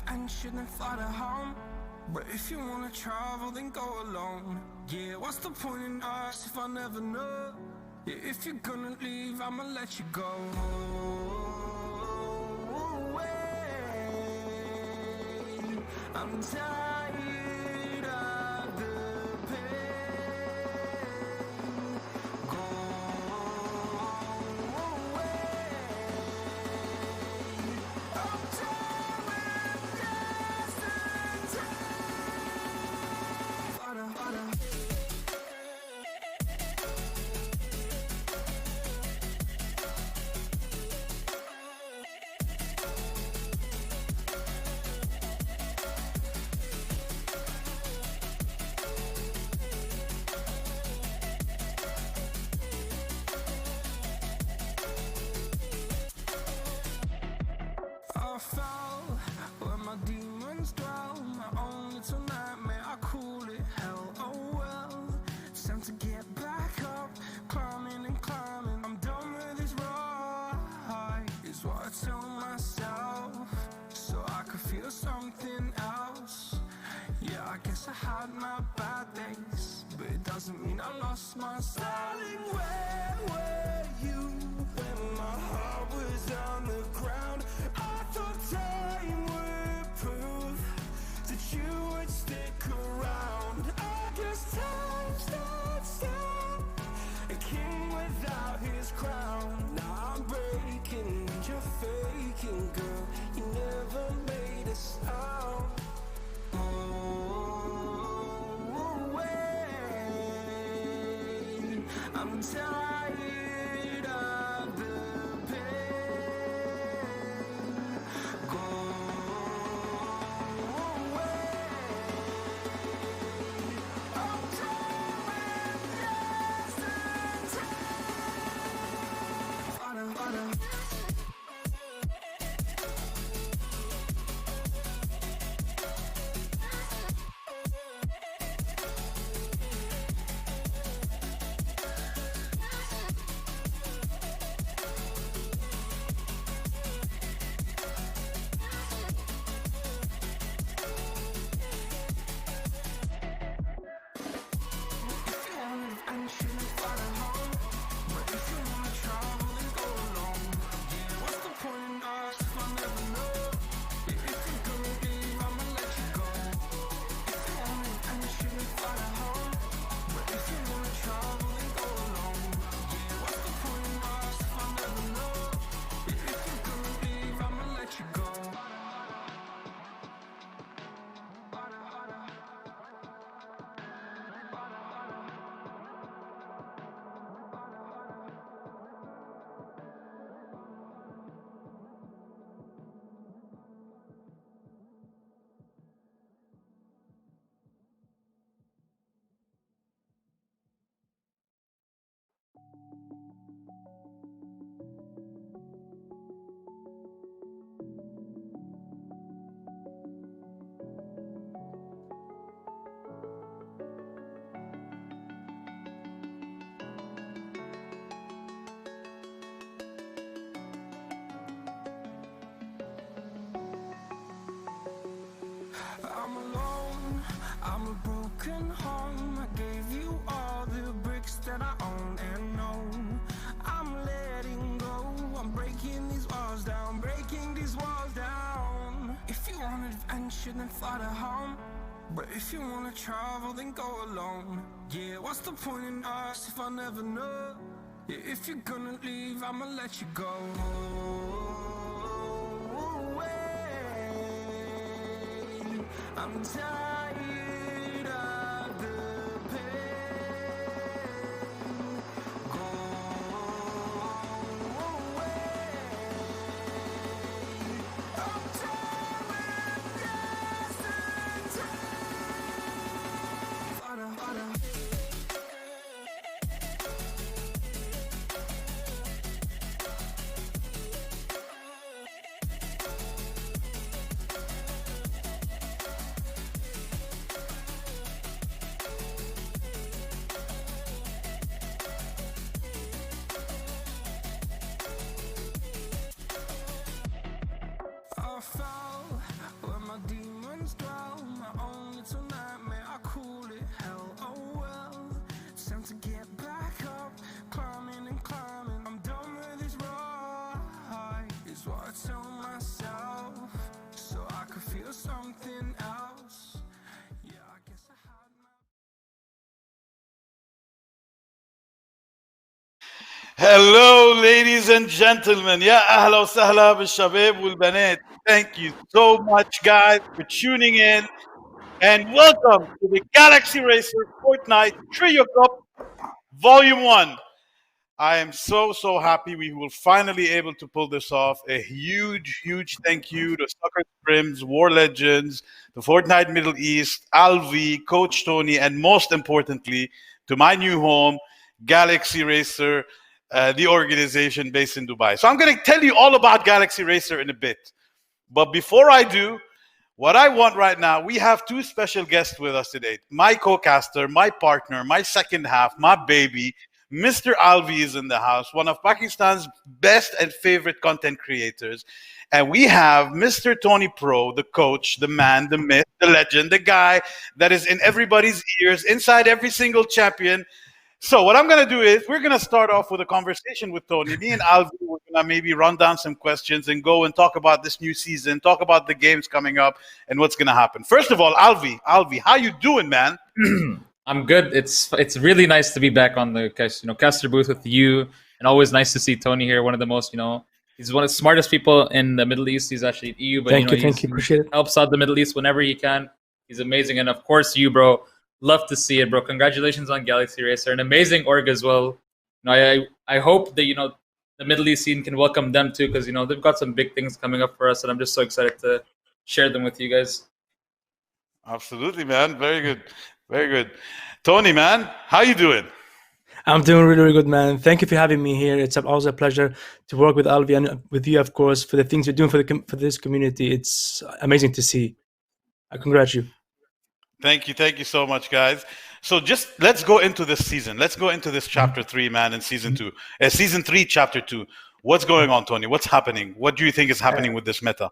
adventure, then fly to home. But if you wanna travel, then go alone. Yeah, what's the point in us if I never know? Yeah, if you're gonna leave, I'ma let you go. I'm tired of the pain. Go away. I'm tired with yesterday. Harder, harder. I fell where my demons dwell. My own little nightmare, I call it hell. Oh well, it's time to get back up. Climbing and climbing, I'm done with this ride, is what I tell myself, so I could feel something else. Yeah, I guess I had my bad days, but it doesn't mean I lost my style. Darling, where were you when my heart was on the ground? I thought time would prove that you would stick around. I guess time stood still, a king without his crown. Now I'm breaking and you're faking, girl. You never made a sound. Oh, wait, I'm tired of the pain. Go away. I'm tired with yesterday. Harder, harder. I'm alone, I'm a broken home. I gave you all the bricks that I own and know. I'm letting go, I'm breaking these walls down, breaking these walls down. If you want adventure, then fly to home. But if you wanna travel, then go alone. Yeah, what's the point in us if I never know? Yeah, if you're gonna leave, I'ma let you go. I'm tired of the pain. Go away. I'm tired with yesterday. Harder, harder. Hello, ladies and gentlemen. يا أهلا وسهلا بالشباب والبنات. Thank you so much, guys, for tuning in. And welcome to the Galaxy Racer Fortnite Trio Cup Volume 1. I am so happy we will finally able to pull this off. A huge thank you to Sucker Scrims, War Legends, the Fortnite Middle East, Alvi, Coach Tony, and most importantly, to my new home, Galaxy Racer, the organization based in Dubai. So I'm going to tell you all about Galaxy Racer in a bit. But before I do, what I want right now, we have two special guests with us today. My co-caster, my partner, my second half, my baby, Mr. Alvi is in the house, one of Pakistan's best and favorite content creators. And we have Mr. Tony Pro, the coach, the man, the myth, the legend, the guy that is in everybody's ears, inside every single champion. So what I'm going to do is we're going to start off with a conversation with Tony. Me and Alvi, we're going to maybe run down some questions and go and talk about this new season, talk about the games coming up and what's going to happen. First of all, Alvi, how you doing, man? I'm good. It's really nice to be back on the caster booth with you, and always nice to see Tony here. One of the most he's one of the smartest people in the Middle East. He's actually at EU, but thank you, appreciate it. Helps out the Middle East whenever he can. He's amazing, and of course you, bro. Love to see it, bro. Congratulations on Galaxy Racer, an amazing org as well. I hope that the Middle East scene can welcome them too, because they've got some big things coming up for us, and I'm just so excited to share them with you guys. Absolutely, man. Very good. Very good. Tony, man, how you doing? I'm doing really good, man. Thank you for having me here. It's always a pleasure to work with Alvi and with you, of course, for the things you're doing for this community. It's amazing to see. I congratulate you. Thank you so much, guys. So just let's go into this season. Let's go into this chapter 3, man, in season 2. Season 3, chapter 2. What's going on, Tony? What's happening? What do you think is happening with this meta?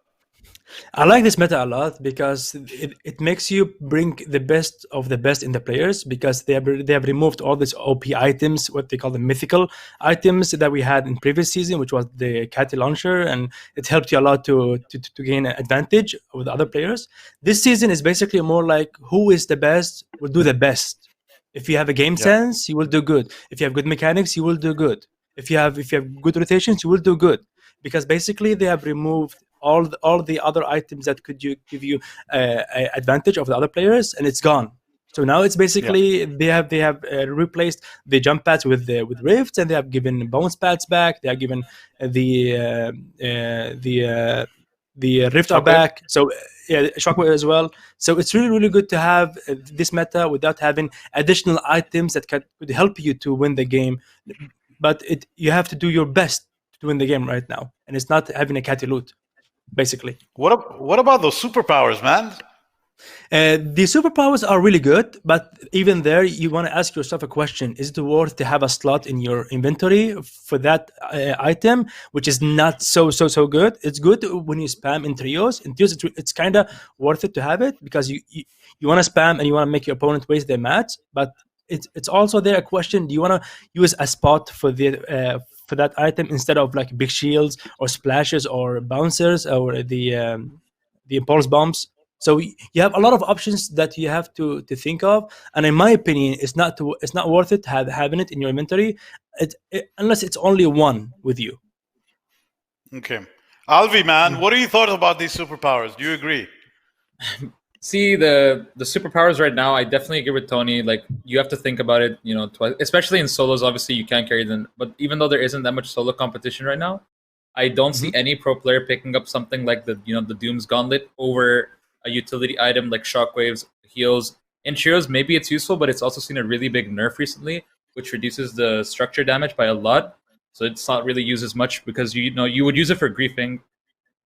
I like this meta a lot because it makes you bring the best of the best in the players, because they have removed all these OP items, what they call the mythical items that we had in previous season, which was the Catty launcher, and it helped you a lot to gain an advantage over the other players. This season is basically more like who is the best will do the best. If you have a game sense, you will do good. If you have good mechanics, you will do good. If you have good rotations, you will do good, because basically they have removed all the other items that could give you advantage of the other players, and it's gone. So now it's basically they have replaced the jump pads with rifts, and they have given bounce pads back. They have given the rift are back. So shockwave as well. So it's really good to have this meta without having additional items that could help you to win the game. But you have to do your best to win the game right now, and it's not having a catty loot. Basically, what about those superpowers, man? The superpowers are really good, but even there, you want to ask yourself a question: is it worth to have a slot in your inventory for that item, which is not so good? It's good when you spam in trios. In trios, it's kind of worth it to have it, because you want to spam and you want to make your opponent waste their mats. But it's also there a question: do you want to use a spot for that item instead of like big shields or splashes or bouncers or the impulse bombs? So you have a lot of options that you have to think of, and in my opinion, it's not worth it having it in your inventory, unless it's only one with you. Okay, Alvi, man, what are your thoughts about these superpowers? Do you agree? See, the superpowers right now, I definitely agree with Tony. Like, you have to think about it, twice, especially in solos. Obviously, you can't carry them, but even though there isn't that much solo competition right now, I don't see any pro player picking up something like the Doom's Gauntlet over a utility item like shockwaves, heals. In trios, maybe it's useful, but it's also seen a really big nerf recently, which reduces the structure damage by a lot. So it's not really used as much, because you would use it for griefing,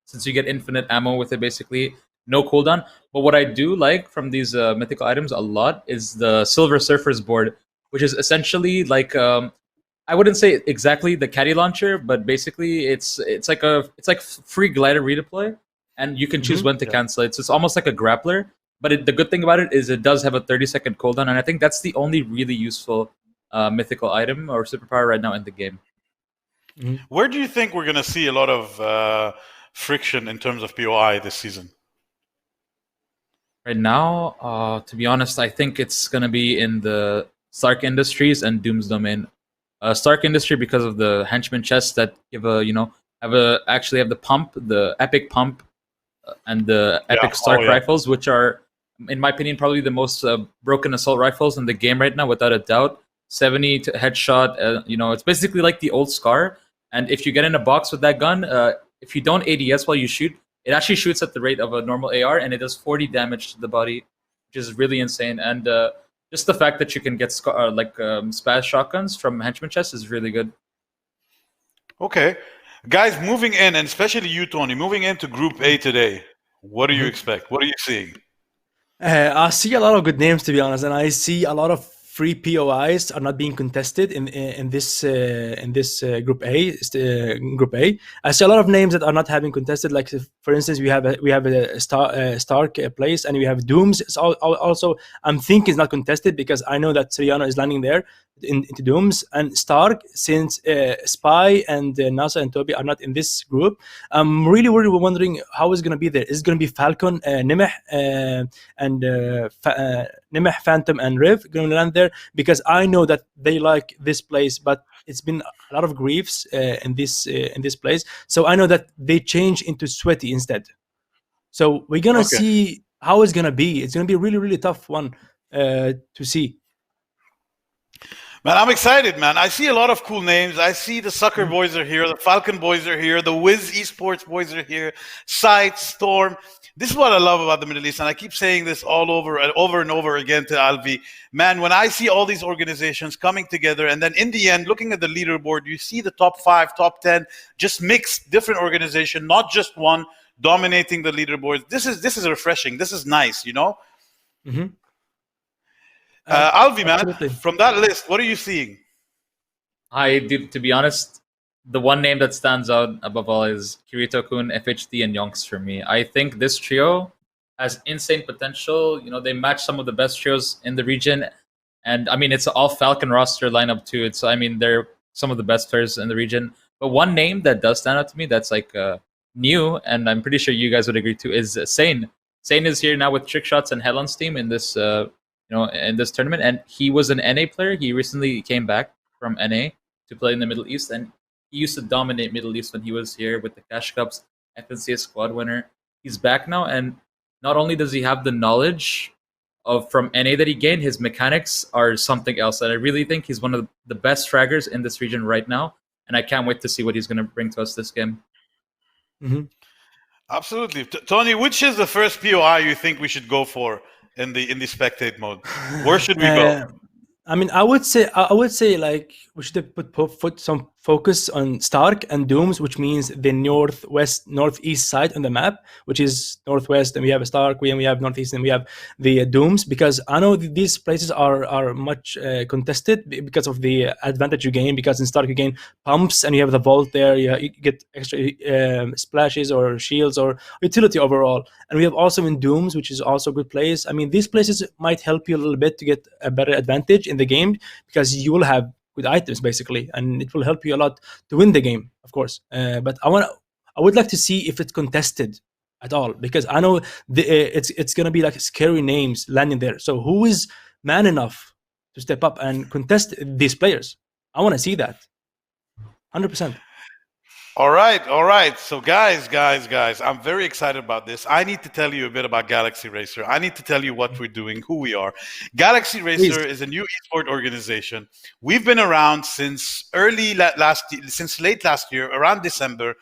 since you get infinite ammo with it, basically no cooldown. But what I do like from these mythical items a lot is the Silver Surfer's board, which is essentially like I wouldn't say exactly the caddy launcher, but basically it's like free glider redeploy, and you can choose when to cancel it. So it's almost like a grappler. But the good thing about it is it does have a 30-second cooldown, and I think that's the only really useful mythical item or superpower right now in the game. Where do you think we're going to see a lot of friction in terms of POI this season? Right now, to be honest, I think it's going to be in the Stark Industries and Doom's Domain. Stark Industry because of the henchman chests that give a actually have the pump, the epic pump, and the Yeah. epic Oh Stark yeah. rifles, which are, in my opinion, probably the most broken assault rifles in the game right now, without a doubt. 70 to headshot, it's basically like the old Scar. And if you get in a box with that gun, if you don't ADS while you shoot, it actually shoots at the rate of a normal AR, and it does 40 damage to the body, which is really insane. And just the fact that you can get spaz shotguns from henchman chests is really good. Okay, guys, moving in, and especially you, Tony, moving into Group A today. What do you expect? What are you seeing? I see a lot of good names, to be honest, and I see a lot of free POIs are not being contested in this Group A. Group A. I see a lot of names that are not having contested. Like for instance, we have a Stark place, and we have Dooms. It's also I'm thinking it's not contested because I know that Soriano is landing there into Dooms and Stark. Since Spy and NASA and Toby are not in this group, I'm really wondering how it's going to be there. Is it going to be Falcon, Nimeh, and Nimeh, Phantom, and Riv going to land there? Because I know that they like this place, but it's been a lot of griefs in this place. So I know that they change into Sweaty instead. So we're gonna Okay. see how it's gonna be. It's gonna be a really tough one to see. Man, I'm excited, man. I see a lot of cool names. I see the Sucker boys are here, the Falcon boys are here, the Wiz Esports boys are here, Sight, Storm. This is what I love about the Middle East, and I keep saying this all over and over again to Alvi. Man, when I see all these organizations coming together, and then in the end, looking at the leaderboard, you see the top 5, top 10, just mixed, different organization, not just one dominating the leaderboard. This is refreshing. This is nice, you know? Mm-hmm. Alvi, man, Absolutely. from that list, what are you seeing? To be honest, the one name that stands out above all is Kirito-kun, FHD, and Yonks for me. I think this trio has insane potential. You know, they match some of the best trios in the region. And I mean, it's an all Falcon roster lineup too. They're some of the best players in the region. But one name that does stand out to me that's like new, and I'm pretty sure you guys would agree too, is Sane. Sane is here now with Trick Shots and Headlands team in this in this tournament, and he was an NA player. He recently came back from NA to play in the Middle East, and he used to dominate Middle East when he was here with the Cash Cups, FNCS squad winner. He's back now, and not only does he have the knowledge from NA that he gained, his mechanics are something else. And I really think he's one of the best fraggers in this region right now, and I can't wait to see what he's going to bring to us this game. Mm-hmm. Absolutely, Tony. Which is the first POI you think we should go for in the spectate mode? Where should we go? I mean, I would say like we should put some focus on Stark and Dooms, which means the northeast side on the map, which is northwest, and we have a Stark, we have northeast, and we have the Dooms. Because I know these places are much contested because of the advantage you gain. Because in Stark you gain pumps, and you have the vault there. You get extra splashes or shields or utility overall. And we have also in Dooms, which is also a good place. I mean, these places might help you a little bit to get a better advantage in the game because you will have good items basically, and it will help you a lot to win the game, of course. But I would like to see if it's contested at all, because I know it's gonna be like scary names landing there. So who is man enough to step up and contest these players? I want to see that 100%. All right. So guys, I'm very excited about this. I need to tell you a bit about Galaxy Racer. I need to tell you what we're doing, who we are. Galaxy Racer is a new esport organization. We've been around since late last year, around December.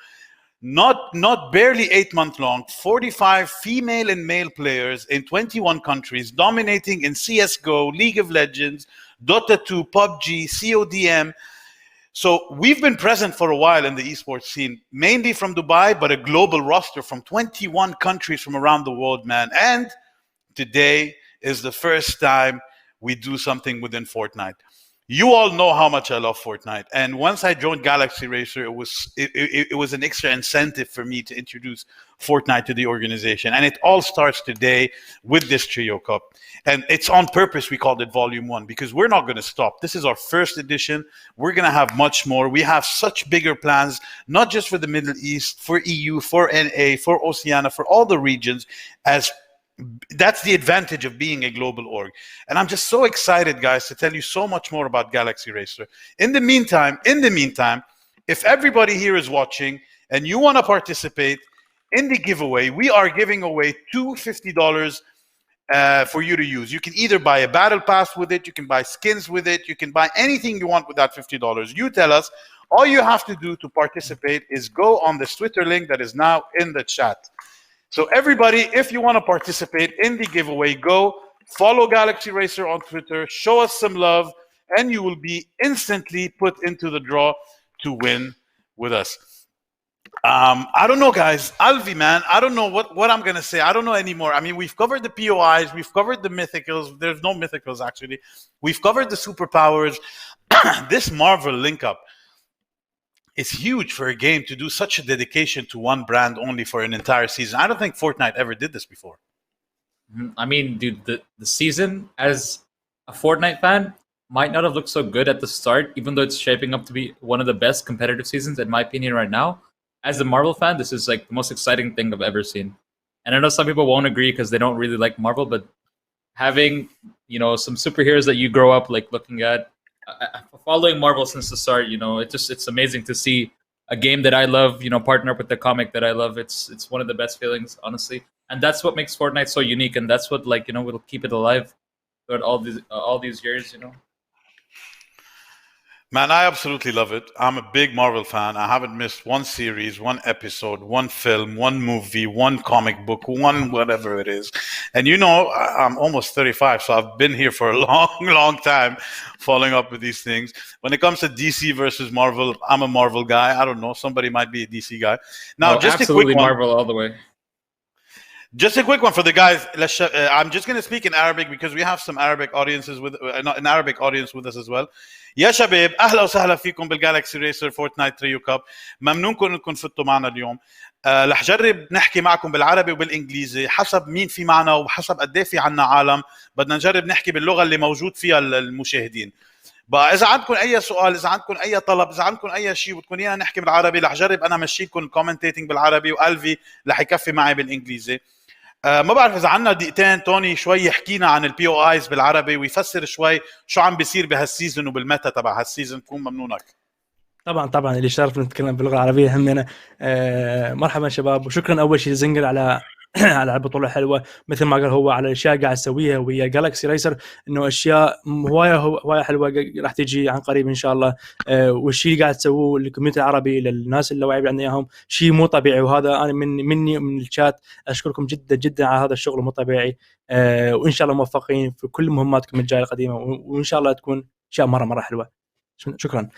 Not barely 8 months long. 45 female and male players in 21 countries, dominating in CS:GO, League of Legends, Dota 2, PUBG, CODM. So we've been present for a while in the esports scene, mainly from Dubai, but a global roster from 21 countries from around the world, man. And today is the first time we do something within Fortnite. You all know how much I love Fortnite. And once I joined Galaxy Racer, it was an extra incentive for me to introduce Fortnite to the organization. And it all starts today with this Trio Cup. And it's on purpose we called it Volume 1, because we're not going to stop. This is our first edition. We're going to have much more. We have such bigger plans, not just for the Middle East, for EU, for NA, for Oceania, for all the regions, as that's the advantage of being a global org. And I'm just so excited, guys, to tell you so much more about Galaxy Racer. In the meantime, if everybody here is watching and you want to participate in the giveaway, we are giving away two $50 for you to use. You can either buy a battle pass with it, you can buy skins with it, you can buy anything you want with that $50. You tell us. All you have to do to participate is go on this Twitter link that is now in the chat. So everybody, if you want to participate in the giveaway, go follow Galaxy Racer on Twitter, show us some love, and you will be instantly put into the draw to win with us. I don't know, guys. Alvi, man, I don't know what I'm going to say. I don't know anymore. I mean, we've covered the POIs. We've covered the mythicals. There's no mythicals, actually. We've covered the superpowers. This Marvel link-up. It's huge for a game to do such a dedication to one brand only for an entire season. I don't think Fortnite ever did this before. I mean, dude, the season as a Fortnite fan might not have looked so good at the start, even though it's shaping up to be one of the best competitive seasons, in my opinion, right now. As a Marvel fan, this is like the most exciting thing I've ever seen. And I know some people won't agree because they don't really like Marvel, but having, you know, some superheroes that you grow up like looking at, following Marvel since the start, you know, it's amazing to see a game that I love, you know, partner up with the comic that I love. It's one of the best feelings, honestly, and that's what makes Fortnite so unique, and that's what, like, you know, will keep it alive throughout all these years, you know. Man, I absolutely love it. I'm a big Marvel fan. I haven't missed one series, one episode, one film, one movie, one comic book, one whatever it is. And you know, I'm almost 35, so I've been here for a long time following up with these things. When it comes to DC versus Marvel, I'm a Marvel guy. I don't know. Somebody might be a DC guy. Now, just absolutely a quick one. Marvel all the way. Just a quick one for the guys. I'm just going to speak in Arabic because we have some Arabic audiences with an Arabic audience with us as well. يا شباب اهلا وسهلا فيكم بالجالكسي ريسر فورتنايت تريو كاب. ممنونكم انكم فتوا معنا اليوم. رح جرب نحكي معكم بالعربي وبالانجليزي حسب مين في معنا وحسب قد ايه في عنا عالم. بدنا نجرب نحكي باللغه اللي موجود فيها المشاهدين. بقى اذا عندكم اي سؤال، اذا عندكم اي طلب، اذا عندكم اي شيء بدكم ايانا نحكي بالعربي، رح جرب انا مشيكم الكومنتيتنج بالعربي والفي رح يكفي معي بالانجليزي. ما بعرف اذا عندنا دقيقتين توني شوي يحكينا عن البي او ايز بالعربي ويفسر شوي شو عم بيصير بهالسيزون وبالميتا تبع هالسيزون. بكون ممنونك. طبعا اللي شرف نتكلم باللغه العربيه همنا. مرحبا شباب، وشكرا اول شيء لزنجر على على البطوله الحلوه، مثل ما قال هو على الاشياء قاعد تسويها ويا جالكسي ريسر، انه اشياء هوايه حلوه راح تجي عن قريب ان شاء الله. والشيء اللي قاعد تسووه للكوميونتي العربي للناس اللي واعي عندنا اياهم شيء مو طبيعي، وهذا انا مني من الشات اشكركم جدا على هذا الشغل مو طبيعي. وان شاء الله موفقين في كل مهماتكم الجايه القديمه، وان شاء الله تكون اشياء مره حلوه. شكرا.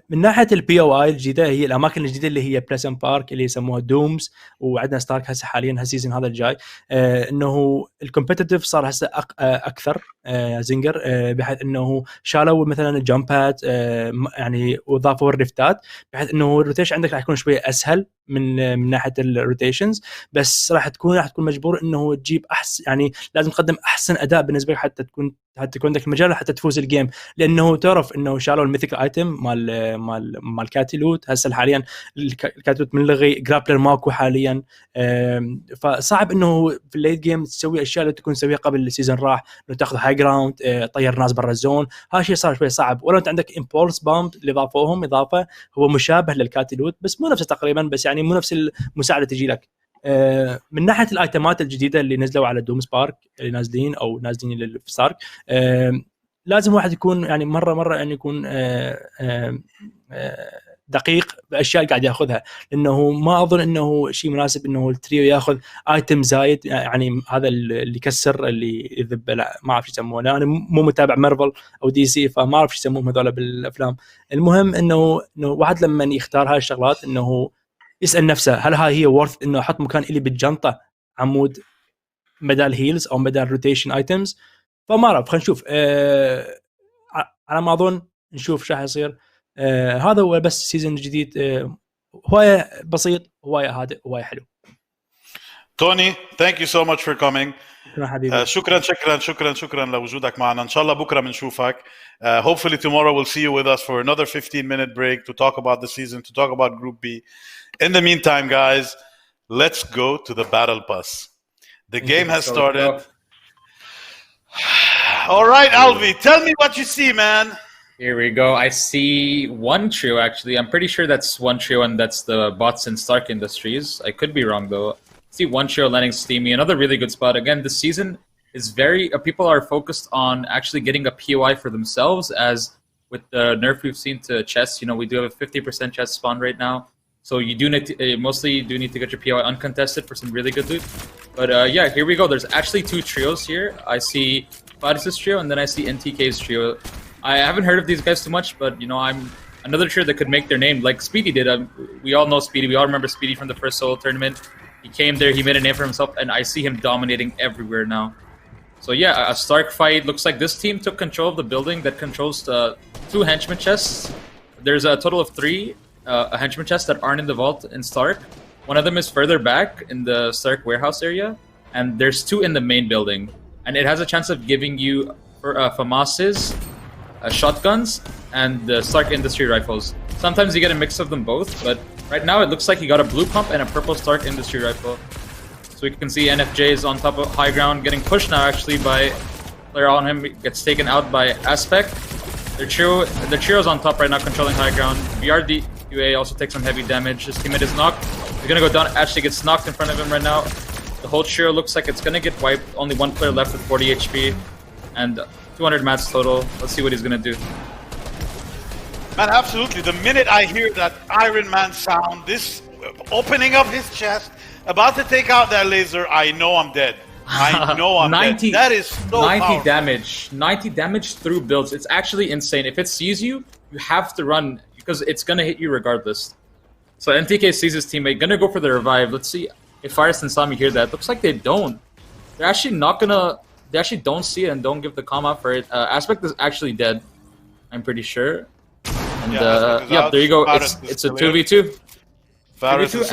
من ناحيه البي او اي الجديده، هي الاماكن الجديده اللي هي بلاسن بارك اللي يسموها دومز، وعندنا ستارك هسه حاليا هالسيزون هذا الجاي. انه الكومبتيتيف صار هسه اكثر زنجر، بحيث انه شالوا مثلا الجامبات، يعني وضافوا الريفتات، بحيث انه الروتيشن عندك راح يكون شويه اسهل من ناحيه الروتيشنز، بس راح تكون مجبور انه تجيب احسن، يعني لازم تقدم احسن اداء بالنسبه لك حتى تكون عندك المجال حتى تفوز الجيم. لانه تعرف انه شالوا الميثيكال ايتم مال كاتيلوت، هسه حاليا الكاتيلوت منلغي، جرابلر ماكو حاليا. فصعب انه في الليت جيم تسوي اشياء اللي تكون تسويها قبل السيزون راح، انه تاخذ هاي جراوند، طير ناس برا الزون. هذا الشيء صار شوي صعب. ولا انت عندك امبولس بامب اللي ضافوهم اضافه هو مشابه للكاتيلوت بس مو نفسه تقريبا، بس يعني مو نفس المساعده تجي لك. من ناحيه الايتمات الجديده اللي نزلوا على دوم سبارك اللي نازلين او نازلين للستارك، لازم واحد يكون يعني مره يعني يكون دقيق بالاشياء اللي قاعد ياخذها، لانه ما اظن انه شيء مناسب انه التريو ياخذ ايتم زايد، يعني هذا اللي يكسر اللي يذب، لا ما اعرف يسمونه. انا مو متابع مارفل او دي سي، فما اعرف يسموهم هذول بالافلام. المهم انه واحد لما يختار هاي الشغلات انه يسال نفسه هل هاي هي وورث انه احط مكان الي بالجنطه عمود بدل هيلز او بدل روتيشن ايتمز. فما اعرف، خلينا نشوف. على ما اظن نشوف شو راح يصير. هذا هو بس سيزون جديد، هوايه بسيط، هوايه هادئ، هوايه حلو. توني thank you so much for coming. حبيبي. شكرا لوجودك معنا. ان شاء الله بكره بنشوفك. Hopefully tomorrow we'll see you with us for another 15-minute break to talk about the season, to talk about Group B. In the meantime, guys, let's go to the Battle Bus. The game has So, started. All right, Alvi, tell me what you see, man. here we go. I see one trio, actually. I'm pretty sure that's one trio, and that's the bots in Stark Industries. I could be wrong, though. I see one trio landing Steamy. Another really good spot. Again, this season is very... people are focused on actually getting a POI for themselves, as with the nerf we've seen to chess, we do have a 50% chess spawn right now. So you do need to, mostly you do need to get your POI uncontested for some really good loot. But yeah, here we go. There's actually two trios here. I see Faris' trio, and then I see NTK's trio. I haven't heard of these guys too much, but I'm another trio that could make their name, like Speedy did. We all know Speedy. We all remember Speedy from the first solo tournament. He came there, he made a name for himself, and I see him dominating everywhere now. So yeah, a Stark fight. Looks like this team took control of the building that controls two henchman chests. There's a total of 3 henchman chests that aren't in the vault in Stark. One of them is further back in the Stark warehouse area, and there's 2 in the main building. And it has a chance of giving you FAMAS's shotguns and the Stark Industry rifles. Sometimes you get a mix of them both, but right now it looks like he got a blue pump and a purple Stark Industry rifle. So we can see NFJ is on top of high ground, getting pushed now actually by player on him. Gets taken out by Aspect. The trio's on top right now, controlling high ground. BRD UA also takes some heavy damage. His teammate is knocked. He's gonna go down. Actually gets knocked in front of him right now. The whole trio looks like it's gonna get wiped. Only one player left with 40 HP and 200 mats total. Let's see what he's gonna do. Man, absolutely. The minute I hear that Iron Man sound, this opening up his chest, about to take out that laser, I know I'm dead. I know I'm 90, dead. That is so 90 powerful. damage. 90 damage through builds. It's actually insane. If it sees you, you have to run because it's gonna hit you regardless. So NTK sees his teammate, gonna go for the revive. Let's see if Faris and Sami hear that. Looks like they don't. They're actually not gonna... They actually don't see it and don't give the comm out for it. Aspect is actually dead, I'm pretty sure. And yeah, there you go. It's a 2v2. Faris 2v2,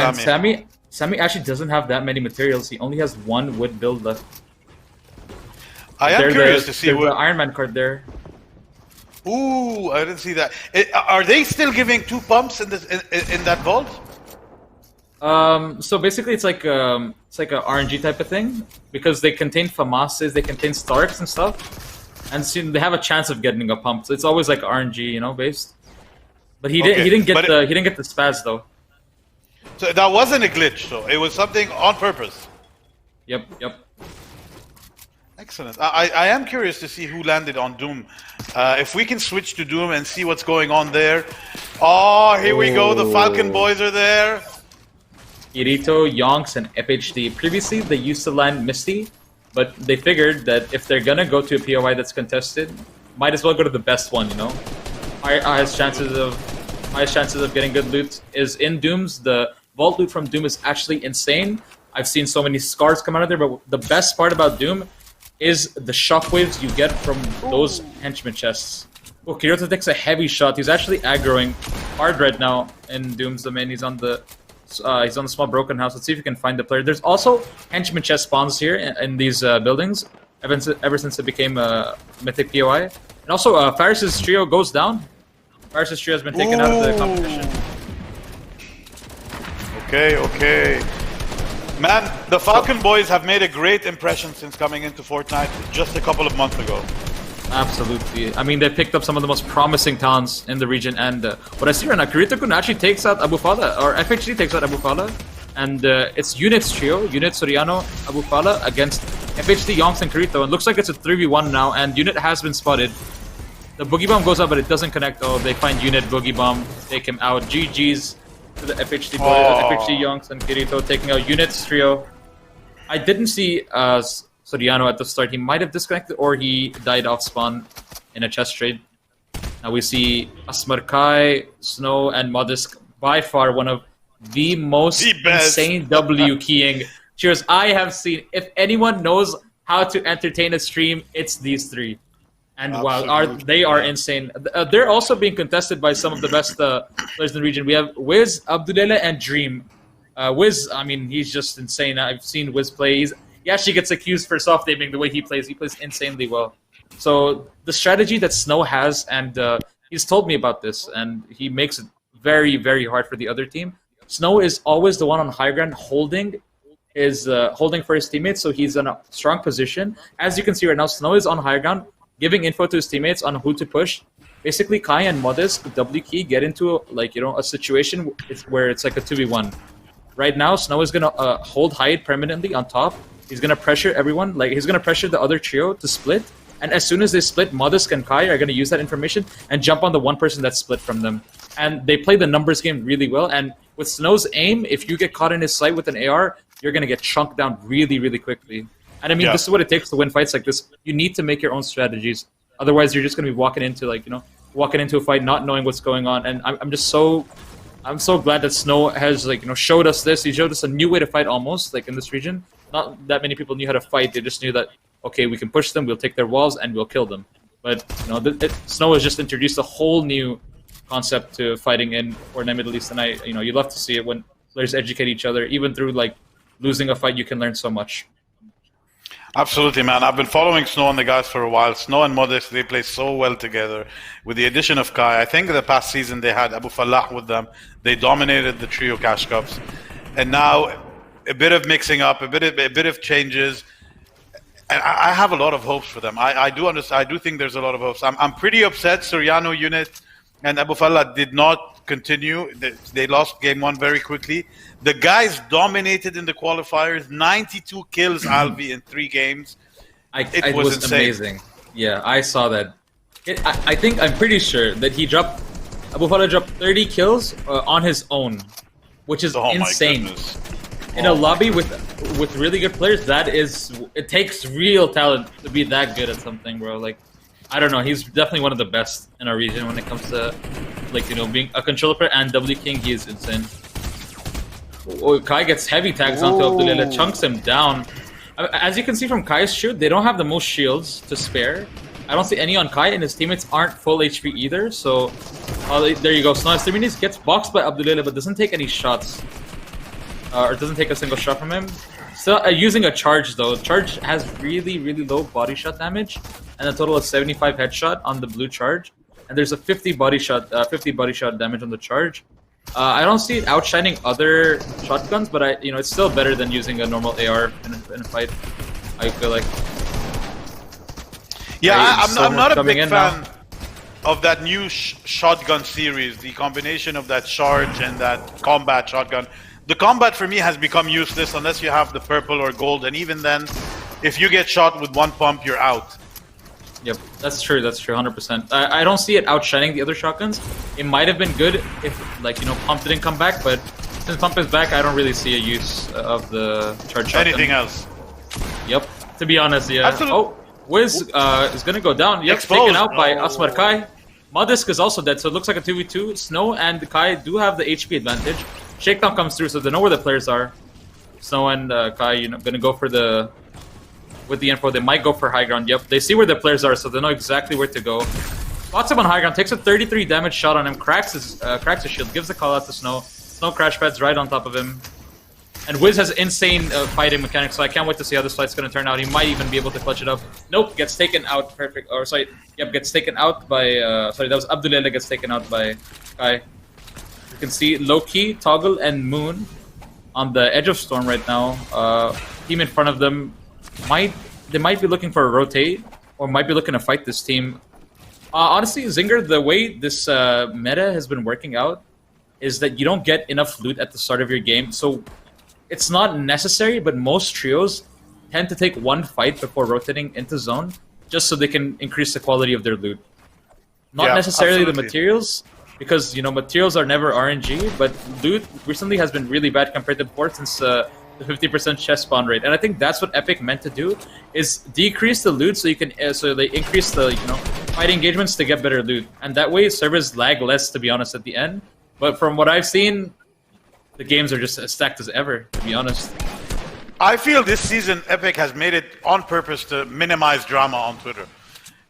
and Sami actually doesn't have that many materials. He only has 1 wood build left. I am curious to see what the Iron Man card there. Ooh, I didn't see that. Are they still giving 2 pumps in that vault? So basically, it's like a RNG type of thing because they contain FAMASes, they contain Starks and stuff, and so they have a chance of getting a pump. So it's always like RNG, based. But he didn't get the spaz though. So that wasn't a glitch, though. It was something on purpose. Yep. Excellent. I am curious to see who landed on Doom. If we can switch to Doom and see what's going on there. Oh, here we go. The Falcon boys are there. Kirito, Yonks, and FHD. Previously, they used to land Misty, but they figured that if they're gonna go to a POI that's contested, might as well go to the best one, Highest chances of getting good loot is in Dooms. The vault loot from Doom is actually insane. I've seen so many scars come out of there, but the best part about Doom is the shockwaves you get from those henchman chests. Oh, Kirito takes a heavy shot. He's actually aggroing hard right now in Doom's domain. He's on the small broken house. Let's see if we can find the player. There's also henchman chest spawns here in these buildings ever since it became a mythic POI. And also, Faris' trio goes down. Faris' trio has been taken out of the competition. Okay. Man, the Falcon boys have made a great impression since coming into Fortnite just a couple of months ago. Absolutely. I mean, they picked up some of the most promising talents in the region, and what I see right now, Kirito-kun actually takes out Abu Fala, or FHD takes out Abu Fala, and it's Unit's trio, Unit, Soriano, Abu Fala, against FHD, Yonks, and Kirito, and looks like it's a 3v1 now, and Unit has been spotted. The Boogie Bomb goes out, but it doesn't connect. Oh, they find Unit, Boogie Bomb, take him out. GG's to the FHD boys, FHD, Yonks, and Kirito taking out Unit's trio. I didn't see Soriano at the start. He might have disconnected or he died off spawn in a chest trade. Now we see Asmar Kai, Snow, and Modest, by far one of the most insane W keying cheers I have seen. If anyone knows how to entertain a stream, it's these 3. And wow, they are insane. They're also being contested by some of the best players in the region. We have Wiz, Abdullah, and Dream. Wiz, I mean, he's just insane. I've seen Wiz play. He actually gets accused for soft aiming the way he plays. He plays insanely well. So the strategy that Snow has, and he's told me about this, and he makes it very, very hard for the other team. Snow is always the one on high ground holding is holding for his teammates, so he's in a strong position. As you can see right now, Snow is on high ground, giving info to his teammates on who to push. Basically, Kai and Modest, W Key, get into a situation where it's like a 2v1. Right now, Snow is gonna hold height permanently on top. He's gonna pressure everyone, he's gonna pressure the other trio to split. And as soon as they split, Modest and Kai are gonna use that information and jump on the one person that's split from them. And they play the numbers game really well. And with Snow's aim, if you get caught in his sight with an AR, you're gonna get chunked down really, really quickly. And I mean, this is what it takes to win fights like this. You need to make your own strategies. Otherwise, you're just gonna be walking into a fight not knowing what's going on. And I'm so glad that Snow has showed us this. He showed us a new way to fight almost in this region. Not that many people knew how to fight. They just knew that okay, we can push them, we'll take their walls, and we'll kill them. But Snow has just introduced a whole new concept to fighting in Fortnite Middle East, and you love to see it when players educate each other. Even through losing a fight, you can learn so much. Absolutely, man. I've been following Snow and the guys for a while. Snow and Modest, they play so well together. With the addition of Kai, I think the past season they had Abu Falah with them. They dominated the trio cash cups, and now a bit of mixing up, a bit of changes. And I have a lot of hopes for them. I do understand. I do think there's a lot of hopes. I'm pretty upset. Soriano unit and Abu Falah did not continue. They lost game one very quickly. The guys dominated in the qualifiers. 92 kills, Alvi, in 3 games. It was insane. Amazing. Yeah, I saw that. I'm pretty sure that Abu Falah dropped 30 kills on his own, which is insane. My goodness. In a lobby with really good players, it takes real talent to be that good at something, bro. I don't know, he's definitely one of the best in our region when it comes to being a controller player, and W King, he is insane. Oh, Kai gets heavy tags onto Abdullah, chunks him down. As you can see from Kai's shoot, they don't have the most shields to spare. I don't see any on Kai, and his teammates aren't full HP either, so there you go. Snow has 3 minutes, gets boxed by Abdullah, but doesn't take any shots. Or doesn't take a single shot from him. Still using a charge though. Charge has really, really low body shot damage, and a total of 75 headshot on the blue charge. And there's a 50 body shot damage on the charge. I don't see it outshining other shotguns, but it's still better than using a normal AR in a fight. I feel like. Yeah, I'm not a big fan of that new shotgun series. The combination of that charge and that combat shotgun. The combat for me has become useless unless you have the purple or gold, and even then, if you get shot with 1 pump, you're out. Yep, that's true, 100%. I don't see it outshining the other shotguns. It might have been good if, Pump didn't come back, but since Pump is back, I don't really see a use of the charge shotgun. Anything else? Yep, to be honest, yeah. Absolutely. Oh, Wiz is gonna go down. Yep, taken out by Asmar Kai. Modisk is also dead, so it looks like a 2v2. Snow and Kai do have the HP advantage. Shakedown comes through, so they know where the players are. Snow and Kai, gonna go for with the info. They might go for high ground. Yep, they see where the players are, so they know exactly where to go. Spots him on high ground, takes a 33 damage shot on him, cracks his shield, gives the call out to Snow. Snow crash pads right on top of him. And Wiz has insane fighting mechanics, so I can't wait to see how this fight's gonna turn out. He might even be able to clutch it up. Nope, gets taken out. Perfect. Or sorry, yep, gets taken out by. Sorry, that was Abdullah gets taken out by Kai. You can see Loki, Toggle, and Moon on the edge of Storm right now. Team in front of them might be looking for a rotate, or might be looking to fight this team. Honestly, Zinger, the way this meta has been working out is that you don't get enough loot at the start of your game, so it's not necessary, but most trios tend to take 1 fight before rotating into zone, just so they can increase the quality of their loot. Not necessarily the materials, because materials are never RNG, but loot recently has been really bad compared to before, since the 50% chest spawn rate. And I think that's what Epic meant to do, is decrease the loot so you can so they increase the fight engagements to get better loot, and that way servers lag less, to be honest, at the end. But from what I've seen, the games are just as stacked as ever, to be honest. I feel this season Epic has made it on purpose to minimize drama on Twitter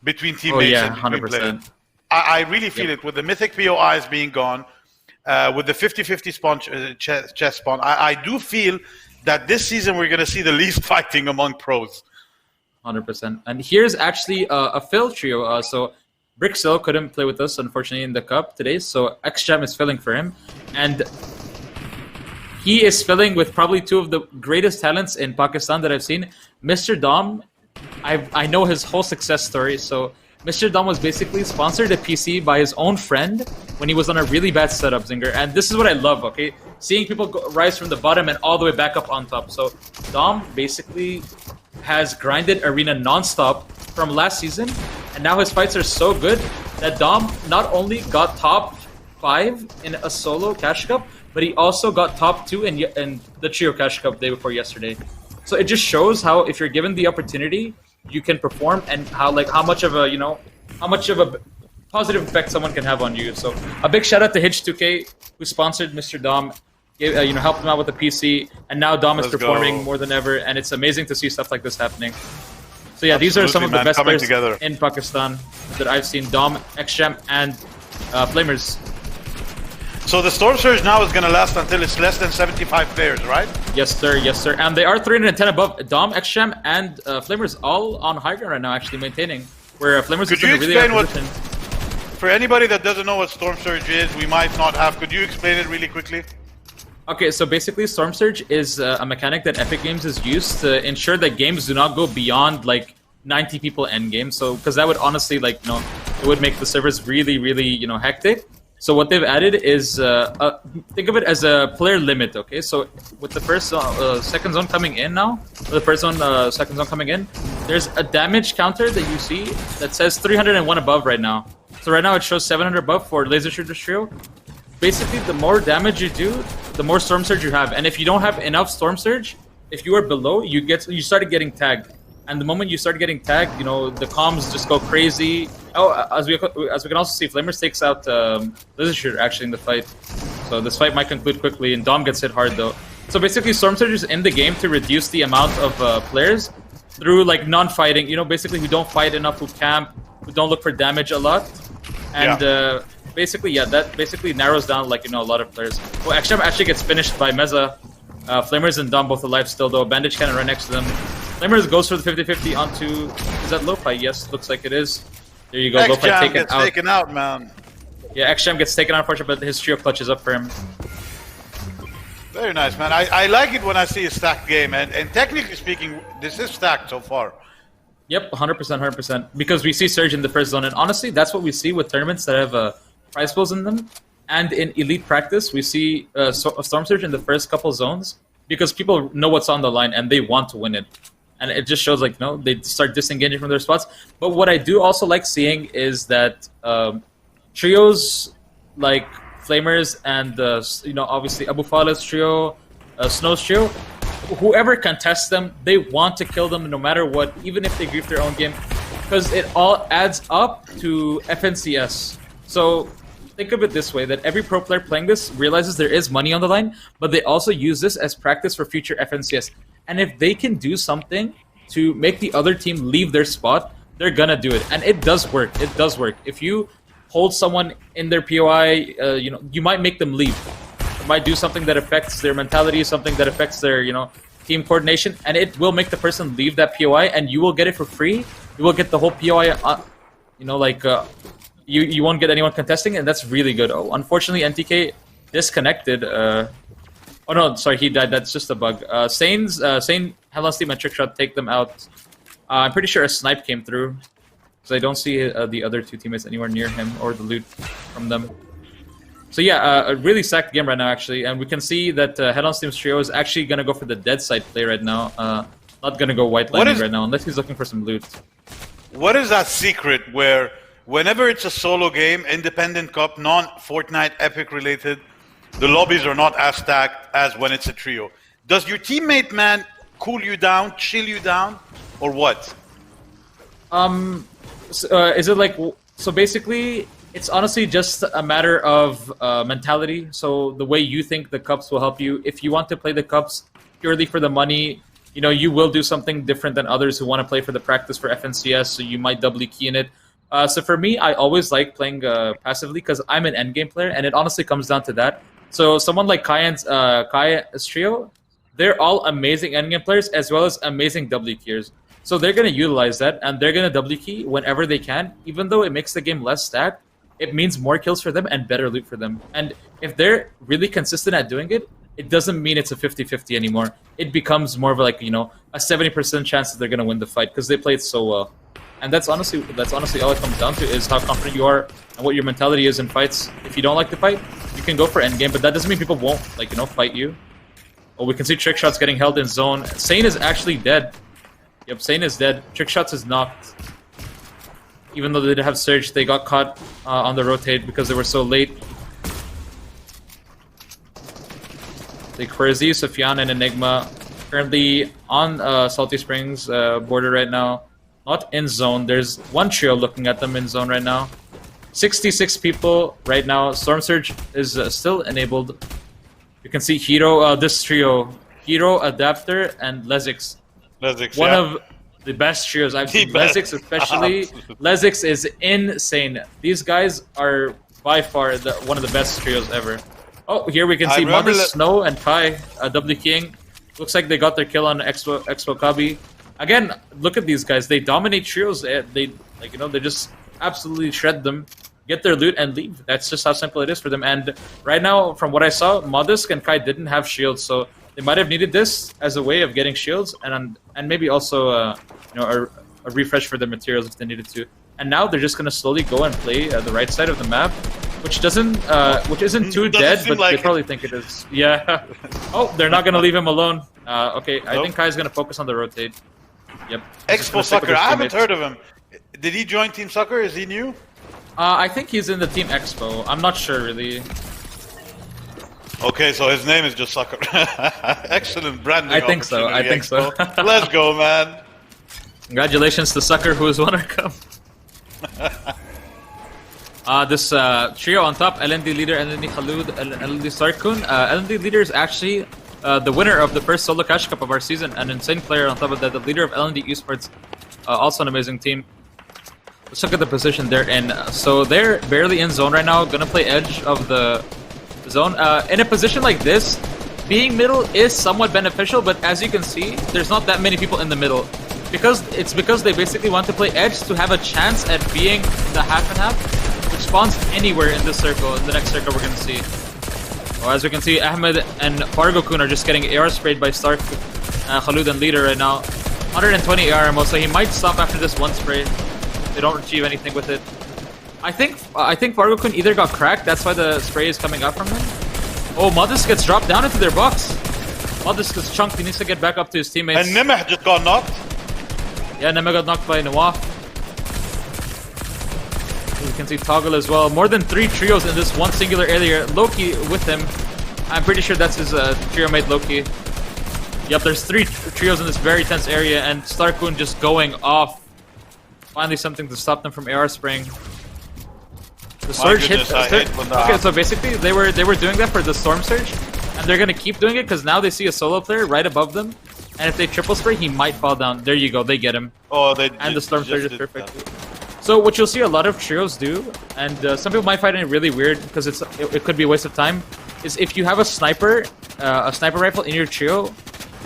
between teammates and between 100%. players. I really feel it with the Mythic POIs being gone, with the 50-50 spawn chess spawn. I do feel that this season we're going to see the least fighting among pros. 100%. And here's actually a fill trio. So Brixel couldn't play with us, unfortunately, in the cup today, so XJam is filling for him. And he is filling with probably two of the greatest talents in Pakistan that I've seen. Mr. Dom, I know his whole success story. So Mr. Dom was basically sponsored a PC by his own friend when he was on a really bad setup, Zinger. And this is what I love, okay? Seeing people rise from the bottom and all the way back up on top. So Dom basically has grinded Arena nonstop from last season, and now his fights are so good that Dom not only got top 5 in a solo Cash Cup, but he also got top 2 in the Trio Cash Cup day before yesterday. So it just shows how if you're given the opportunity, you can perform, and how much of a positive effect someone can have on you. So a big shout out to Hitch2K who sponsored Mr. Dom, helped him out with the PC, and now Dom is performing more than ever, and it's amazing to see stuff like this happening. So yeah, these are some of the best players in Pakistan that I've seen: Dom, XJam, and Flamers. So the Storm Surge now is going to last until it's less than 75 players, right? Yes, sir. Yes, sir. And they are 310 above. Dom, XJam, and Flamers all on high ground right now, actually maintaining. Where Flamers is in a really high position. For anybody that doesn't know what Storm Surge is, we might not have. Could you explain it really quickly? Okay, so basically Storm Surge is a mechanic that Epic Games has used to ensure that games do not go beyond like 90 people end game. So because that would honestly it would make the servers really, really hectic. So what they've added is think of it as a player limit. Okay, so with the first second zone coming in now, the first zone second zone coming in, there's a damage counter that you see that says 301 above right now. So right now it shows 700 above for Laser Shooter Trio. Basically, the more damage you do, the more Storm Surge you have. And if you don't have enough Storm Surge, if you are below, you started getting tagged. And the moment you start getting tagged, the comms just go crazy. Oh, as we can also see, Flamers takes out Laser Shooter actually in the fight. So this fight might conclude quickly, and Dom gets hit hard though. So basically, Storm Surge is in the game to reduce the amount of players through non-fighting. Basically who don't fight enough, who camp, who don't look for damage a lot, and basically, that basically narrows down a lot of players. Well, XJam actually gets finished by Meza. Flamers and Dom both alive still though. Bandage cannon right next to them. Flamers goes for the 50-50 onto... Is that Lo-Fi? Yes, looks like it is. There you go, Lo-Fi taken out, man. Yeah, XJam gets taken out, unfortunately, but his trio clutches up for him. Very nice, man. I like it when I see a stacked game, and technically speaking, this is stacked so far. Yep, 100%, 100%. Because we see Surge in the first zone, and honestly, that's what we see with tournaments that have prize pools in them. And in Elite Practice, we see a Storm Surge in the first couple zones, because people know what's on the line, and they want to win it. And it just shows they start disengaging from their spots. But what I do also like seeing is that trios like Flamers and obviously Abu Fala's trio, Snow's trio, whoever contests them, they want to kill them no matter what, even if they grief their own game, because it all adds up to FNCS. So think of it this way, that every pro player playing this realizes there is money on the line, but they also use this as practice for future FNCS. And if they can do something to make the other team leave their spot, they're gonna do it. And it does work. It does work. If you hold someone in their POI, you might make them leave. You might do something that affects their mentality, something that affects their, team coordination, and it will make the person leave that POI, and you will get it for free. You will get the whole POI, you won't get anyone contesting, and that's really good. Oh, unfortunately, NTK disconnected. Oh no, sorry, he died. That's just a bug. Sane, Hellon's team and Trickshot take them out. I'm pretty sure a snipe came through, because I don't see the other two teammates anywhere near him or the loot from them. So yeah, a really stacked game right now actually, and we can see that Hellon's team's trio is actually gonna go for the dead side play right now. Not gonna go white lining right now unless he's looking for some loot. What is that secret where whenever it's a solo game, independent cup, non-Fortnite Epic related, the lobbies are not as stacked as when it's a trio? Does your teammate, man, cool you down, chill you down, or what? Is it so basically, it's honestly just a matter of mentality. So the way you think the cups will help you. If you want to play the cups purely for the money, you will do something different than others who want to play for the practice for FNCS, so you might doubly key in it. So for me, I always like playing passively because I'm an endgame player, and it honestly comes down to that. So someone like Kaya's trio, they're all amazing endgame players as well as amazing W keyers. So they're going to utilize that, and they're going to W key whenever they can. Even though it makes the game less stacked, it means more kills for them and better loot for them. And if they're really consistent at doing it, it doesn't mean it's a 50-50 anymore. It becomes more of like, you know, a 70% chance that they're going to win the fight because they played so well. And that's honestly all it comes down to is how confident you are and what your mentality is in fights. If you don't like the fight, you can go for endgame, but that doesn't mean people won't, like, you know, fight you. Oh, we can see Trick Shots getting held in zone. Sane is actually dead. Yep, Sane is dead. Trick Shots is knocked. Even though they did have Surge, they got caught on the rotate because they were so late. The Querzi, Sufyan, and Enigma currently on Salty Springs border right now. Not in zone. There's one trio looking at them in zone right now. 66 people right now. Storm Surge is still enabled. You can see Hero, this trio. Hero, Adapter, and Lezix. One of the best trios I've seen. Lezix especially. Lezix is insane. These guys are by far one of the best trios ever. Oh, here we can see Modest, Snow, and Kai doubly keying. Looks like they got their kill on Expo Kabi. Again, look at these guys. They dominate trios. They like, you know, they just absolutely shred them, get their loot, and leave. That's just how simple it is for them. And right now, from what I saw, Modest and Kai didn't have shields, so they might have needed this as a way of getting shields and maybe also you know, a refresh for their materials if they needed to. And now they're just gonna slowly go and play the right side of the map, which isn't too dead, but they probably think it is. Yeah. Oh, they're not gonna leave him alone. Okay, I think Kai's gonna focus on the rotate. Yep. Expo Sucker. I haven't heard of him. Did he join Team Sucker? Is he new? I think he's in the Team Expo. I'm not sure really. Okay, so his name is just Sucker. Excellent branding. I think so. I think so. Let's go, man. Congratulations to Sucker, who has won our cup. This trio on top: LND leader, LND Khalud, LND Sarkun. LND leader is actually the winner of the first solo cash cup of our season, an insane player on top of that. The leader of LND Esports, also an amazing team. Let's look at the position they're in. So they're barely in zone right now. Gonna play edge of the zone. In a position like this, being middle is somewhat beneficial, but as you can see, there's not that many people in the middle. Because they basically want to play edge to have a chance at being the half and half, which spawns anywhere in this circle, in the next circle we're gonna see. Well, as we can see, Ahmed and Fargo-kun are just getting AR sprayed by Stark, Khalud and Leader right now. 120 AR ammo, so he might stop after this one spray. They don't achieve anything with it. I think Fargo-kun either got cracked, that's why the spray is coming out from him. Oh, Modest gets dropped down into their box. Modest gets chunked, he needs to get back up to his teammates. And Nimeh just got knocked. Yeah, Nemeh got knocked by Nawaf. You can see Toggle as well. More than 3 trios in this one singular area. Loki with him. I'm pretty sure that's his trio mate Loki. Yep, there's 3 trios in this very tense area, and Starkun just going off. Finally something to stop them from AR spraying. The Surge hit. Okay, so basically they were doing that for the Storm Surge, and they're gonna keep doing it because now they see a solo player right above them. And if they triple spray, he might fall down. There you go, they get him. Oh, and the Storm Surge is perfect. So what you'll see a lot of trios do, and some people might find it really weird because it could be a waste of time, is if you have a sniper rifle in your trio,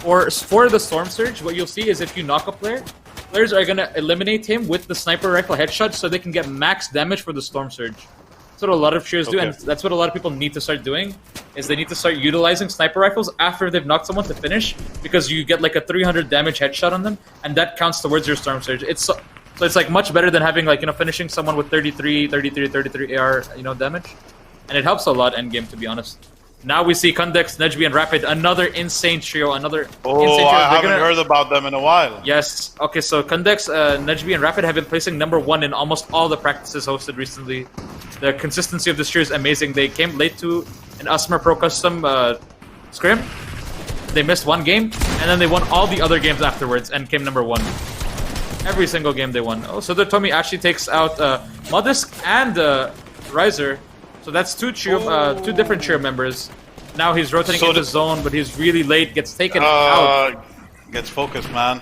or for the Storm Surge, what you'll see is if you knock a player, players are gonna eliminate him with the sniper rifle headshot so they can get max damage for the Storm Surge. That's what a lot of trios do, and that's what a lot of people need to start doing, is they need to start utilizing sniper rifles after they've knocked someone to finish, because you get like a 300 damage headshot on them, and that counts towards your Storm Surge. So it's like much better than having, like, you know, finishing someone with 33 AR, you know, damage. And it helps a lot endgame, to be honest. Now we see Kundex, Nejbi, and Rapid, another insane trio, insane trio. I haven't heard about them in a while. Yes. Okay, so Kundex, Nejbi, and Rapid have been placing #1 in almost all the practices hosted recently. The consistency of this trio is amazing. They came late to an Asmer Pro Custom scrim. They missed 1 game, and then they won all the other games afterwards and came #1. Every single game they won. Oh, so the Tommy actually takes out Modest and Riser. So that's 2 different trio members. Now he's rotating into zone, but he's really late. Gets taken out. Gets focused, man.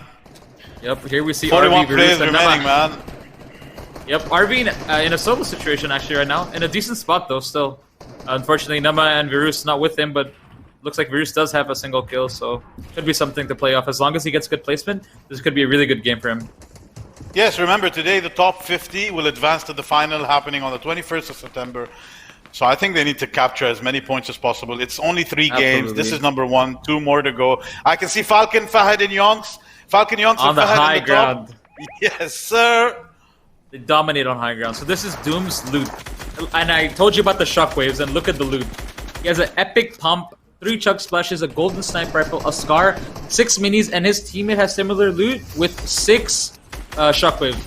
Yep. Here we see 41 RV, players Virus, and remaining, Nama. man. Yep, RV in a solo situation actually right now. In a decent spot though, still. Unfortunately, Nama and Virus not with him, but looks like Virus does have a single kill, so could be something to play off. As long as he gets good placement, this could be a really good game for him. Yes, remember today the top 50 will advance to the final happening on the 21st of September. So I think they need to capture as many points as possible. It's only 3 games. Absolutely. This is number 1. 2 more to go. I can see Falcon, Fahad, and Yonks. Falcon, Yonks, On and the Fahad high in the top. ground. Yes, sir. They dominate on high ground. So this is Doom's loot. And I told you about the shockwaves, and look at the loot. He has an epic pump, 3 chug splashes, a golden sniper rifle, a scar, 6 minis, and his teammate has similar loot with 6 shockwaves.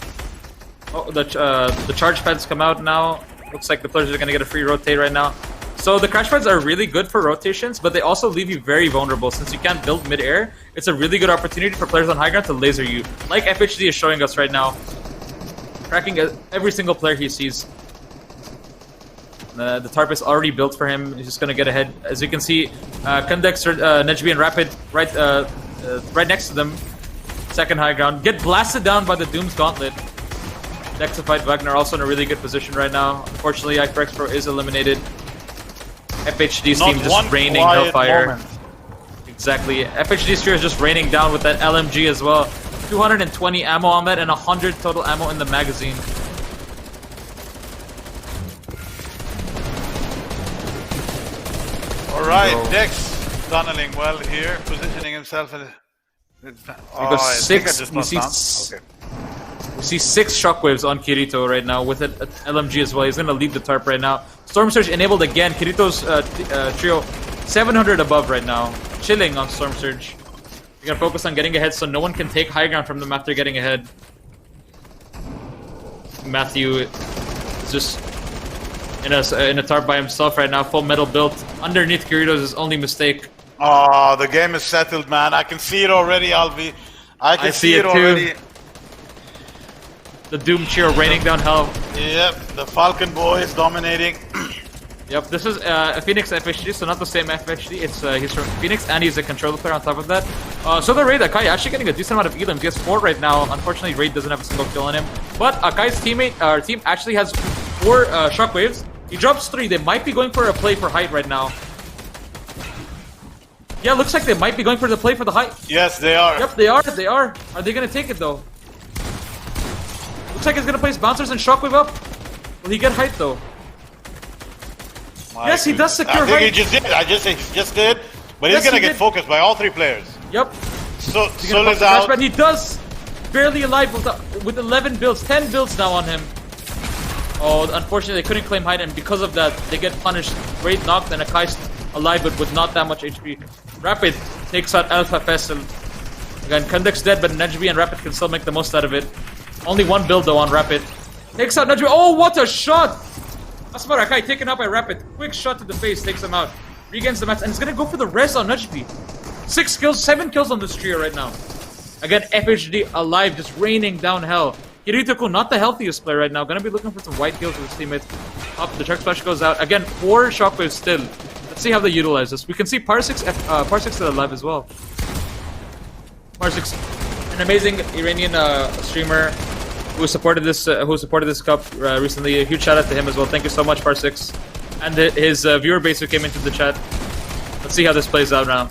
Oh, the charge pads come out now. Looks like the players are going to get a free rotate right now. So the crash pads are really good for rotations, but they also leave you very vulnerable. Since you can't build mid-air, it's a really good opportunity for players on high ground to laser you, like FHD is showing us right now. Cracking every single player he sees. The tarp is already built for him. He's just going to get ahead. As you can see, Kundex, Nejbi, and Rapid right next to them. Second high ground. Get blasted down by the Doom's Gauntlet. Dexified Wagner also in a really good position right now. Unfortunately, Hyperx Pro is eliminated. FHD's team just raining hellfire. Moment. Exactly. FHD's trio is just raining down with that LMG as well. 220 ammo on that and 100 total ammo in the magazine. All right, Dex tunneling well here, positioning himself. We see 6 shockwaves on Kirito right now with an LMG as well. He's going to lead the tarp right now. Storm Surge enabled again. Kirito's trio 700 above right now. Chilling on Storm Surge. You're going to focus on getting ahead so no one can take high ground from them after getting ahead. Matthew is just in a tarp by himself right now. Full metal built. Underneath Kirito's his only mistake. Oh, the game is settled, man. I can see it already, Alvi. I can see it already. Too. The Doom cheer raining down hell. Yep, the Falcon boys dominating. Yep, this is a Phoenix FHD, so not the same FHD. It's he's from Phoenix and he's a controller player on top of that. So the Raid, Akai actually getting a decent amount of elims. He has 4 right now. Unfortunately, Raid doesn't have a single kill on him. But Akai's team actually has 4 shockwaves. He drops 3. They might be going for a play for height right now. Yeah, looks like they might be going for the play for the height. Yes, they are. Yep, they are. They are. Are they gonna take it though? Looks like he's gonna place bouncers and shockwave up. Will he get height though? Yes, he does secure height. I think he just did. He just did. But he's gonna get focused by all 3 players. Yep. So Sol is out. But he does. Barely alive with 11 builds, 10 builds now on him. Oh, unfortunately they couldn't claim height, and because of that, they get punished. Great knocked and Akai's alive, but with not that much HP. Rapid takes out Alpha Fessel. Again, Kundek's dead, but Nejbi and Rapid can still make the most out of it. Only 1 build though on Rapid. Takes out Nejbi. Oh, what a shot! Asmar Akai taken out by Rapid. Quick shot to the face, takes him out. Regains the match, and he's gonna go for the res on Nejbi. 6 kills, 7 kills on this trio right now. Again, FHD alive, just raining down hell. Kirito-kun, not the healthiest player right now. Gonna be looking for some white kills with his teammates. Up, the Chuck Splash goes out. Again, 4 shockwaves still. Let's see how they utilize this. We can see Parsix still alive as well. Parsix, an amazing Iranian streamer who supported this cup recently. A huge shout out to him as well. Thank you so much, Parsix, and his viewer base who came into the chat. Let's see how this plays out now.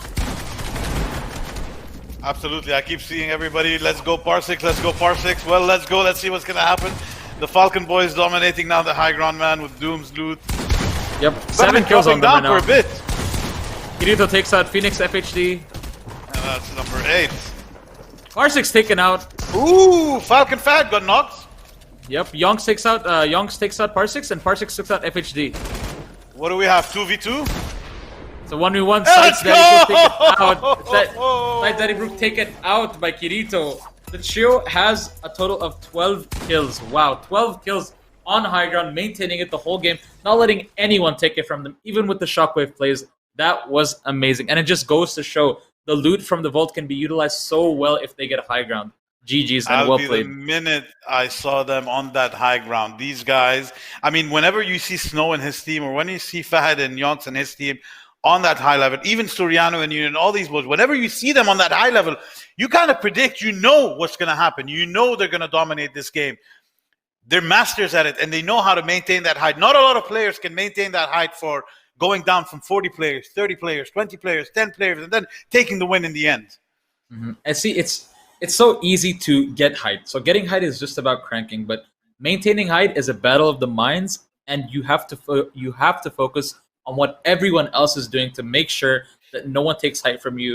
Absolutely, I keep seeing everybody. Let's go Parsix, let's go Parsix. Well, let's go. Let's see what's gonna happen. The Falcon boys dominating now the high ground, man, with Doom's loot. Yep, 7 kills on them right now. For a bit. Kirito takes out Phoenix FHD. And that's number 8. Parsix taken out. Ooh, Falcon Fat got knocked. Yep, Yonks takes out Parsix, and Parsix takes out FHD. What do we have? 2v2? So 1v1. Let's go! Side Daddy Brook taken out by Kirito. The trio has a total of 12 kills. Wow, 12 kills on high ground, maintaining it the whole game, not letting anyone take it from them, even with the shockwave plays. That was amazing. And it just goes to show the loot from the vault can be utilized so well if they get high ground. GG's and well played. The minute I saw them on that high ground, these guys, I mean, whenever you see Snow and his team, or when you see Fahad and Yonks and his team on that high level, even Soriano and Union, all these boys, whenever you see them on that high level, you kind of predict, you know what's going to happen. You know they're going to dominate this game. They're masters at it, and they know how to maintain that height. Not a lot of players can maintain that height for going down from 40 players, 30 players, 20 players, 10 players, and then taking the win in the end. Mm-hmm. And see, it's so easy to get height. So getting height is just about cranking, but maintaining height is a battle of the minds and you have to focus on what everyone else is doing to make sure that no one takes height from you.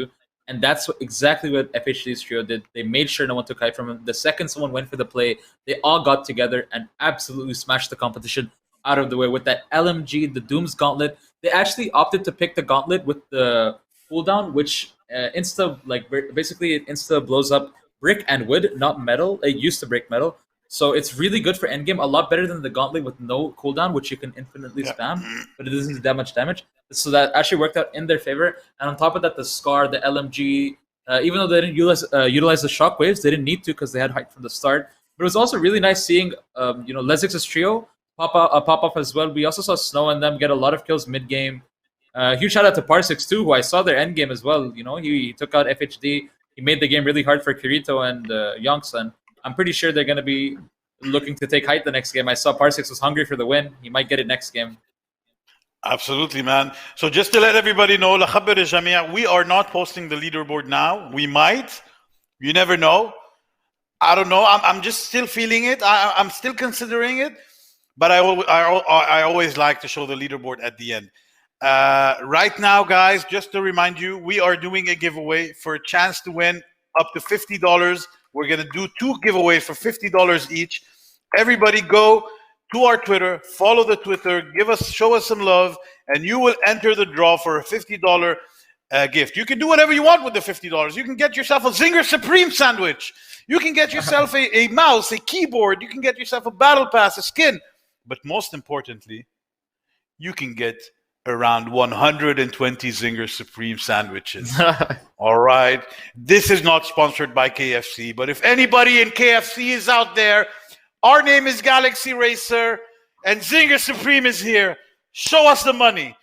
And that's exactly what FHD's trio did. They made sure no one took height from him. The second someone went for the play, they all got together and absolutely smashed the competition out of the way with that LMG, the Doom's Gauntlet. They actually opted to pick the Gauntlet with the cooldown, which basically it insta blows up brick and wood, not metal. It used to break metal. So it's really good for endgame, a lot better than the Gauntlet with no cooldown, which you can infinitely spam, but it doesn't do that much damage. So that actually worked out in their favor. And on top of that, the Scar, the LMG, even though they didn't utilize the shockwaves, they didn't need to because they had height from the start. But it was also really nice seeing, Lesix's trio pop off as well. We also saw Snow and them get a lot of kills mid game. Huge shout out to Parsix too, who I saw their end game as well. He took out FHD. He made the game really hard for Kirito and Youngsun. I'm pretty sure they're going to be looking to take height the next game. I saw Parsix was hungry for the win. He might get it next game. Absolutely, man. So just to let everybody know, لخبر الجميع, we are not posting the leaderboard now. We might. You never know. I don't know. I'm just still feeling it. I'm still considering it. But I always like to show the leaderboard at the end. Right now, guys, just to remind you, we are doing a giveaway for a chance to win up to $50. We're going to do 2 giveaways for $50 each. Everybody go to our Twitter, follow the Twitter, show us some love, and you will enter the draw for a $50 gift. You can do whatever you want with the $50. You can get yourself a Zinger Supreme sandwich. You can get yourself a mouse, a keyboard. You can get yourself a battle pass, a skin. But most importantly, you can get around 120 Zinger Supreme sandwiches. All right. This is not sponsored by KFC, but if anybody in KFC is out there, our name is Galaxy Racer, and Zinger Supreme is here. Show us the money.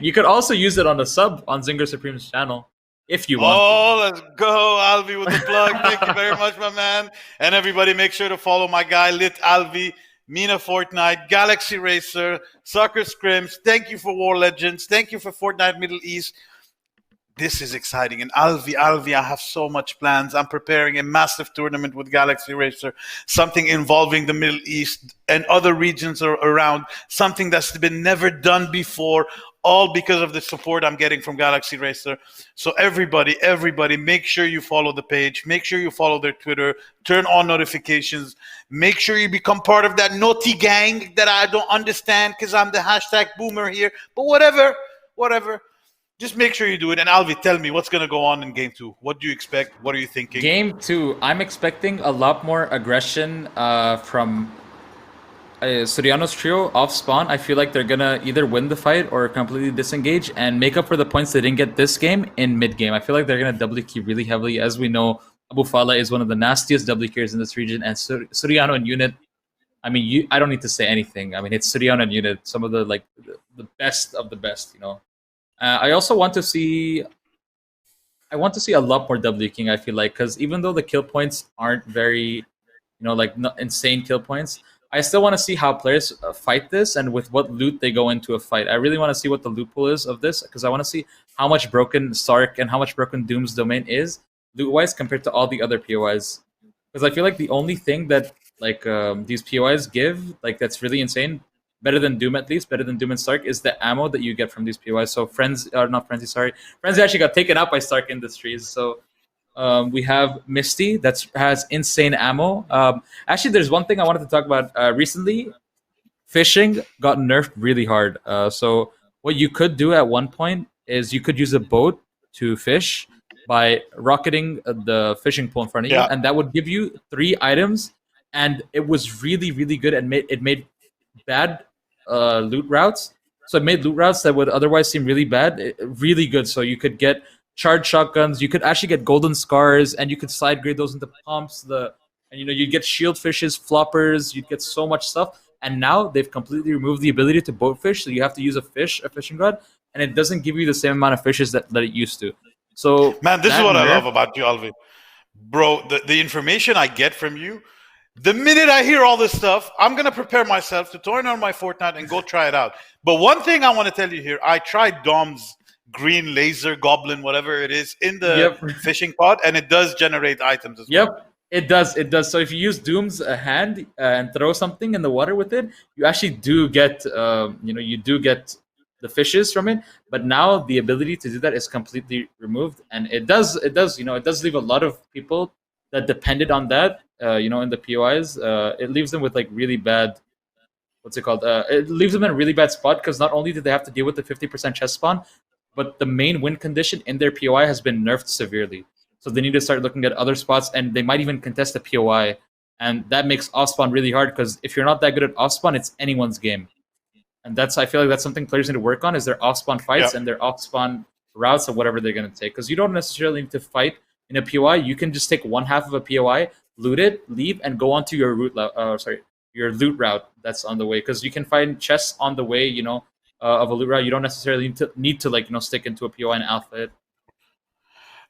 You could also use it on the sub on Zinger Supreme's channel if you want. Oh, let's go, Alvi, with the plug. Thank you very much, my man. And everybody, make sure to follow my guy, Lit Alvi, Mina Fortnite, Galaxy Racer, Soccer Scrims. Thank you for War Legends. Thank you for Fortnite Middle East. This is exciting. And Alvi, I have so much plans. I'm preparing a massive tournament with Galaxy Racer, something involving the Middle East and other regions around, something that's been never done before, all because of the support I'm getting from Galaxy Racer. So everybody, make sure you follow the page. Make sure you follow their Twitter. Turn on notifications. Make sure you become part of that naughty gang that I don't understand because I'm the hashtag boomer here. But whatever. Just make sure you do it. And Alvi, tell me what's going to go on in Game 2. What do you expect? What are you thinking? Game 2, I'm expecting a lot more aggression from Soriano's trio off spawn. I feel like they're going to either win the fight or completely disengage and make up for the points they didn't get this game in mid-game. I feel like they're going to double key really heavily. As we know, Abu Fala is one of the nastiest double keyers in this region. And Soriano and Unit, I mean, I don't need to say anything. I mean, it's Soriano and Unit, some of the best of the best, I also want to see a lot more double king. I feel like, because even though the kill points aren't very, insane kill points, I still want to see how players fight this and with what loot they go into a fight. I really want to see what the loot pool is of this, because I want to see how much broken Stark and how much broken Doom's domain is loot wise compared to all the other POIs. Because I feel like the only thing that these POIs give, that's really insane, better than Doom at least, better than Doom and Stark, is the ammo that you get from these POIs. So Frenzy actually got taken out by Stark Industries. So we have Misty that has insane ammo. Actually, there's one thing I wanted to talk about. Recently, fishing got nerfed really hard. So what you could do at one point is you could use a boat to fish by rocketing the fishing pole in front of you, and that would give you 3 items. And it was really, really good, and it made bad loot routes. So it made loot routes that would otherwise seem really bad really good. So you could get charged shotguns, you could actually get golden scars, and you could side grade those into pumps. You'd get shield fishes, floppers, you'd get so much stuff. And now they've completely removed the ability to boat fish, so you have to use a fishing rod, and it doesn't give you the same amount of fishes that it used to. So man, this is what I love about you, Alvi. Bro, the information I get from you, the minute I hear all this stuff, I'm going to prepare myself to turn on my Fortnite and go try it out. But one thing I want to tell you here, I tried Dom's green laser goblin, whatever it is, in the fishing pod, and it does generate items as well. It does. It does. So if you use Doom's hand and throw something in the water with it, you actually do get, you do get the fishes from it. But now the ability to do that is completely removed, and it does leave a lot of people that depended on that, in the POIs. It leaves them with like really bad. What's it called? It leaves them in a really bad spot because not only do they have to deal with the 50% chest spawn, but the main win condition in their POI has been nerfed severely. So they need to start looking at other spots, and they might even contest the POI. And that makes off spawn really hard because if you're not that good at off spawn, it's anyone's game. And I feel like that's something players need to work on is their off spawn fights and their off spawn routes of whatever they're going to take. Because you don't necessarily need to fight in a POI. You can just take one half of a POI, loot it, leave, and go onto your your loot route that's on the way. Because you can find chests on the way, of a loot route. You don't necessarily need to stick into a POI and alpha it.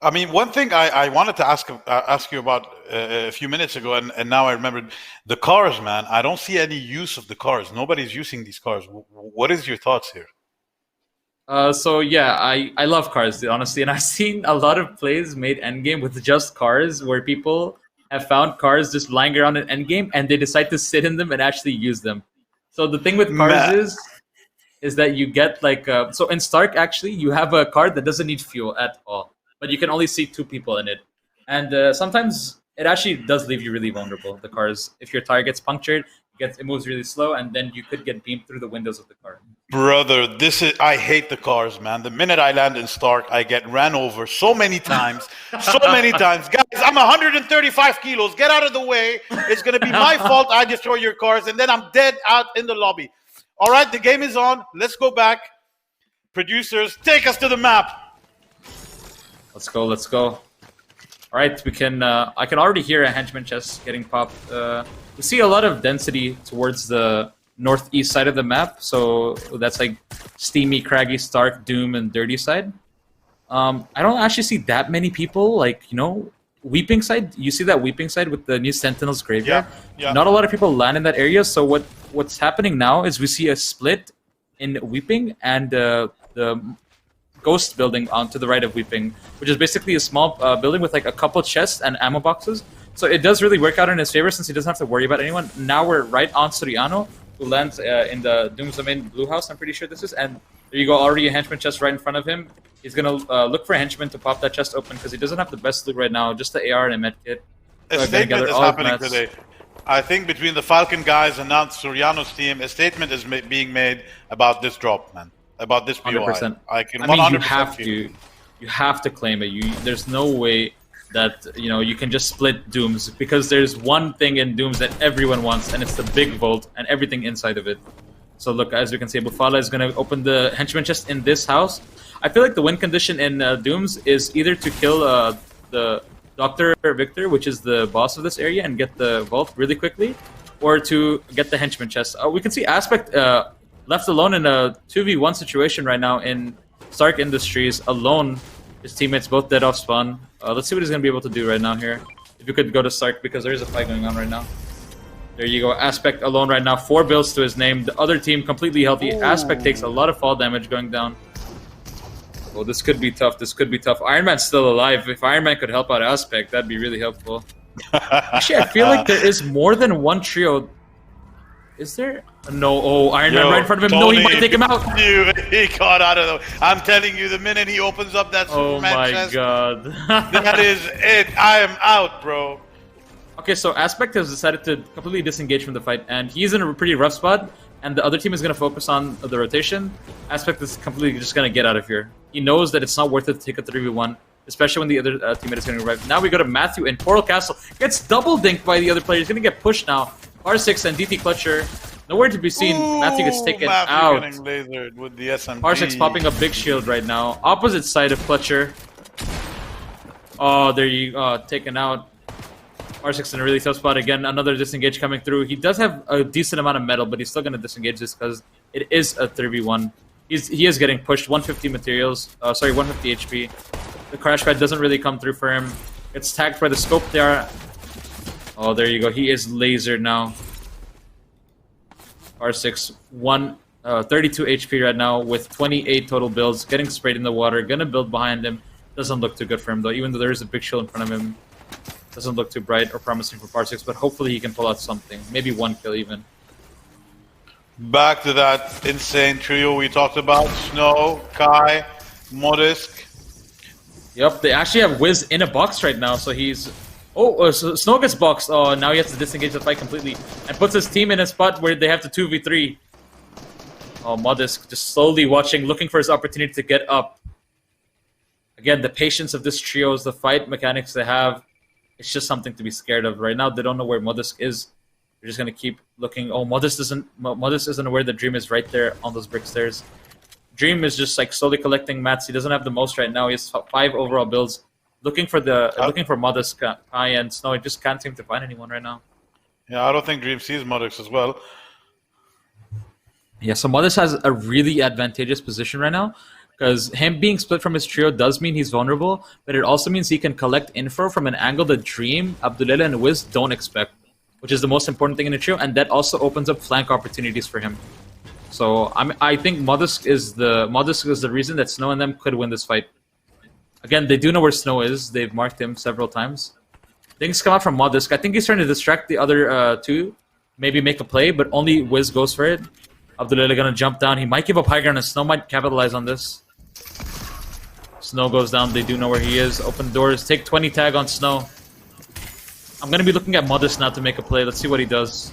I mean, one thing I wanted to ask you about a few minutes ago, and now I remembered the cars, man. I don't see any use of the cars. Nobody's using these cars. What is your thoughts here? So yeah, I love cars, honestly, and I've seen a lot of plays made endgame with just cars where people have found cars just lying around in endgame and they decide to sit in them and actually use them. So the thing with cars is that you get so in Stark actually you have a car that doesn't need fuel at all, but you can only see 2 people in it, and sometimes it actually does leave you really vulnerable. The cars, if your tire gets punctured, it moves really slow, and then you could get beamed through the windows of the car. Brother, I hate the cars, man. The minute I land in Stark, I get ran over so many times. So many times. Guys, I'm 135 kilos. Get out of the way. It's going to be my fault I destroy your cars, and then I'm dead out in the lobby. All right, the game is on. Let's go back. Producers, take us to the map. Let's go. Let's go. All right, we can. I can already hear a henchman chest getting popped. We see a lot of density towards the northeast side of the map, so that's like steamy, craggy, Stark, Doom, and Dirty side. I don't actually see that many people, Weeping side. You see that Weeping side with the new Sentinels graveyard? Yeah. Not a lot of people land in that area, so what's happening now is we see a split in Weeping and the Ghost building onto the right of Weeping, which is basically a small building with like a couple chests and ammo boxes. So it does really work out in his favor since he doesn't have to worry about anyone. Now we're right on Soriano, who lands in the Doom's Domain blue house, I'm pretty sure this is. And there you go, already a henchman chest right in front of him. He's going to look for a henchman to pop that chest open because he doesn't have the best loot right now, just the AR and a medkit. A statement is happening today. I think between the Falcon guys and now Soriano's team, a statement is being made about this drop, man. About this POI. 100%. I can 100% you have to claim it. There's no way that you can just split Dooms, because there's one thing in Dooms that everyone wants, and it's the big vault and everything inside of it. So look, as you can see, Bufala is going to open the henchman chest in this house. I feel like the win condition in Dooms is either to kill the Dr. Victor, which is the boss of this area, and get the vault really quickly, or to get the henchman chest. We can see Aspect left alone in a 2v1 situation right now in Stark Industries, alone. His teammates both dead off spawn. Let's see what he's going to be able to do right now here. If you could go to Stark, because there is a fight going on right now. There you go. Aspect alone right now. 4 builds to his name. The other team completely healthy. Ooh. Aspect takes a lot of fall damage going down. Oh, this could be tough. This could be tough. Iron Man's still alive. If Iron Man could help out Aspect, that'd be really helpful. Actually, I feel like there is more than one trio. Is there? No. Oh, Iron Man right in front of him. Tony, no, he might take him out. He got out of the... I'm telling you, the minute he opens up that Superman chest... God. That is it. I am out, bro. Okay, so Aspect has decided to completely disengage from the fight, and he's in a pretty rough spot, and the other team is going to focus on the rotation. Aspect is completely just going to get out of here. He knows that it's not worth it to take a 3v1, especially when the other teammate is going to arrive. Now we go to Matthew in Portal Castle. Gets double dinked by the other player. He's going to get pushed now. R6 and DT Clutcher. Nowhere to be seen. Ooh, Matthew gets taken out. Getting lasered with the SMG. R6 popping a big shield right now. Opposite side of Clutcher. Oh, there you go. Taken out. R6 in a really tough spot again. Another disengage coming through. He does have a decent amount of metal, but he's still going to disengage this because it is a 3v1. He is getting pushed. 150 materials. 150 HP. The crash pad doesn't really come through for him. Gets tagged by the scope there. Oh, there you go. He is lasered now. R6, 32 HP right now with 28 total builds. Getting sprayed in the water. Gonna build behind him. Doesn't look too good for him though, even though there is a big shield in front of him. doesn't look too bright or promising for Parsix, but hopefully he can pull out something. Maybe one kill even. Back to that insane trio we talked about. Snow, Kai, Modisk. Yep, they actually have Wiz in a box right now, so he's... Oh, so Snow gets boxed. Oh, now he has to disengage the fight completely and puts his team in a spot where they have to 2v3. Oh, Modisk just slowly watching, looking for his opportunity to get up. Again, the patience of this trio is the fight mechanics they have. It's just something to be scared of. Right now, they don't know where Modisk is. They're just going to keep looking. Oh, Modisk isn't aware that Dream is right there on those brick stairs. Dream is just like slowly collecting mats. He doesn't have the most right now. He has 5 overall builds. Looking for Modisk, Kai, and Snow. He just can't seem to find anyone right now. Yeah, I don't think Dream sees Modisk as well. Yeah, so Modisk has a really advantageous position right now. Because him being split from his trio does mean he's vulnerable, but it also means he can collect info from an angle that Dream, Abdullah, and Wiz don't expect, which is the most important thing in a trio, and that also opens up flank opportunities for him. So I think Modisk is the reason that Snow and them could win this fight. Again, they do know where Snow is. They've marked him several times. Things come out from Modisk. I think he's trying to distract the other two, maybe make a play, but only Wiz goes for it. Abdullah gonna jump down. He might give up high ground, and Snow might capitalize on this. Snow goes down. They do know where he is. Open doors. Take 20 tag on Snow. I'm going to be looking at Modisk now to make a play. Let's see what he does.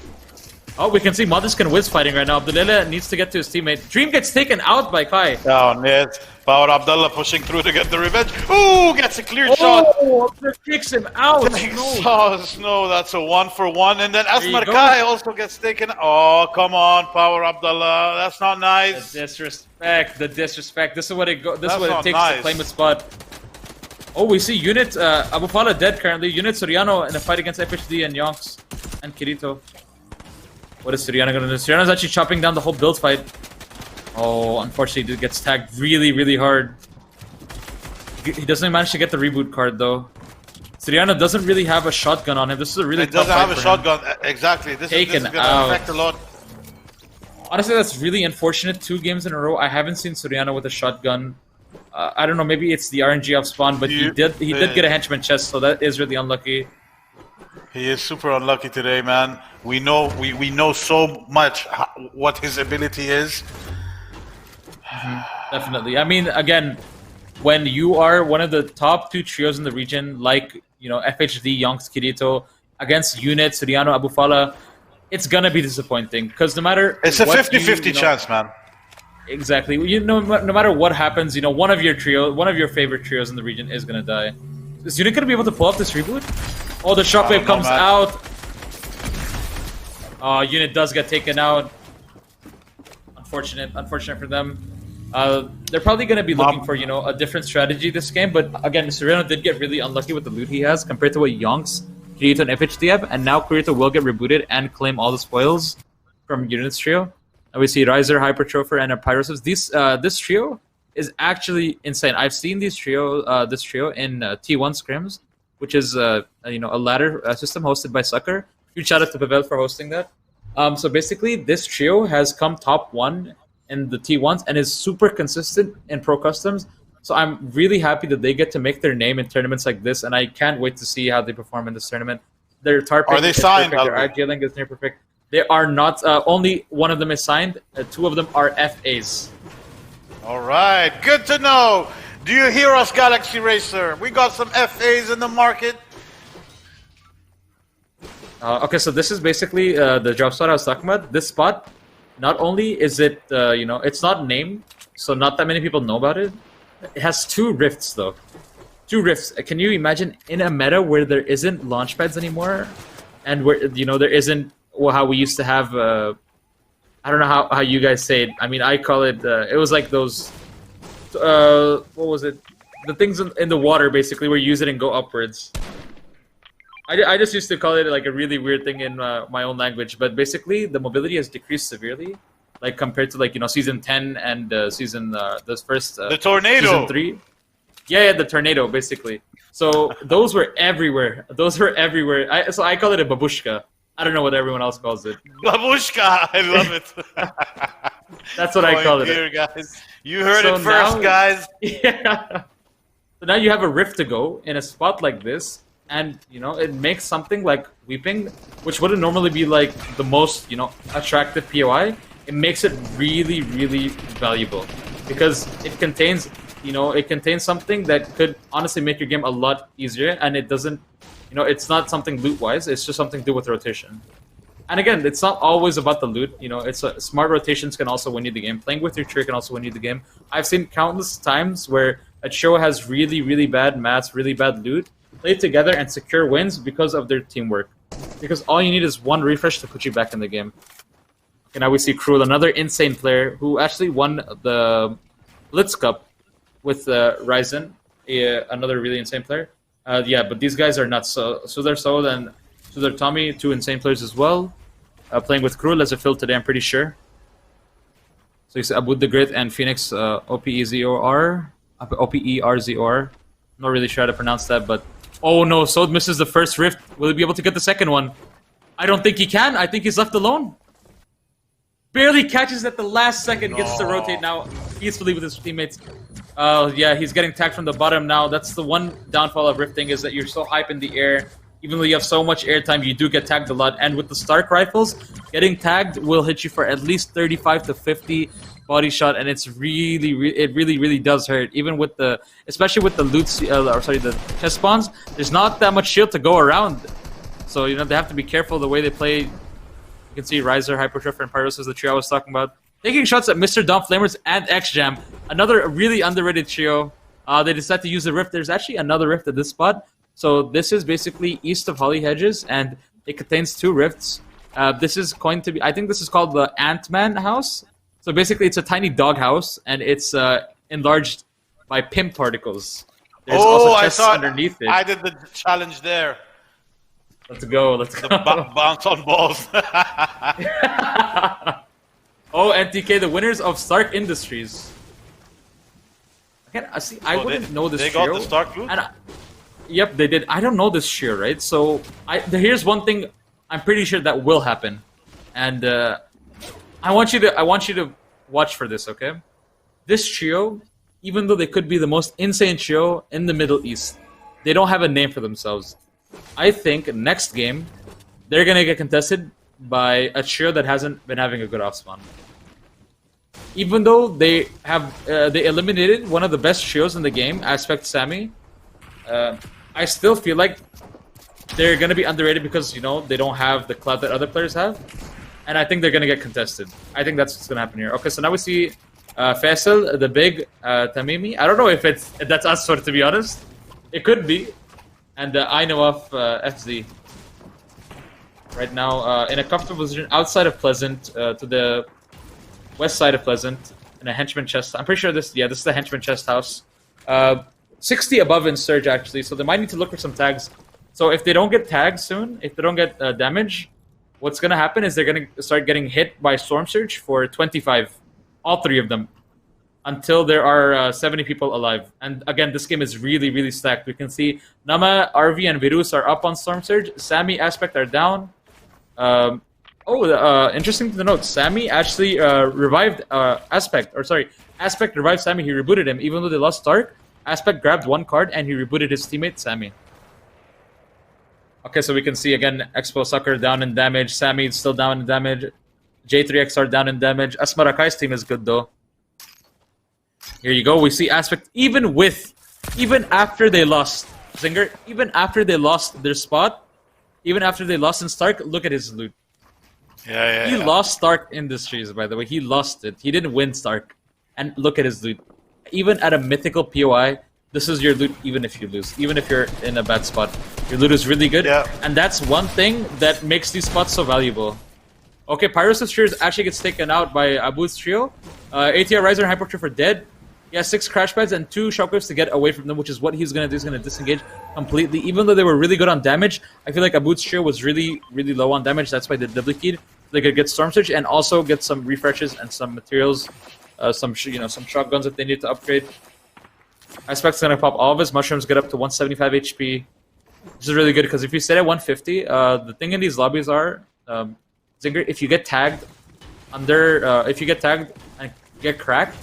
Oh, we can see Modisk and Wiz fighting right now. Abdullah needs to get to his teammate. Dream gets taken out by Kai. Down, yes. Power Abdullah pushing through to get the revenge. Ooh, gets a clear shot. Oh, Abdullah kicks him out. Snow, that's a 1-for-1. And then Asmar Kai also gets taken. Oh, come on, Power Abdullah. That's not nice. The disrespect. This is what it takes nice to claim a spot. Oh, we see Unit Abu Fala dead currently. Unit Soriano in a fight against FHD and Yonks and Kirito. What is Soriano gonna do? Soriano's actually chopping down the whole build fight. Oh, unfortunately, he gets tagged really, really hard. He doesn't manage to get the reboot card though. Soriano doesn't really have a shotgun on him. This is a really tough fight. Doesn't have a shotgun. Exactly. This is gonna affect a lot. Honestly, that's really unfortunate. 2 games in a row, I haven't seen Soriano with a shotgun. I don't know. Maybe it's the RNG of spawn, but he did get a henchman chest, so that is really unlucky. He is super unlucky today, man. We know so much what his ability is. Definitely. I mean, again, when you are one of the top 2 trios in the region, like FHD, Yonks, Kirito, against Unit, Soriano, Abu Fala, it's gonna be disappointing because no matter it's a 50-50 chance, man. Exactly. No matter what happens, one of your favorite trios in the region is gonna die. Is Unit gonna be able to pull off this reboot? Oh, the shockwave comes out. Unit does get taken out. Unfortunate for them. They're probably gonna be looking for a different strategy this game, but again, Soriano did get really unlucky with the loot he has compared to what Yonks, Kirito, and FHD have, and now Kirito will get rebooted and claim all the spoils from Unit's trio. And we see Riser, Hypertropher, and Pyrosives. This trio is actually insane. I've seen this trio in T1 scrims, which is a ladder system hosted by Sucker. Huge shout out to Pavel for hosting that. So basically, this trio has come top 1 in the T1s and is super consistent in Pro Customs. So I'm really happy that they get to make their name in tournaments like this, and I can't wait to see how they perform in this tournament. Their tar pick is perfect. Their IGLing is near perfect. They are not. Only one of them is signed. 2 of them are FAs. All right, good to know. Do you hear us, Galaxy Racer? We got some FAs in the market. Okay, so this is basically the drop spot I was talking about. This spot, not only is it, it's not named, so not that many people know about it. It has 2 rifts, though. 2 rifts. Can you imagine in a meta where there isn't launch pads anymore, and where there isn't how we used to have? I don't know how you guys say it. I mean, I call it. It was like those. What was it? The things in the water, basically, where you use it and go upwards. I just used to call it like a really weird thing in my own language, but basically the mobility has decreased severely, like compared to season 10 and season the first the tornado season 3. Yeah, the tornado basically. So those were everywhere. So I call it a babushka. I don't know what everyone else calls it. Babushka, I love it. That's what I call it. Dear guys, you heard it first, guys. Yeah. So now you have a rift to go in a spot like this. and it makes something like Weeping, which wouldn't normally be like the most attractive POI. It makes it really, really valuable because it contains something that could honestly make your game a lot easier, and it doesn't, it's not something loot-wise. It's just something to do with rotation. And again, it's not always about the loot. It's smart rotations can also win you the game. Playing with your trio can also win you the game. I've seen countless times where a trio has really, really bad mats, really bad loot, play together and secure wins because of their teamwork. Because all you need is one refresh to put you back in the game. Okay, now we see Krul, another insane player who actually won the Blitz Cup with Ryzen, another really insane player. Yeah, but these guys are nuts. So they're Soul and Sudar Tommy, two insane players as well. Playing with Krul as a fill today, I'm pretty sure. So you see Abud the Great and Phoenix OPEZOR. OPERZOR. Not really sure how to pronounce that, but... Oh no, Sod misses the first rift. Will he be able to get the second one? I don't think he can. I think he's left alone. Barely catches at the last second, gets to rotate now peacefully with his teammates. Yeah, he's getting tagged from the bottom now. That's the one downfall of rifting, is that you're so hype in the air. Even though you have so much airtime, you do get tagged a lot. And with the Stark rifles, getting tagged will hit you for at least 35 to 50 body shot, and it's really does hurt. Even with especially with the the chest spawns, there's not that much shield to go around. So they have to be careful the way they play. You can see Riser, Hypertriffer, and Pyros is the trio I was talking about. Taking shots at Mr. Dom Flamers and X-Jam. Another really underrated trio. They decided to use the rift. There's actually another rift at this spot. So this is basically east of Holly Hedges, and it contains 2 rifts. This is going to be, I think this is called the Ant-Man house. So basically it's a tiny dog house, and it's enlarged by pimp particles. There's also chests underneath it. I did the challenge there. Let's go. The bounce on balls. Oh, NTK, the winners of Stark Industries. Again, I wouldn't know this trio. They got the Stark loot? Yep, they did. I don't know this trio, right? So here's one thing I'm pretty sure that will happen, and I want you to watch for this, okay? This trio, even though they could be the most insane trio in the Middle East, they don't have a name for themselves. I think next game they're gonna get contested by a trio that hasn't been having a good off spawn. Even though they eliminated one of the best trios in the game, Aspect Sammy. I still feel like they're gonna be underrated because they don't have the clout that other players have, and I think they're gonna get contested. I think that's what's gonna happen here. Okay, so now we see Faisal, the big Tamimi. I don't know if that's Asfar, to be honest. It could be, and I know of FZ right now in a comfortable position outside of Pleasant, to the west side of Pleasant, in a henchman chest. I'm pretty sure this is the henchman chest house. 60 above in Surge, actually, so they might need to look for some tags. So if they don't get tagged soon, if they don't get damage, what's going to happen is they're going to start getting hit by Storm Surge for 25. All 3 of them. Until there are 70 people alive. And again, this game is really stacked. We can see Nama, RV, and Virus are up on Storm Surge. Sammy, Aspect are down. Interesting to note, Sammy actually revived Aspect. Aspect revived Sammy. He rebooted him. Even though they lost Stark, Aspect grabbed 1 card and he rebooted his teammate, Sammy. Okay, so we can see again, Expo Sucker down in damage. Sammy is still down in damage. J3XR down in damage. Asmarakai's team is good though. Here you go. We see Aspect even after they lost Zinger, even after they lost their spot, even after they lost in Stark, look at his loot. He lost Stark Industries, by the way. He lost it. He didn't win Stark. And look at his loot. Even at a mythical POI, this is your loot even if you lose. Even if you're in a bad spot. Your loot is really good. Yeah. And that's one thing that makes these spots so valuable. Okay, Pyros' trio actually gets taken out by Abu's trio. ATR Riser and Hypertriffer are dead. He has 6 crash pads and 2 shockwaves to get away from them, which is what he's going to do. He's going to disengage completely. Even though they were really good on damage, I feel like Abu's trio was really low on damage. That's why they double keyed. They could get Storm Surge and also get some refreshes and some materials, some shotguns that they need to upgrade. Aspect's going to pop all of his mushrooms, get up to 175 HP. This is really good because if you stay at 150, the thing in these lobbies are, Zinger, if you get tagged and get cracked,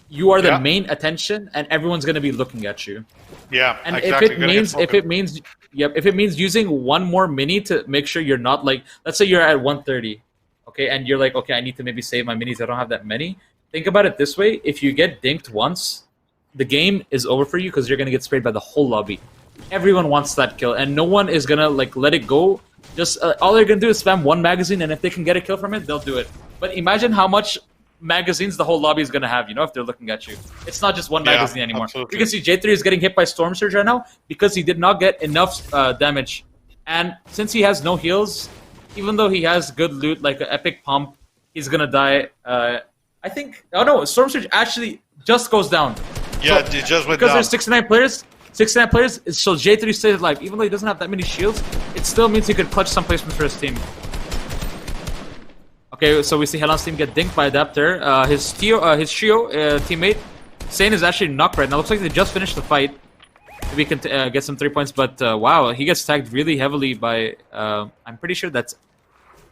you are the Yeah. main attention, and everyone's gonna be looking at you. Yeah, And exactly. if it means using one more mini to make sure you're not like, let's say you're at 130, okay, and you're like, okay, I need to maybe save my minis. I don't have that many. Think about it this way: if you get dinked once, the game is over for you because you're gonna get sprayed by the whole lobby. Everyone wants that kill, and no one is gonna like let it go. Just all they're gonna do is spam one magazine, and if they can get a kill from it, they'll do it. But imagine how much magazines the whole lobby is gonna have, you know, if they're looking at you. It's not just one magazine anymore. Absolutely. You can see J3 is getting hit by Storm Surge right now because he did not get enough damage. And since he has no heals, even though he has good loot like an epic pump, he's gonna die. I think. Oh no, Storm Surge actually just goes down. Yeah, So, it just went because down. there's 69 players. 69 players, so J3 stays alive. Even though he doesn't have that many shields, it still means he could clutch some placements for his team. Okay, so we see Helan's team get dinked by Adapter. His trio teammate, Sane, is actually knocked right now. Looks like they just finished the fight. Maybe he can get some 3 points, but wow, he gets tagged really heavily by... I'm pretty sure that's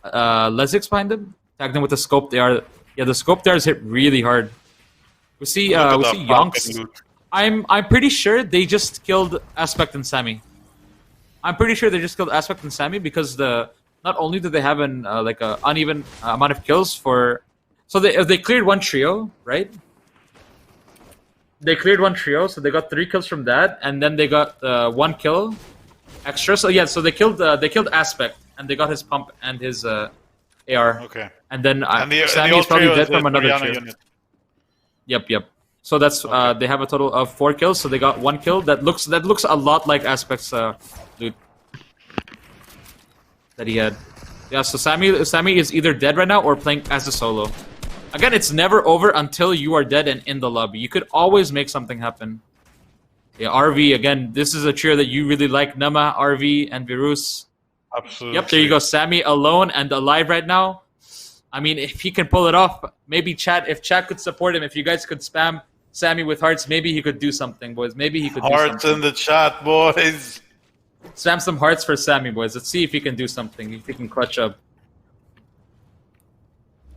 Lezix behind him. Tagged him with the scope. Yeah, the scope there is hit really hard. We see Yonks. I'm pretty sure they just killed Aspect and Sammy. I'm pretty sure they just killed Aspect and Sammy because not only do they have an like a uneven amount of kills for, so they cleared one trio, right? They cleared one trio, so they got 3 kills from that, and then they got 1 kill extra. So yeah, so they killed Aspect, and they got his pump and his AR. Okay. And then the Sammy is probably trio dead is from another Mariana trio. unit. Yep. So that's they have a total of 4 kills. So they got 1 kill. That looks a lot like Aspect's loot that he had. Yeah. So Sammy is either dead right now or playing as a solo. Again, it's never over until you are dead and in the lobby. You could always make something happen. Yeah. RV again. This is a trio that you really like. Nama, RV, and Virus. Absolutely. Yep. There you go. Sammy alone and alive right now. I mean, if he can pull it off, maybe if chat could support him, if you guys could spam Sammy with hearts, maybe he could do something, boys. Maybe he could do Hearts something. in the chat, boys. Spam some hearts for Sammy, boys. Let's see if he can do something, if he can clutch up.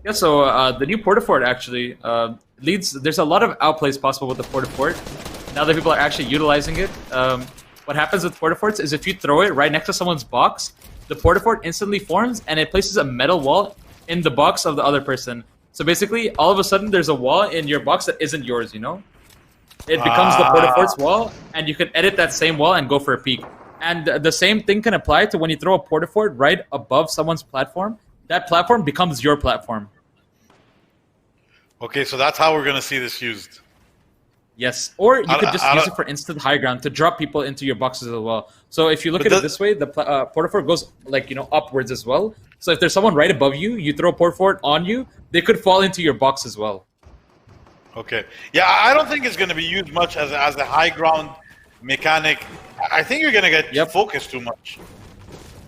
Yeah, so the new Portafort actually leads... There's a lot of outplays possible with the Portafort. Now that people are actually utilizing it. What happens with Portaforts is if you throw it right next to someone's box, the Portafort instantly forms and it places a metal wall in the box of the other person. So basically, all of a sudden, there's a wall in your box that isn't yours, you know? It becomes the Portafort's wall, and you can edit that same wall and go for a peek. And the same thing can apply to when you throw a Portafort right above someone's platform. That platform becomes your platform. Okay, so that's how we're going to see this used. Yes, or you could just use it for instant high ground to drop people into your boxes as well. So if you look at it this way, the Portafort goes like, you know, upwards as well. So if there's someone right above you, you throw a Portafort on you, they could fall into your box as well. Okay. Yeah, I don't think it's going to be used much as a high ground mechanic. I think you're going to get focused too much.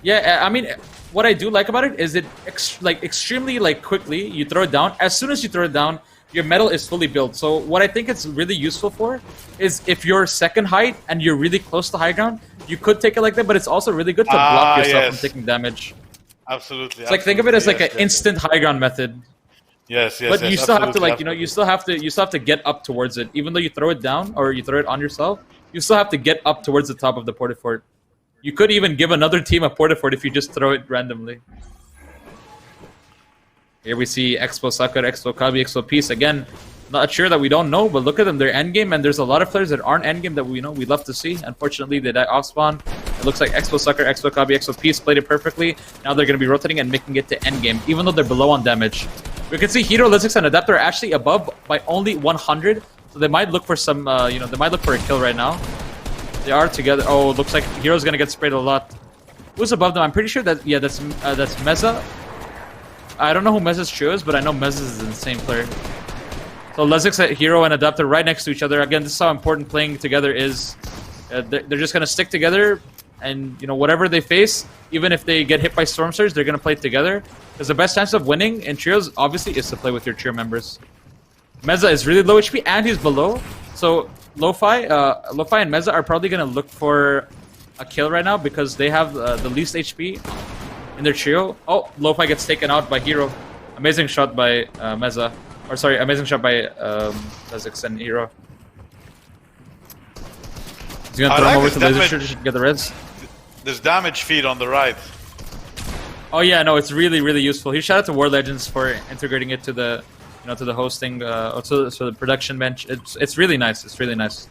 Yeah, I mean, what I do like about it is it extremely quickly you throw it down. As soon as you throw it down, your metal is fully built. So what I think it's really useful for is if you're second height and you're really close to high ground, you could take it like that, but it's also really good to block yourself from taking damage. Absolutely. It's like think of it as like an instant high ground method. Yes. But you still have to you still have to get up towards it. Even though you throw it down or you throw it on yourself, you still have to get up towards the top of the Portafort. You could even give another team a Portafort if you just throw it randomly. Here we see Expo Sakura, Expo Kabi, Expo Peace. Again, not sure that we don't know, but look at them. They're endgame, and there's a lot of players that aren't endgame that we love to see. Unfortunately, they die off spawn. It looks like Expo Sakura, Expo Kabi, Expo Peace played it perfectly. Now they're going to be rotating and making it to endgame, even though they're below on damage. We can see Hero, Lizix, and Adapter are actually above by only 100, so they might look for some, they might look for a kill right now. They are together. Oh, looks like Hero's going to get sprayed a lot. Who's above them? I'm pretty sure that, that's Meza. I don't know who Meza's trio is, but I know Meza is the same player. So Lezix, Hero, and Adapter right next to each other. Again, this is how important playing together is. They're just going to stick together, and whatever they face, even if they get hit by Storm Surge, they're going to play together. Because the best chance of winning in trios, obviously, is to play with your trio members. Meza is really low HP, and he's below. So Lo-Fi and Meza are probably going to look for a kill right now because they have the least HP in their trio. Oh, Lo-Fi gets taken out by Hero. Amazing shot by Meza. Or sorry, amazing shot by Lezix and Hero. He's gonna throw him over to Laser Shooter to get the reds. This damage feed on the right. Oh yeah, no, it's really, really useful. Huge shout out to War Legends for integrating it to the, to the hosting, or to the production bench. It's really nice. It's really nice.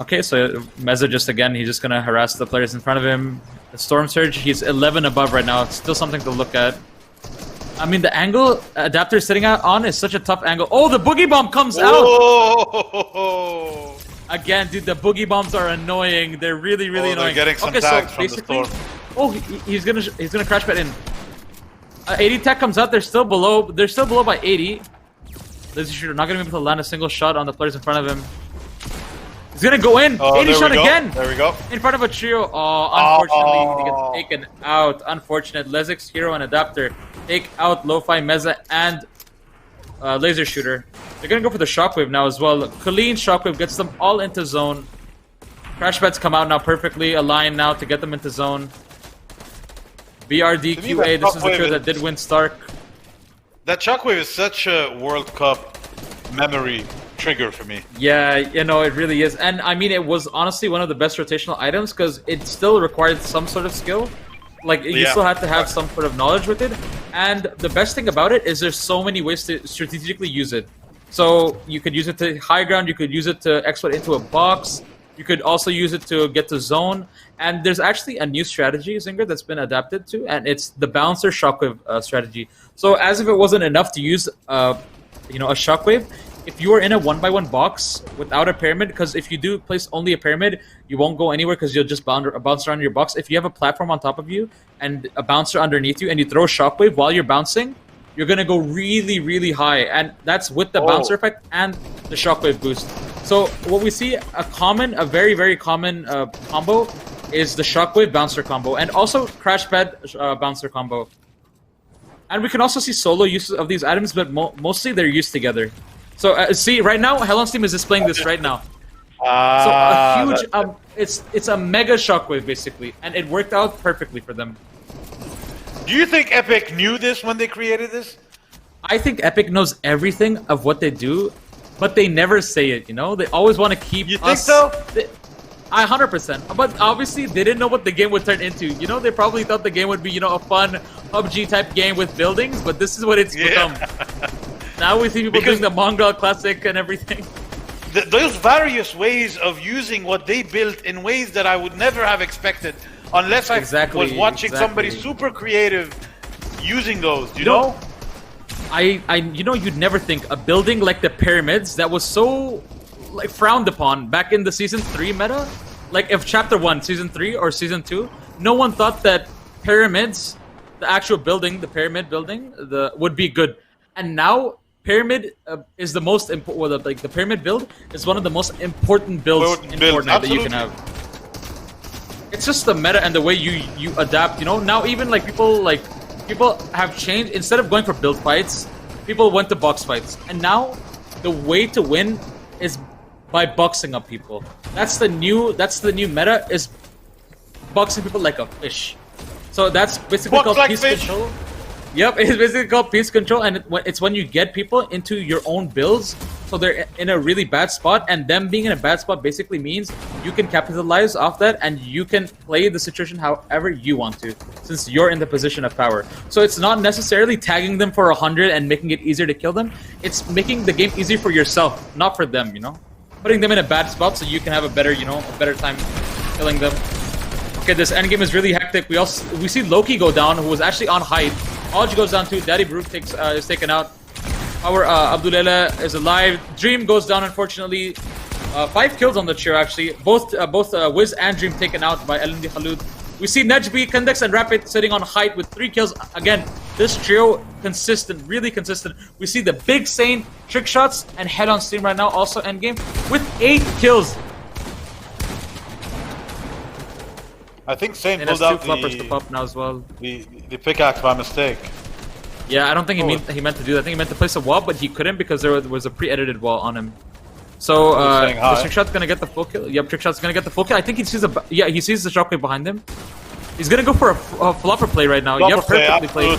Okay, so Meza just again, he's just gonna harass the players in front of him. The Storm Surge, he's 11 above right now. It's still something to look at. I mean, the angle Adapter is sitting out on is such a tough angle. Oh, the Boogie Bomb comes out! Again, dude, the Boogie Bombs are annoying. They're really, really annoying. They're getting some tags from the Storm. Oh, he's gonna crash bet in. 80 tech comes out. They're still below. They're still below by 80. Laser Shooter not gonna be able to land a single shot on the players in front of him. He's gonna go in. 80 shot again. There we go. In front of a trio. Oh, unfortunately, he gets taken out. Unfortunate. Lezix, Hero, and Adapter take out Lo-Fi, Meza, and Laser Shooter. They're gonna go for the Shockwave now as well. Colleen Shockwave gets them all into zone. Crash bets come out now perfectly aligned now to get them into zone. BRD QA. This is the trio that did win Stark. That Shockwave is such a World Cup memory trigger for me. Yeah, it really is. And I mean, it was honestly one of the best rotational items because it still required some sort of skill. Like, you still had to have some sort of knowledge with it. And the best thing about it is there's so many ways to strategically use it. So you could use it to high ground, you could use it to exploit into a box, you could also use it to get to zone. And there's actually a new strategy, Zinger, that's been adapted to, and it's the Bouncer Shockwave strategy. So as if it wasn't enough to use a Shockwave, if you are in a 1x1 box without a pyramid, because if you do place only a pyramid, you won't go anywhere because you'll just bounce around your box. If you have a platform on top of you and a bouncer underneath you and you throw a Shockwave while you're bouncing, you're going to go really, really high. And that's with the bouncer effect and the Shockwave boost. So what we see, a very, very common combo is the Shockwave Bouncer combo and also Crash Pad Bouncer combo. And we can also see solo uses of these items, but mostly they're used together. So see, right now, Helon's team is displaying this right now. So a huge, it's a mega Shockwave basically, and it worked out perfectly for them. Do you think Epic knew this when they created this? I think Epic knows everything of what they do, but they never say it. They always want to keep. You think so? 100%. But obviously, they didn't know what the game would turn into. They probably thought the game would be, a fun PUBG type game with buildings, but this is what it's become. Now we see people doing the Mongol Classic and everything. Those various ways of using what they built in ways that I would never have expected unless I was watching somebody super creative using those, you know? You'd never think a building like the pyramids that was so frowned upon back in the Season 3 meta, like if Chapter 1, Season 3 or Season 2, no one thought that pyramids, the actual building, the pyramid building, would be good. And now pyramid is the most important. The pyramid build is one of the most important builds in Fortnite that you can have. It's just the meta and the way you adapt. Now even people have changed. Instead of going for build fights, people went to box fights, and now the way to win is by boxing up people. That's the new meta, is boxing people like a fish. So that's basically called peace control. Yep, it's basically called peace control, and it's when you get people into your own builds, so they're in a really bad spot, and them being in a bad spot basically means you can capitalize off that, and you can play the situation however you want to, since you're in the position of power. So it's not necessarily tagging them for 100 and making it easier to kill them. It's making the game easier for yourself, not for them. Putting them in a bad spot so you can have a better, a better time killing them. Okay, this endgame is really hectic. We see Loki go down, who was actually on height. Alj goes down too. Daddy Baruch is taken out. Our Abdullela is alive. Dream goes down, unfortunately. 5 kills on the trio, actually. Both Wiz and Dream taken out by LMD Khalud. We see Nejbi, Kandex, and Rapid sitting on height with 3 kills. Again, this trio consistent, really consistent. We see the big Sane, Trick Shots, and Head on Steam right now, also endgame, with 8 kills. I think Sane pulled out to pop now as well. The pickaxe by mistake. Yeah, I don't think he meant to do that. I think he meant to place a wall, but he couldn't because there was a pre-edited wall on him. So Trick Shot's gonna get the full kill. Yep, Trick Shot's gonna get the full kill. I think he sees he sees the Shockwave behind him. He's gonna go for a flopper play right now. Yep, perfectly played.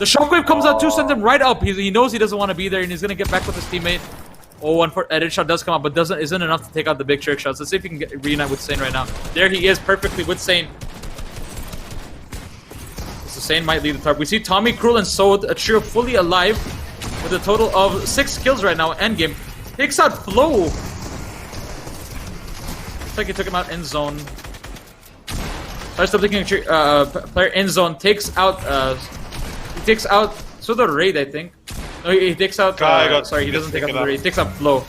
The shockwave comes out too, sends him right up. He knows he doesn't want to be there, and he's gonna get back with his teammate. Oh, one for edit shot does come out, but isn't enough to take out the big trick shots. Let's see if he can reunite with Sane right now. There he is, perfectly with Sane. So Sane might lead the tarp. We see Tommy, Cruel, and Sold, a trio fully alive, with a total of 6 kills right now. Endgame takes out Flo. Looks like he took him out in zone. Starts up taking player in zone. Takes out. He takes out the raid, I think. No, he takes out. Sorry, he doesn't take out the raid. He takes out Flo.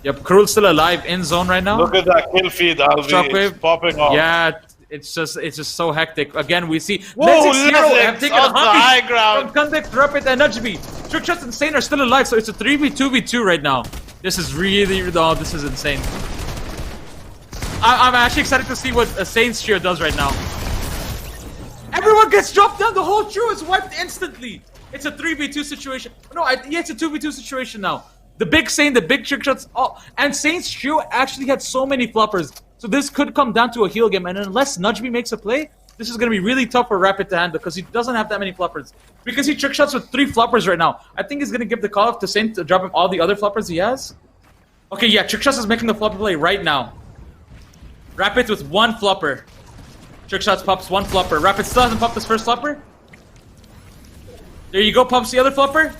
Yep, Cruel's still alive in zone right now. Look at that kill feed, Alvi. Shockwave It's popping off. Yeah, it's just so hectic. Again, we see Whoa, have taken on the high a ground. from Convict, Rapid, and Najmi. Trick Shots and Sane are still alive, so it's a 3v2v2 right now. This is this is insane. I'm actually excited to see what Sane's trio does right now. Everyone gets dropped down. The whole trio is wiped instantly. It's a 3v2 situation. No, it's a 2v2 situation now. The big Sane, the big Trick Shots, and Sane's trio actually had so many floppers. So this could come down to a heal game, and unless Najmi makes a play, this is going to be really tough for Rapid to handle because he doesn't have that many floppers. Because he Trick Shots with 3 floppers right now. I think he's going to give the call off to Sane to drop him all the other floppers he has. Okay, yeah, Trick Shots is making the flopper play right now. Rapid with 1 flopper. Trick Shots pops 1 flopper. Rapid still hasn't popped his first flopper. There you go, pops the other flopper.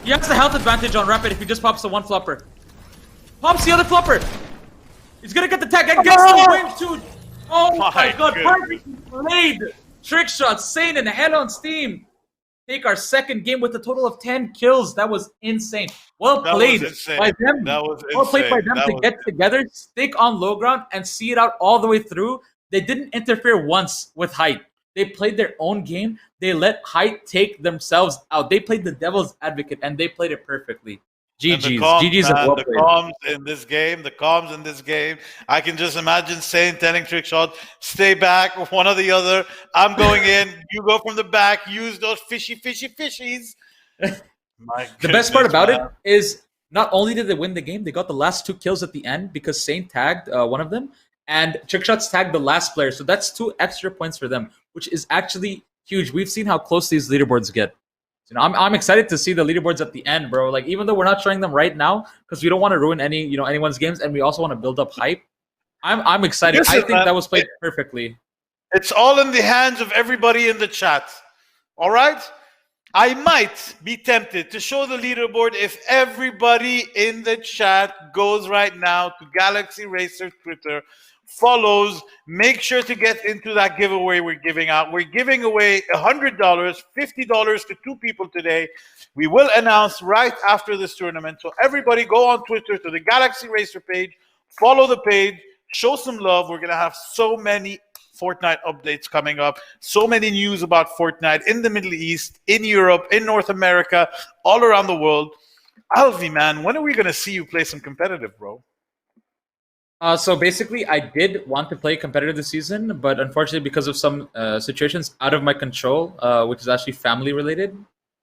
He has the health advantage on Rapid if he just pops the 1 flopper. Pops the other flopper. He's gonna get the tag and gets the win too. Oh my god, perfectly played. Trick Shots, Sane, and Hell on Steam take our second game with a total of 10 kills. That was insane. Well played by them. Well played by them to get together, stick on low ground, and see it out all the way through. They didn't interfere once with Height. They played their own game. They let Height take themselves out. They played the devil's advocate, and they played it perfectly. GG's. GG's man, the comms in this game. I can just imagine Sane telling Trick Shot, stay back, one or the other. I'm going in. You go from the back. Use those fishies. The best part about it is not only did they win the game, they got the last 2 kills at the end because Sane tagged one of them, and Trick Shots tagged the last player. So that's 2 extra points for them, which is actually huge. We've seen how close these leaderboards get. You know, I'm excited to see the leaderboards at the end, bro. Like, even though we're not showing them right now because we don't want to ruin anyone's games, and we also want to build up hype. I'm excited. I think that was played perfectly. It's all in the hands of everybody in the chat. All right? I might be tempted to show the leaderboard if everybody in the chat goes right now to Galaxy Racer Twitter, follows, make sure to get into that giveaway we're giving out. We're giving away $100, $50 to 2 people today. We will announce right after this tournament. So everybody go on Twitter to the Galaxy Racer page, follow the page, show some love. We're going to have so many Fortnite updates coming up, so many news about Fortnite in the Middle East, in Europe, in North America, all around the world. Alvi, man, when are we going to see you play some competitive, bro? So basically, I did want to play competitive this season, but unfortunately, because of some situations out of my control, which is actually family related,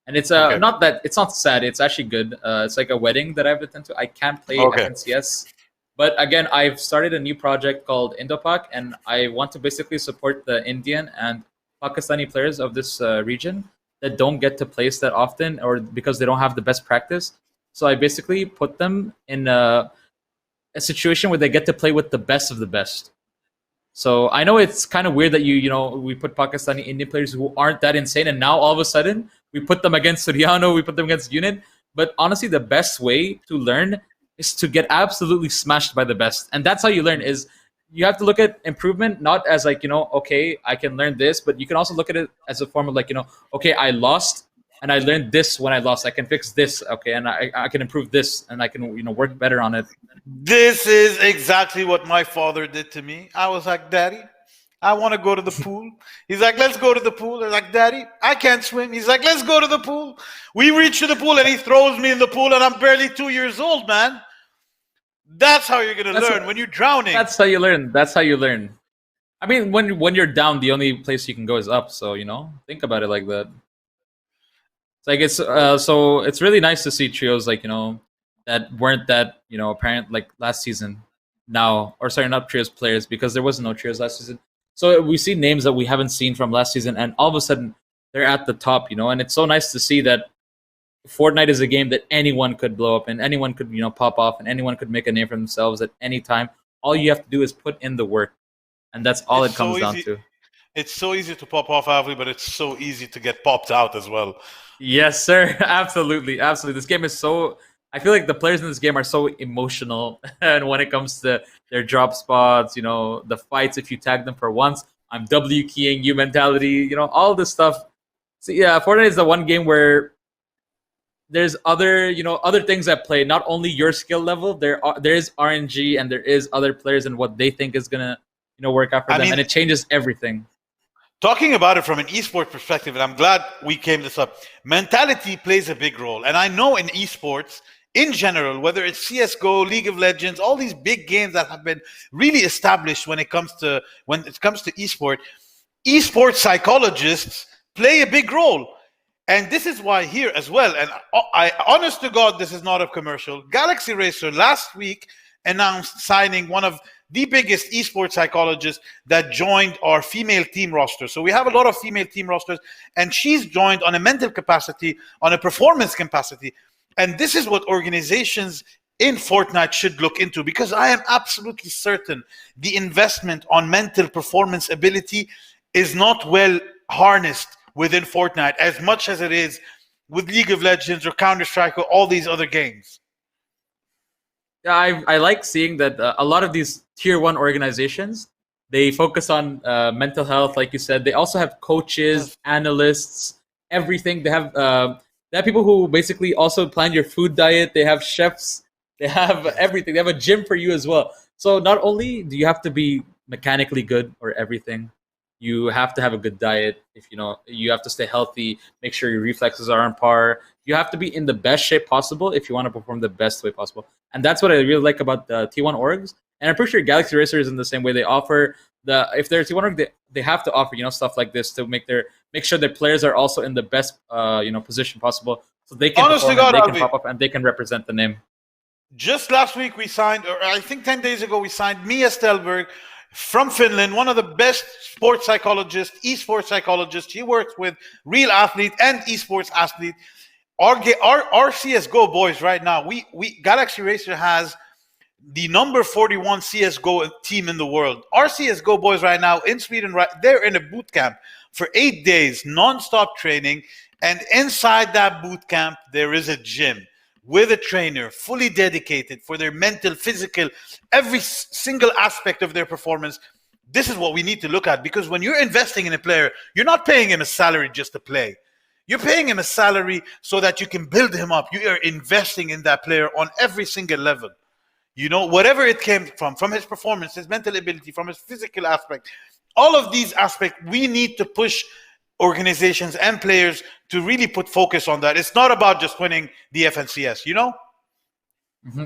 and it's it's not sad. It's actually good. It's like a wedding that I've attended to. I can't play FNCS, but again, I've started a new project called Indopak, and I want to basically support the Indian and Pakistani players of this region that don't get to place that often, or because they don't have the best practice. So I basically put them in a situation where they get to play with the best of the best. So I know it's kind of weird that we put Pakistani Indian players who aren't that insane, and now all of a sudden we put them against Suriano, we put them against Unit. But honestly, the best way to learn is to get absolutely smashed by the best, and that's how you learn. Is you have to look at improvement not as like okay, I can learn this, but you can also look at it as a form of like okay, I lost. And I learned this when I lost. I can fix this, okay, and I can improve this, and I can work better on it. This is exactly what my father did to me. I was like, Daddy, I want to go to the pool. He's like, let's go to the pool. I'm like, Daddy, I can't swim. He's like, let's go to the pool. We reach to the pool, and he throws me in the pool, and I'm barely 2 years old, man. That's how you're gonna learn when you're drowning. That's how you learn. That's how you learn. I mean, when you're down, the only place you can go is up. So think about it like that. It's like so it's really nice to see trios like that weren't that apparent like last season now, or sorry, not trios players, because there was no trios last season. So we see names that we haven't seen from last season, and all of a sudden they're at the top, and it's so nice to see that Fortnite is a game that anyone could blow up and anyone could, pop off and anyone could make a name for themselves at any time. All you have to do is put in the work, and that's all it comes down to. It's so easy to pop off, Avli, but it's so easy to get popped out as well. Yes, sir. Absolutely. This game is so... I feel like the players in this game are so emotional, and when it comes to their drop spots, the fights, if you tag them for once, I'm W keying you mentality, all this stuff. So yeah, Fortnite is the one game where there's other things at play. Not only your skill level, there is RNG and there is other players and what they think is gonna work out for them, and it changes everything. Talking about it from an esports perspective, and I'm glad we came this up. Mentality plays a big role, and I know in esports in general, whether it's CS:GO, League of Legends, all these big games that have been really established when it comes to esports psychologists play a big role. And this is why here as well, and I honest to God, this is not a commercial. Galaxy Racer last week announced signing one of the biggest esports psychologists that joined our female team roster. So we have a lot of female team rosters, and she's joined on a mental capacity, on a performance capacity. And this is what organizations in Fortnite should look into, because I am absolutely certain the investment on mental performance ability is not well harnessed within Fortnite as much as it is with League of Legends or Counter-Strike or all these other games. Yeah, I like seeing that a lot of these tier 1 organizations, they focus on mental health, like you said. They also have coaches, analysts, everything. They have people who basically also plan your food diet. They have chefs. They have everything. They have a gym for you as well. So not only do you have to be mechanically good or everything, you have to have a good diet. If you have to stay healthy, make sure your reflexes are on par. You have to be in the best shape possible if you want to perform the best way possible. And that's what I really like about the T1 orgs. And I'm pretty sure Galaxy Racer is in the same way. They offer if they're a T1 org, they have to offer stuff like this to make sure their players are also in the best position possible, so they can perform, they can pop up, and they can represent the name. Just last week we signed, or I think 10 days ago we signed Mia Stelberg from Finland, one of the best sports psychologists, esports psychologists. She works with real athlete and esports athlete. Our CS:GO boys right now, we Galaxy Racer has the number 41 CS:GO team in the world. Our CS:GO boys right now in Sweden, they're in a boot camp for 8 days, non-stop training. And inside that boot camp, there is a gym with a trainer fully dedicated for their mental, physical, every single aspect of their performance. This is what we need to look at, because when you're investing in a player, you're not paying him a salary just to play. You're paying him a salary so that you can build him up. You are investing in that player on every single level. Whatever it came from his performance, his mental ability, from his physical aspect, all of these aspects, we need to push organizations and players to really put focus on that. It's not about just winning the FNCS,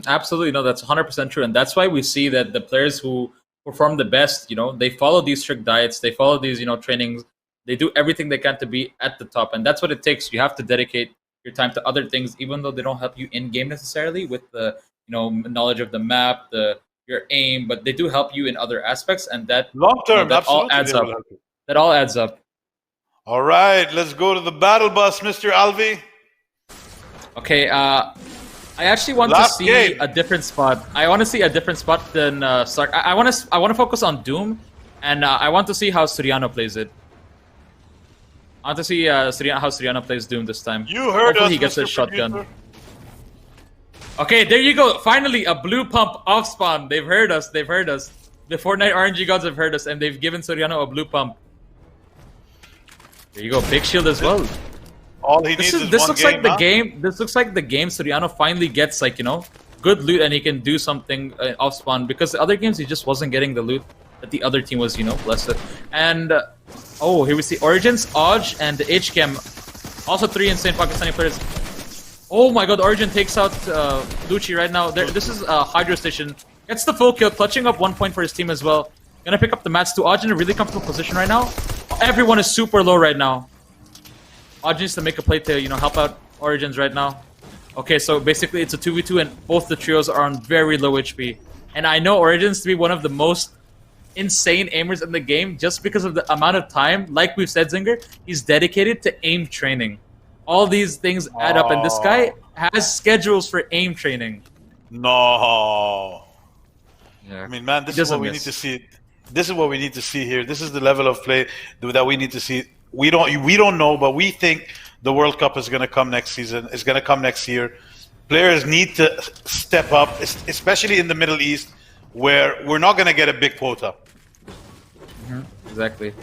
Absolutely. No, that's 100% true. And that's why we see that the players who perform the best, they follow these strict diets, they follow these, trainings, they do everything they can to be at the top. And that's what it takes. You have to dedicate your time to other things, even though they don't help you in game necessarily with the, knowledge of the map, your aim, but they do help you in other aspects. And that long term, that all adds up. That all adds up. All right, let's go to the battle bus, Mr. Alvi. Okay, I actually want to see a different spot. I want to see a different spot than Stark. I want to focus on Doom, and I want to see how Suriano plays it. I want to see how Suriano plays Doom this time. You heard Hopefully us, he gets Mr. his shotgun. Producer. Okay, there you go. Finally, a blue pump off spawn. They've heard us. The Fortnite RNG gods have heard us, and they've given Suriano a blue pump. There you go, big shield as well. All he needs is this one looks game, like the game. This looks like the game Suriano finally gets good loot, and he can do something off spawn, because the other games he just wasn't getting the loot that the other team was blessed with. And here we see Origins, Oj, and HChem. Also 3 insane Pakistani players. Oh my god, Origin takes out Lucci right now. This is Hydro Station. Gets the full kill, clutching up 1 point for his team as well. Gonna pick up the mats too. Oj in a really comfortable position right now. Everyone is super low right now. Oj needs to make a play to help out Origins right now. Okay, so basically it's a 2v2 and both the trios are on very low HP. And I know Origins to be one of the most insane aimers in the game just because of the amount of time, like we've said, Zinger, he's dedicated to aim training. All these things add up, and this guy has schedules for aim training. No. Yeah. I mean, man, this He is what doesn't we miss. need to see. This is what we need to see here. This is the level of play that we need to see. We don't know, but we think the World Cup is going to come next season. It's going to come next year. Players need to step up, especially in the Middle East, where we're not going to get a big quota. Exactly.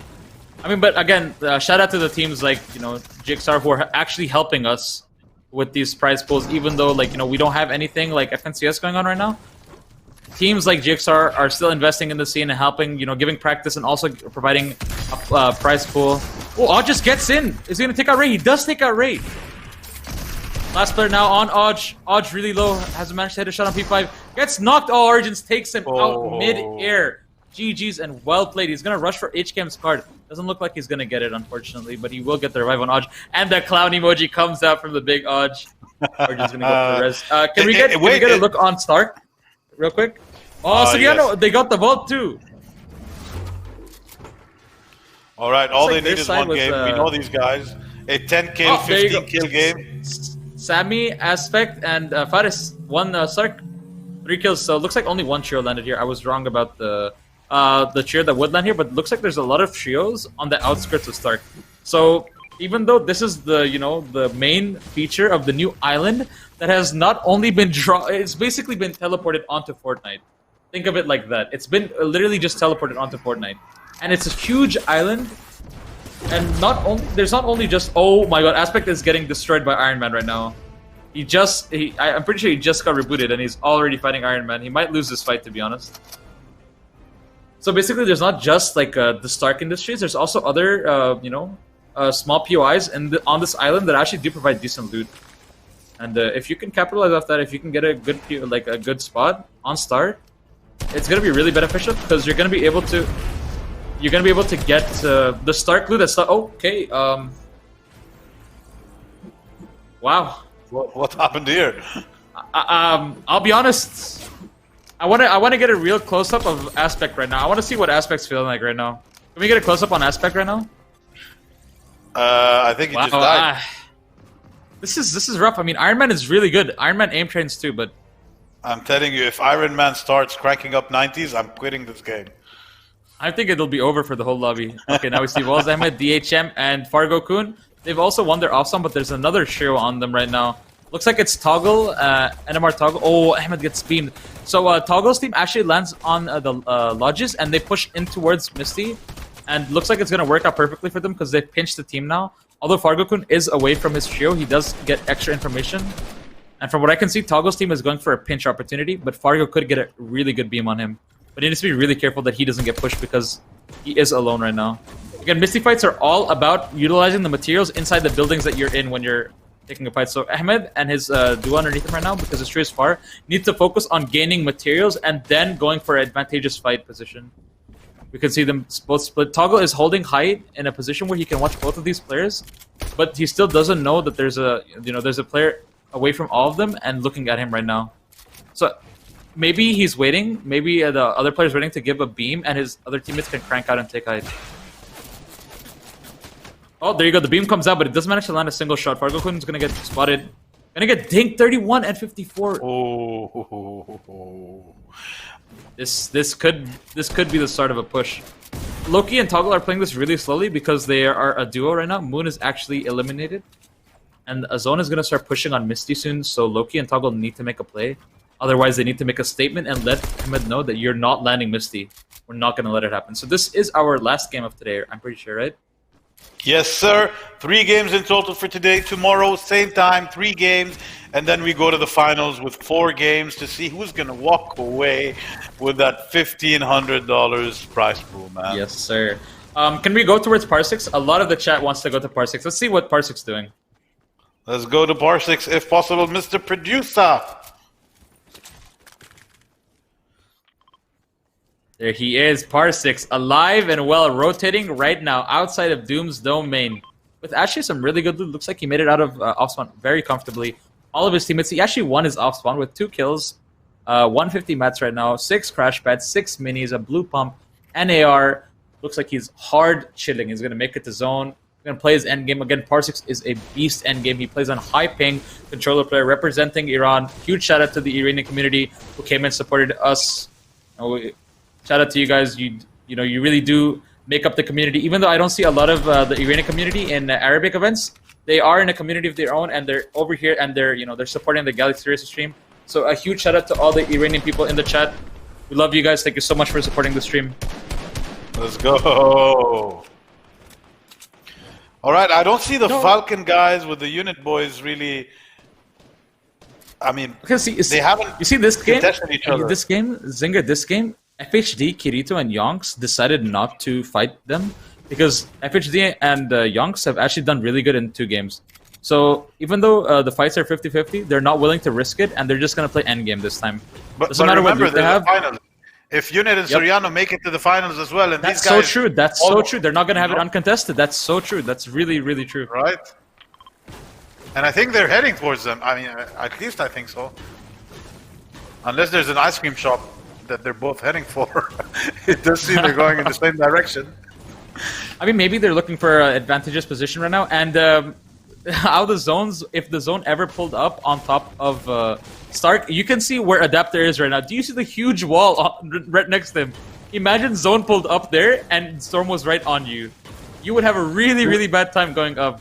I mean, but again, shout out to the teams like, GXR who are actually helping us with these prize pools, even though, like, we don't have anything like FNCS going on right now. Teams like GXR are still investing in the scene and helping, giving practice and also providing a prize pool. Oh, Odge just gets in. Is he going to take out Ray? He does take out Ray. Last player now on Odge. Odge really low. Hasn't managed to hit a shot on P5. Gets knocked. Oh, Origins takes him out mid-air. GG's and well played. He's going to rush for HCAM's card. Doesn't look like he's going to get it, unfortunately, but he will get the revive on Odge. And the clown emoji comes out from the big Odge. Origins going to go for the res. Can we get a look on Stark real quick? Oh, Soriano, yes. They got the vault too. All right, all they need is one game. We know these guys. A 10 kill, 15 kill game. Sammy, Aspect, and Faris. One Stark, 3 kills. So it looks like only one trio landed here. I was wrong about the trio that would land here, but it looks like there's a lot of trios on the outskirts of Stark. So even though this is the main feature of the new island that has not only been it's basically been teleported onto Fortnite. Think of it like that. It's been literally just teleported onto Fortnite. And it's a huge island. And there's not only just, oh my god, Aspect is getting destroyed by Iron Man right now. I'm pretty sure he just got rebooted and he's already fighting Iron Man. He might lose this fight, to be honest. So basically, there's not just like the Stark Industries. There's also other, small POIs on this island that actually do provide decent loot. And if you can capitalize off that, if you can get a good spot on start, it's gonna be really beneficial because you're gonna be able to get the Stark loot. That's okay. Wow. What happened here? I'll be honest. I want to get a real close up of Aspect right now. I want to see what Aspect's feeling like right now. Can we get a close up on Aspect right now? I think he just died. This is rough. I mean, Iron Man is really good. Iron Man aim trains too, but I'm telling you, if Iron Man starts cranking up 90s, I'm quitting this game. I think it'll be over for the whole lobby. Okay, now we see Walls Ahmed, DHM, and Fargo Kun. They've also won their off-song, but there's another trio on them right now. Looks like it's Toggle, NMR Toggle. Oh, Ahmed gets beamed. So Toggle's team actually lands on the lodges, and they push in towards Misty. And looks like it's going to work out perfectly for them because they've pinched the team now. Although Fargo Kun is away from his trio, he does get extra information. And from what I can see, Toggle's team is going for a pinch opportunity, but Fargo could get a really good beam on him. But he needs to be really careful that he doesn't get pushed because he is alone right now. Again, Misty fights are all about utilizing the materials inside the buildings that you're in when you're taking a fight. So Ahmed and his duo underneath him right now, because his tree is far, need to focus on gaining materials and then going for an advantageous fight position. We can see them both split. Toggle is holding height in a position where he can watch both of these players, but he still doesn't know that there's a player away from all of them and looking at him right now. So maybe he's waiting. Maybe the other player's waiting to give a beam, and his other teammates can crank out and take height. Oh, there you go. The beam comes out, but it doesn't manage to land a single shot. Fargo Kun's gonna get spotted. Gonna get dinked 31 and 54. Oh. This could be the start of a push. Loki and Toggle are playing this really slowly because they are a duo right now. Moon is actually eliminated. And Azone is going to start pushing on Misty soon, so Loki and Toggle need to make a play. Otherwise, they need to make a statement and let Ahmed know that you're not landing Misty. We're not going to let it happen. So this is our last game of today, I'm pretty sure, right? Yes, sir. 3 games in total for today. Tomorrow, same time, 3 games. And then we go to the finals with 4 games to see who's going to walk away with that $1,500 prize pool, man. Yes, sir. Can we go towards Parsix? A lot of the chat wants to go to Parsix. Let's see what Parsix doing. Let's go to Parsix, if possible, Mr. Producer. There he is, Parsix, alive and well, rotating right now outside of Doom's domain. With actually some really good loot. Looks like he made it out of off-spawn very comfortably. All of his teammates, he actually won his off-spawn with 2 kills, 150 mats right now, 6 crash pads, 6 minis, a blue pump, NAR looks like he's hard chilling. He's going to make it to zone. He's going to play his end game. Again, Parsix is a beast end game. He plays on high ping, controller player, representing Iran. Huge shout out to the Iranian community who came and supported us. Shout out to you guys. You really do make up the community. Even though I don't see a lot of the Iranian community in Arabic events, they are in a community of their own, and they're over here and they're supporting the Galaxy Racer stream. So a huge shout out to all the Iranian people in the chat. We love you guys. Thank you so much for supporting the stream. Let's go. All right, I don't see the Falcon guys with the unit boys really. I mean, they haven't. You see this game? Each other. This game, Zinger. This game, FHD, Kirito, and Yonks decided not to fight them because FHD and Yonks have actually done really good in 2 games. So even though the fights are 50-50, they're not willing to risk it, and they're just going to play endgame this time. But remember, there's a finals. If Unit and Soriano make it to the finals as well, and that's these guys... so true. That's so true. They're not going to have it uncontested. That's so true. That's really, really true. Right? And I think they're heading towards them. I mean, at least I think so. Unless there's an ice cream shop that they're both heading for. It does seem they're going in the same direction. I mean, maybe they're looking for an advantageous position right now. And how the zones, if the zone ever pulled up on top of Stark, you can see where Adapter is right now. Do you see the huge wall right next to him? Imagine zone pulled up there and Storm was right on you. You would have a really, really bad time going up.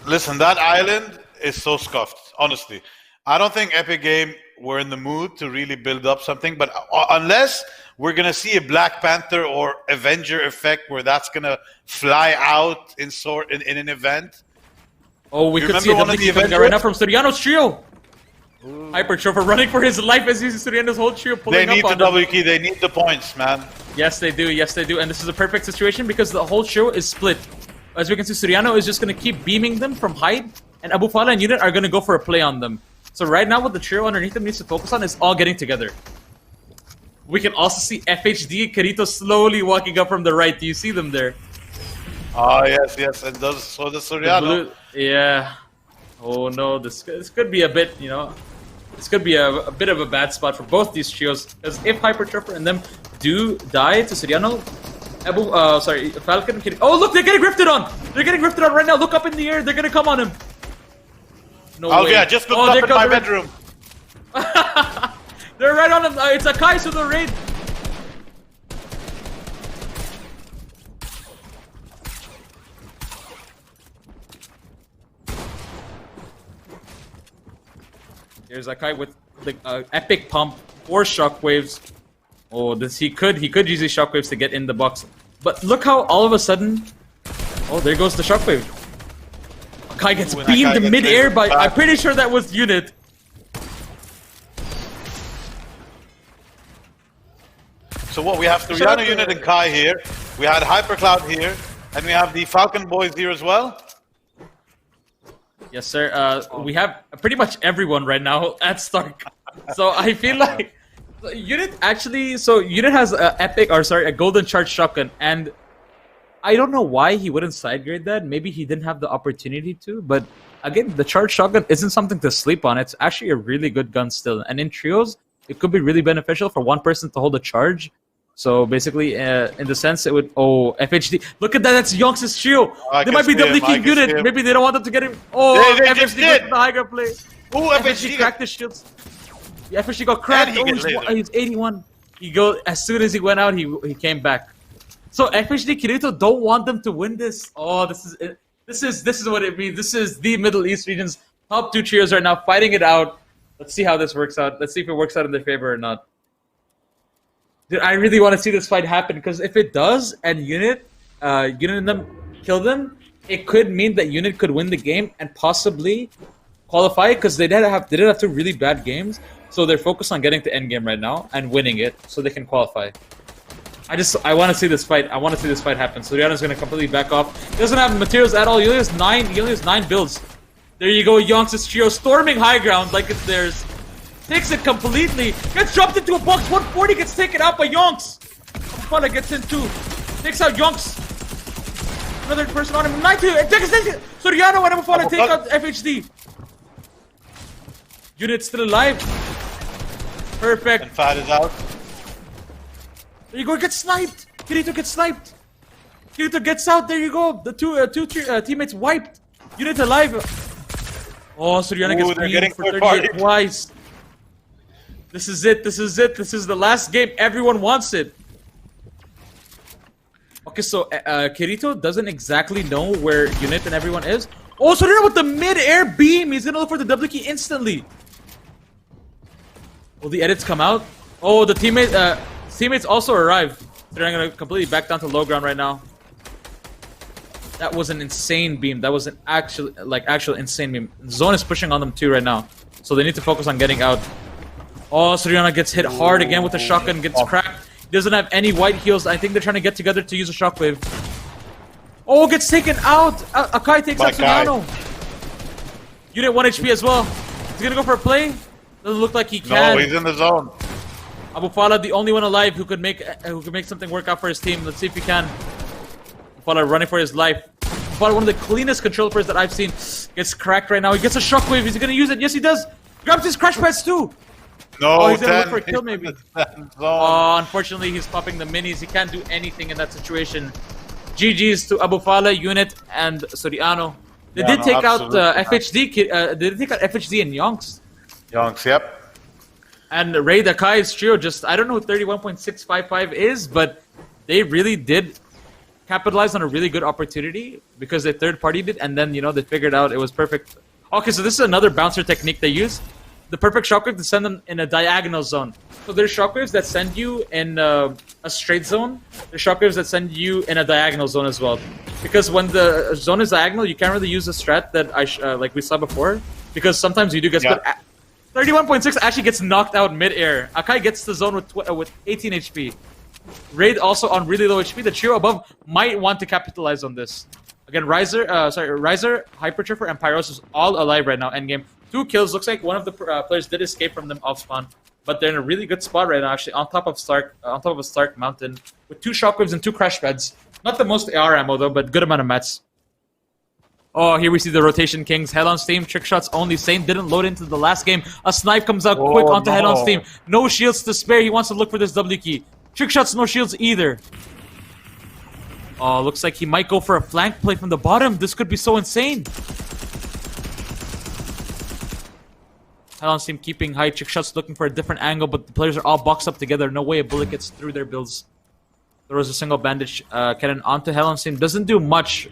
Listen, that island is so scuffed, honestly. I don't think Epic Game were in the mood to really build up something, but unless we're going to see a Black Panther or Avenger effect where that's going to fly out in an event. Oh, we could see one of the events right now from Soriano's trio. Hypertropher running for his life as you see Soriano's whole trio pulling up on him. They need the double key. They need the points, man. Yes, they do. Yes, they do. And this is a perfect situation because the whole trio is split. As we can see, Soriano is just going to keep beaming them from height, and Abu Fala and Unit are going to go for a play on them. So right now what the trio underneath them needs to focus on is all getting together. We can also see FHD and Kirito slowly walking up from the right. Do you see them there? Oh, yes. And so does Soriano. Yeah. Oh, no. This could be a bit, this could be a bit of a bad spot for both these trios. Because if Hypertrooper and them do die to Soriano, Falcon and Kirito. Oh, look, they're getting rifted on. They're getting rifted on right now. Look up in the air. They're going to come on him. No way. Yeah, just looked up in my bedroom. They're right on him. It's Akai, so the raid. There's Akai with the epic pump, 4 shockwaves. Oh, he could use these shockwaves to get in the box. But look how all of a sudden, oh, there goes the shockwave. Akai gets beamed in mid-air by, I'm pretty sure that was Unit. So what, we have Soriano, Unit, and Kai here. We had Hypercloud here. And we have the Falcon boys here as well. Yes, sir. We have pretty much everyone right now at Stark. So I feel like Unit actually... So Unit has a golden charge shotgun. And I don't know why he wouldn't side grade that. Maybe he didn't have the opportunity to. But again, the charge shotgun isn't something to sleep on. It's actually a really good gun still. And in trios, it could be really beneficial for one person to hold a charge. So basically, in the sense, it would... Oh, FHD. Look at that. That's Yonks' trio. They might be doubly keying Unit. Maybe they don't want them to get him. Oh, FHD got the high ground play. Ooh, FHD cracked his shields. Yeah, FHD got cracked. He's 81. As soon as he went out, he came back. So FHD Kirito don't want them to win this. Oh, this is it. This is what it means. This is the Middle East region's top 2 trios right now fighting it out. Let's see how this works out. Let's see if it works out in their favor or not. Dude, I really want to see this fight happen because if it does and Unit and them kill them, it could mean that Unit could win the game and possibly qualify because they did have 2 really bad games. So they're focused on getting to endgame right now and winning it so they can qualify. I want to see this fight. I want to see this fight happen. So Rihanna's going to completely back off. He doesn't have materials at all. He only has 9 builds. There you go, Yonks' trio storming high ground like it's theirs. Takes it completely. Gets dropped into a box. 140 gets taken out by Yonks. Fala gets in 2. Takes out Yonks. Another person on him. 92. So Rihanna and Amafala take out FHD. Unit still alive. Perfect. And Fad is out. There you go. Get sniped. Kirito gets sniped. Kirito gets out. There you go. The two teammates wiped. Unit alive. Oh, Soriana Ooh, gets they're beamed getting for third 38 party. twice. This is it. This is it. This is the last game. Everyone wants it. Okay, so Kirito doesn't exactly know where Unit and everyone is. Oh, Soriana with the mid-air beam. He's gonna look for the W key instantly. Will the edits come out? Oh, the teammates also arrived. They're gonna completely back down to low ground right now. That was an insane beam. That was an actual insane beam. Zone is pushing on them too right now, so they need to focus on getting out. Oh, Soriana gets hit hard again with the shotgun, gets cracked. He doesn't have any white heals. I think they're trying to get together to use a shockwave. Oh, gets taken out. Akai takes out Soriano. Unit 1 HP as well. He's gonna go for a play. Doesn't look like he can. No, he's in the zone. Abu Fala, the only one alive who could make something work out for his team. Let's see if he can. Abu Fala running for his life. Abu Fala, one of the cleanest control players that I've seen, gets cracked right now. He gets a shockwave. Is he gonna use it? Yes, he does. Grabs his crash pads too. No, Oh, he's gonna 10. look for a kill maybe. He's in the zone. Oh, unfortunately, he's popping the minis. He can't do anything in that situation. GG's to Abu Fala, Unit, and Soriano. They did take out FHD. They did take out FHD and Yonks. Yonks, yep. And Raid Akai's trio just, I don't know who 31.655 is, but they really did capitalize on a really good opportunity because they third-partied it, and then, they figured out it was perfect. Okay, so this is another bouncer technique they use. The perfect shockwave to send them in a diagonal zone. So there's shockwaves that send you in a straight zone. There's shockwaves that send you in a diagonal zone as well. Because when the zone is diagonal, you can't really use the strat that like we saw before. Because sometimes you do get split. 31.6 actually gets knocked out mid-air. Akai gets the zone with 18 HP. Raid also on really low HP. The trio above might want to capitalize on this. Again, Riser, Hypertrooper, and Pyros is all alive right now endgame. 2 kills. Looks like one of the players did escape from them off spawn, but they're in a really good spot right now. Actually, on top of a Stark mountain with 2 shockwaves and 2 crash pads. Not the most AR ammo though, but good amount of mats. Oh, here we see the rotation kings. Hell on Steam, trick shots only. Same didn't load into the last game. A snipe comes out quick onto Hell on Steam. No shields to spare. He wants to look for this W key. Trick shots, no shields either. Oh, looks like he might go for a flank play from the bottom. This could be so insane. Hell on Steam keeping high. Trick shots looking for a different angle, but the players are all boxed up together. No way a bullet gets through their builds. There was a single bandage cannon onto Hell on Steam. Doesn't do much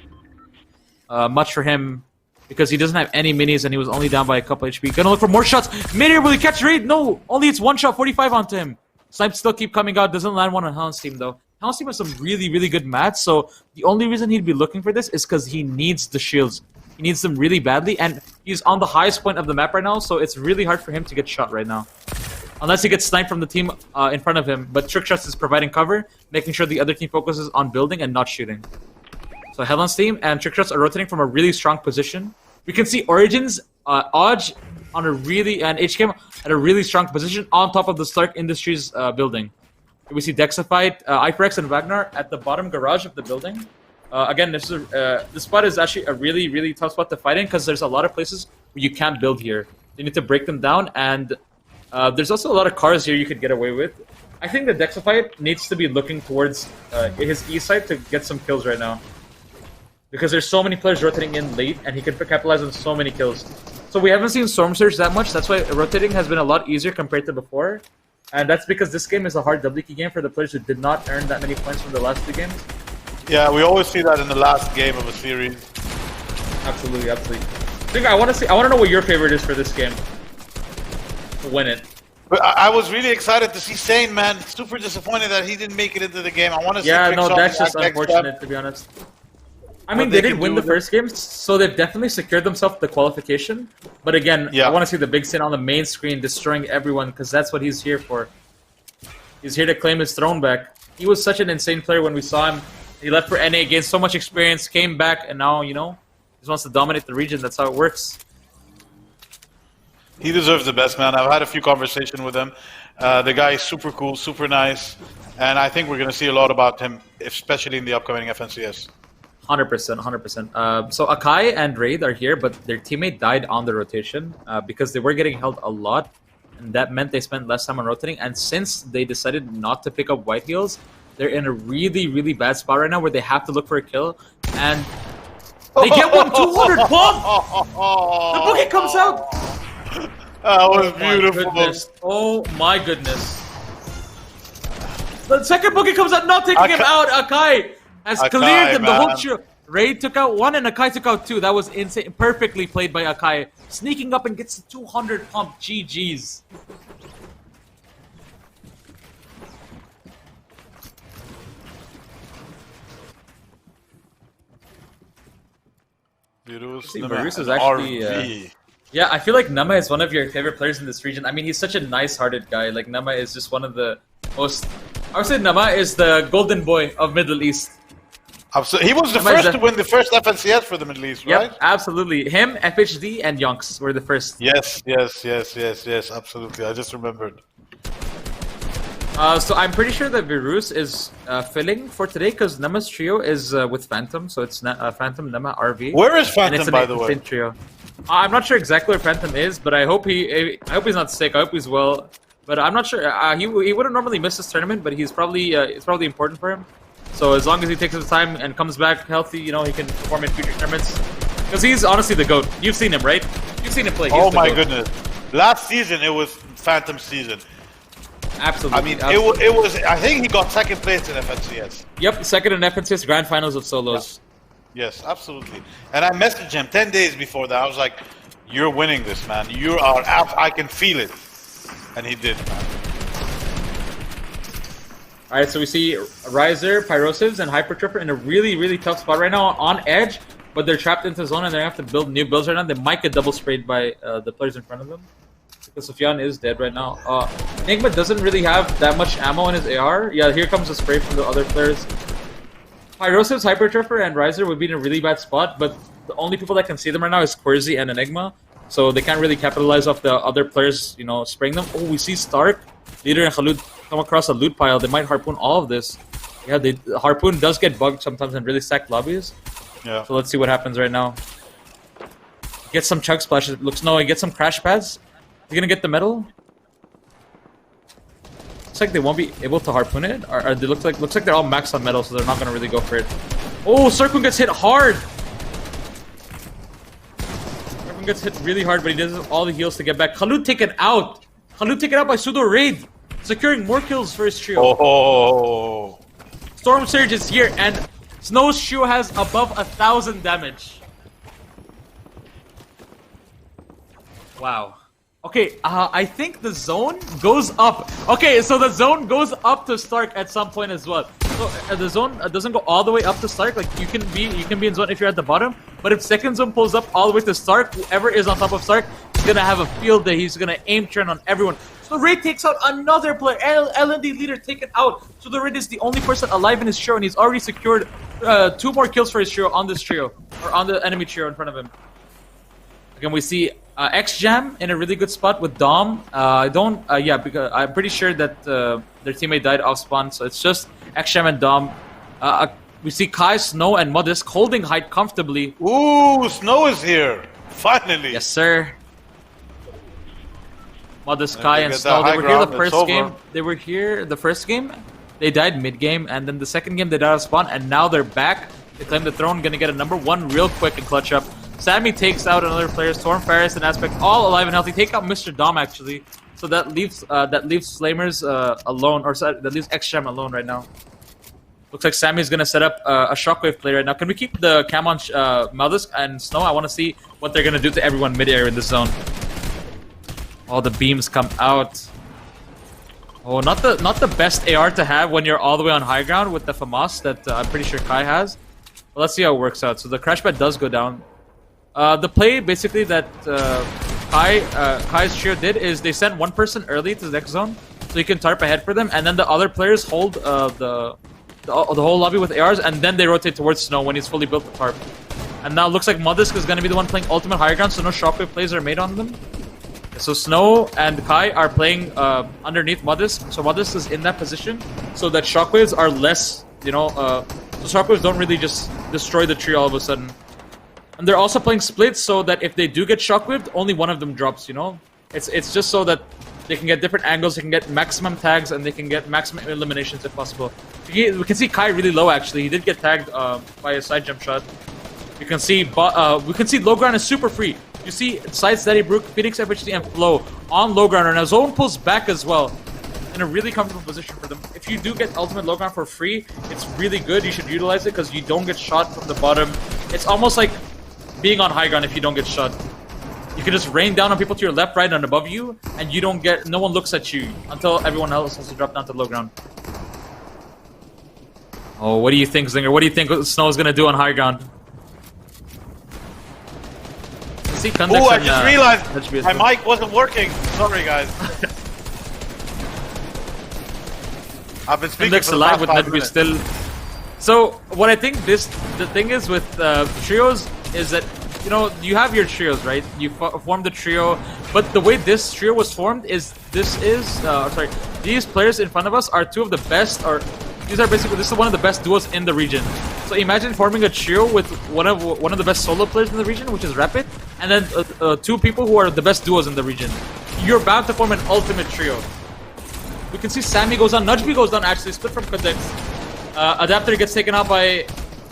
for him because he doesn't have any minis and he was only down by a couple HP. Gonna look for more shots. Mid-air, will he catch Raid? No, only it's 1 shot, 45 onto him. Snipes still keep coming out. Doesn't land one on Hell on Steam though. Hell on Steam has some really, really good mats, so the only reason he'd be looking for this is because he needs the shields. He needs them really badly, and he's on the highest point of the map right now, so it's really hard for him to get shot right now. Unless he gets sniped from the team in front of him, but Trick Shots is providing cover, making sure the other team focuses on building and not shooting. So Hell on Steam and Trick Shots are rotating from a really strong position. We can see Origins, Odge on a really, and HKM at a really strong position on top of the Stark Industries building. We see Dexified, Hyperex, and Wagner at the bottom garage of the building. Again, this spot is actually a really, really tough spot to fight in because there's a lot of places where you can't build here. You need to break them down, and there's also a lot of cars here you could get away with. I think the Dexified needs to be looking towards his east side to get some kills right now. Because there's so many players rotating in late, and he can capitalize on so many kills. So we haven't seen Storm Surge that much, that's why rotating has been a lot easier compared to before. And that's because this game is a hard W key game for the players who did not earn that many points from the last 2 games. Yeah, we always see that in the last game of a series. Absolutely, absolutely. I want to know what your favorite is for this game to win it. But I was really excited to see Sane, man. Super disappointed that he didn't make it into the game. I want to see. Yeah, no, that's just unfortunate to be honest. I mean, they did win the first game, so they've definitely secured themselves the qualification. But again, I want to see the big Sin on the main screen destroying everyone because that's what he's here for. He's here to claim his throne back. He was such an insane player when we saw him. He left for NA, gained so much experience, came back, and now, he just wants to dominate the region. That's how it works. He deserves the best, man. I've had a few conversations with him. The guy is super cool, super nice. And I think we're going to see a lot about him, especially in the upcoming FNCS. 100%, 100%. So Akai and Raid are here, but their teammate died on the rotation because they were getting held a lot. And that meant they spent less time on rotating. And since they decided not to pick up white heals, they're in a really, really bad spot right now where they have to look for a kill. And they get 200 pump! The boogie comes out! That was Oh my beautiful. goodness. Oh my goodness. The second boogie comes out, not taking him out. Akai has cleared him. The whole trio. Raid took out 1 and Akai took out 2. That was insane. Perfectly played by Akai. Sneaking up and gets the 200 pump. GG's. Virus is actually... yeah, I feel like Nama is one of your favorite players in this region. I mean, he's such a nice-hearted guy. Like, Nama is just one of the most... I would say Nama is the golden boy of Middle East. Absolutely. He was the first to win the first FNCS for the Middle East, right? Yep, absolutely. Him, FHD, and Yonks were the first. Yes, absolutely. I just remembered. So I'm pretty sure that Virus is filling for today because Nama's trio is with Phantom, so it's Phantom, Nama, RV. Where is Phantom, and it's by the way? Trio. I'm not sure exactly where Phantom is, but I hope he's not sick. I hope he's well. But I'm not sure. He wouldn't normally miss this tournament, but he's probably it's probably important for him. So as long as he takes his time and comes back healthy, you know, he can perform in future tournaments. Because he's honestly the GOAT. You've seen him, right? You've seen him play. Oh my goodness! Last season it was Phantom season. Absolutely. I mean, it was. I think he got second place in FNCS. Yep, second in FNCS Grand Finals of Solos. Yeah. Yes, absolutely. And I messaged him 10 days before that. I was like, "You're winning this, man. You are. I can feel it." And he did, man. All right, so we see Riser, Pyrosives, and Hypertrooper in a really, really tough spot right now on edge, but they're trapped into zone and they have to build new builds right now. They might get double sprayed by the players in front of them because Sufyan is dead right now. Enigma doesn't really have that much ammo in his AR. Yeah, here comes a spray from the other players. Pyrosives, Hypertrooper, and Riser would be in a really bad spot, but the only people that can see them right now is Querzy and Enigma, so they can't really capitalize off the other players, you know, spraying them. Oh, we see Stark, Leader, and Khalud come across a loot pile. They might harpoon all of this. Yeah, the harpoon does get bugged sometimes in really stacked lobbies. Yeah. So let's see what happens right now. Get some chug splashes. It looks no. He gets some crash pads. Is he gonna get the medal? Looks like they won't be able to harpoon it. Or they looks like they're all maxed on metal, so they're not gonna really go for it. Oh, Circun gets hit hard. Circun gets hit really hard, but he does all the heals to get back. Khalud taken out. Khalud taken out by Pseudo Raid, securing more kills for his trio. Oh. Storm Surge is here, and Snow's trio has above 1,000 damage. Wow. Okay, I think the zone goes up. Okay, so the zone goes up to Stark at some point as well. So the zone doesn't go all the way up to Stark. Like you can be in zone if you're at the bottom. But if second zone pulls up all the way to Stark, whoever is on top of Stark is gonna have a field day. He's gonna aim turn on everyone. So Raid takes out another player. L&D leader taken out. So the Raid is the only person alive in his trio, and he's already secured 2 more kills for his trio on this trio, or on the enemy trio in front of him. Again, we see X-Jam in a really good spot with Dom. Yeah, because I'm pretty sure that their teammate died off spawn, so it's just X-Jam and Dom. We see Kai, Snow, and Modest holding height comfortably. Ooh, Snow is here. Finally. Yes, sir. Modest, Kai, and Snow. They were here the first game. They were here the first game. They died mid-game, and then the second game they died off spawn, and now they're back. They claim the throne, gonna get a #1 real quick and clutch up. Sammy takes out another player. Storm, Ferris, and Aspect all alive and healthy. Take out Mr. Dom actually. So that leaves Flamers alone, or that leaves X-Jam alone right now. Looks like Sammy's gonna set up a Shockwave play right now. Can we keep the cam on Maldisk and Snow? I want to see what they're gonna do to everyone mid-air in this zone. All the beams come out. Oh, not the best AR to have when you're all the way on high ground with the FAMAS that I'm pretty sure Kai has. But let's see how it works out. So the crash pad does go down. The play basically that Kai's trio did is they sent one person early to the next zone so you can tarp ahead for them, and then the other players hold the whole lobby with ARs, and then they rotate towards Snow when he's fully built the tarp. And now it looks like Modest is going to be the one playing ultimate high ground, so no shockwave plays are made on them. So Snow and Kai are playing underneath Modest, so Modest is in that position so that shockwaves are less, you know, so shockwaves don't really just destroy the tree all of a sudden. And they're also playing splits so that if they do get shockwaved, only one of them drops, you know? It's just so that They can get different angles, they can get maximum tags, and they can get maximum eliminations if possible. We can see Kai really low actually. He did get tagged by a side jump shot. We can see low ground is super free. You see side steady Brook, Phoenix FHD, and Flow on low ground, and now Zone pulls back as well. In a really comfortable position for them. If you do get ultimate low ground for free, it's really good. You should utilize it because you don't get shot from the bottom. It's almost like being on high ground if you don't get shot. You can just rain down on people to your left, right, and above you, and you don't get. No one looks at you until everyone else has to drop down to low ground. Oh, what do you think, Zinger? What do you think Snow is gonna do on high ground? See, oh, I just realized my mic wasn't working. Sorry, guys. I've been speaking for the alive with past 5 Nedby minutes. still. So what I think the thing is with trios is that you have your trios, right? You form the trio, but the way this trio was formed is these players in front of us are two of the best, or this is one of the best duos in the region. So imagine forming a trio with one of the best solo players in the region, which is Rapid, and then two people who are the best duos in the region. You're bound to form an ultimate trio. We can see Sammy goes down, Nudgeby goes down actually, split from Codex. Adapter gets taken out by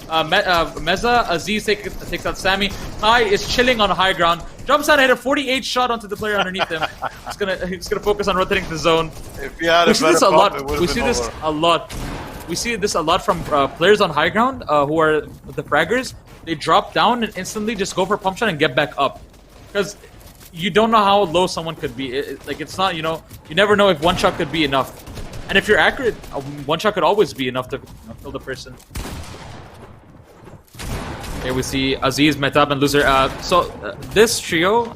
Meza, Aziz takes out Sammy. Kai is chilling on high ground, jumps out and hit a 48 shot onto the player underneath him. He's gonna focus on rotating the zone. If he had We see this a lot. We see this a lot from players on high ground who are the fraggers. They drop down and instantly just go for pump shot and get back up. Because you don't know how low someone could be. It's not, you never know if one shot could be enough. And if you're accurate, one shot could always be enough to kill the person. Here we see Aziz, Metab, and Loser. This trio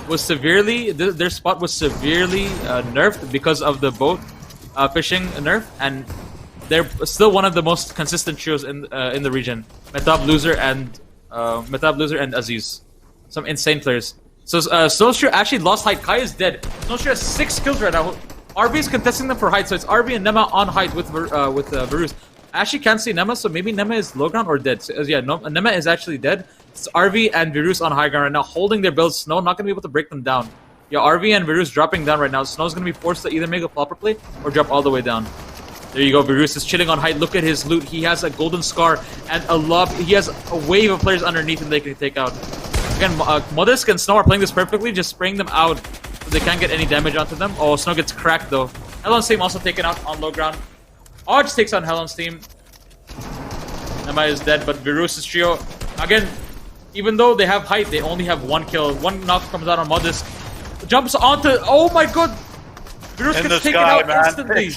was their spot was severely nerfed because of the boat fishing nerf, and they're still one of the most consistent trios in the region. Metab, Loser, and Aziz. Some insane players. So Snowstream actually lost height. Kai is dead. Snowstream has 6 kills right now. RB is contesting them for height, so it's RB and Nema on height with Varus. I actually can't see Nema, so maybe Nema is low ground or dead. So, Nema is actually dead. It's RV and Virus on high ground right now, holding their builds. Snow not going to be able to break them down. Yeah, RV and Virus dropping down right now. Snow's going to be forced to either make a flopper play or drop all the way down. There you go. Virus is chilling on height. Look at his loot. He has a golden scar and a lob. He has a wave of players underneath him they can take out. Again, Modest and Snow are playing this perfectly, just spraying them out so they can't get any damage onto them. Oh, Snow gets cracked though. Helon's team also taken out on low ground. Odge takes on Helon's team. Nema is dead, but Virus' trio, again, even though they have height, they only have 1 kill. 1 knock comes out on Modest. Jumps onto, oh my god! Virus gets taken out instantly.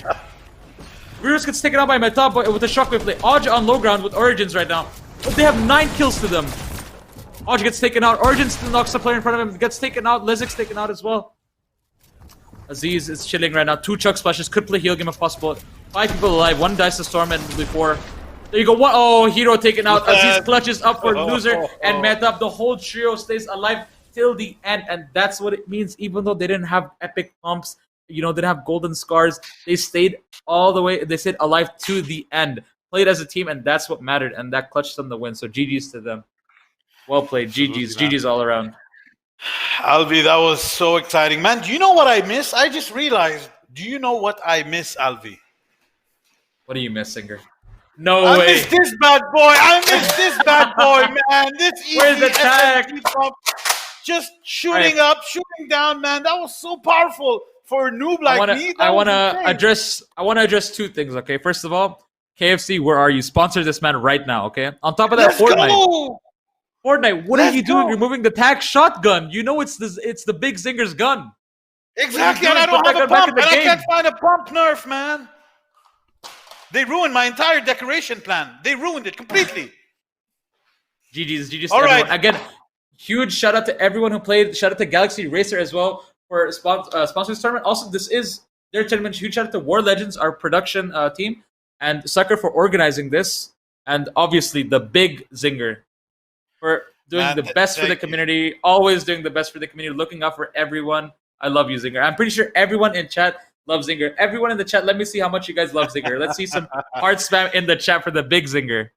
Virus gets taken out by Metab with a shockwave play. Odge on low ground with Origins right now. But they have 9 kills to them. Odge gets taken out. Origins still knocks the player in front of him. Gets taken out. Lezik's taken out as well. Aziz is chilling right now. 2 chug splashes. Could play heal game if possible. 5 people alive. 1 dies to Storm and before. There you go. Oh, Hero taken out. Aziz clutches up for Loser and Metab. The whole trio stays alive till the end. And that's what it means. Even though they didn't have epic pumps, they didn't have golden scars, they stayed all the way. They stayed alive to the end. Played as a team, and that's what mattered. And that clutched them the win. So GG's to them. Well played. GG's all around. Alvi, that was so exciting. Man, do you know what I miss? I just realized. Do you know what I miss, Alvi? What do you miss, Singer? No I way. miss this bad boy. I miss this bad boy, man. This easy Where's the tag? SMG pump. Just shooting up, shooting down, man. That was so powerful for a noob like me. I wanna address 2 things, okay? First of all, KFC, where are you? Sponsor this man right now, okay? On top of that, Fortnite, what are you doing? Removing the tag shotgun. You know it's the big Zinger's gun. Exactly, and I don't have a pump, and I can't find a pump nerf, man. They ruined my entire decoration plan. They ruined it completely. GG's All right. Again, huge shout out to everyone who played. Shout out to Galaxy Racer as well for sponsoring this tournament. Also, this is their tournament. Huge shout out to War Legends, our production team, and Sucker for organizing this. And obviously, the big Zinger for doing the best for the community. Always doing the best for the community, looking out for everyone. I love you, Zinger. I'm pretty sure everyone in chat loves Zinger. Everyone in the chat, let me see how much you guys love Zinger. Let's see some heart spam in the chat for the big Zinger.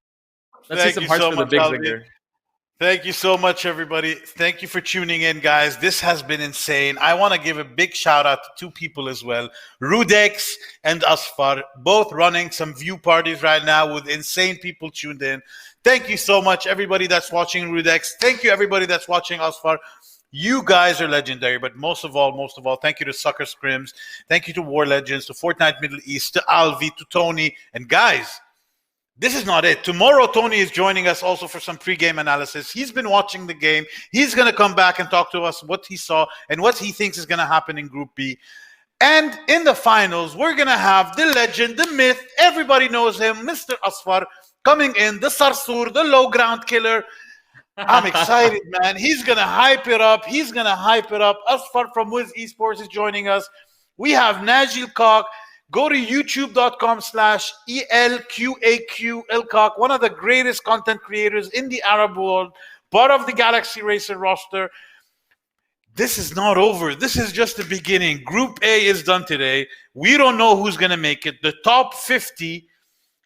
Let's see some hearts for the big Zinger. Thank you so much, everybody. Thank you for tuning in, guys. This has been insane. I want to give a big shout out to two people as well, Rudex and Asfar, both running some view parties right now with insane people tuned in. Thank you so much, everybody that's watching Rudex. Thank you, everybody that's watching Asfar. You guys are legendary, but most of all, thank you to Sucker Scrims. Thank you to War Legends, to Fortnite Middle East, to Alvi, to Tony. And guys, this is not it. Tomorrow, Tony is joining us also for some pre-game analysis. He's been watching the game. He's going to come back and talk to us what he saw and what he thinks is going to happen in Group B. And in the finals, we're going to have the legend, the myth, everybody knows him, Mr. Asfar, coming in, the Sarsoor, the low ground killer. I'm excited, man. He's going to hype it up. Asfar from Wiz Esports is joining us. We have Najil Kak. Go to youtube.com/ELQAQ one of the greatest content creators in the Arab world, part of the Galaxy Racer roster. This is not over. This is just the beginning. Group A is done today. We don't know who's going to make it. The top 50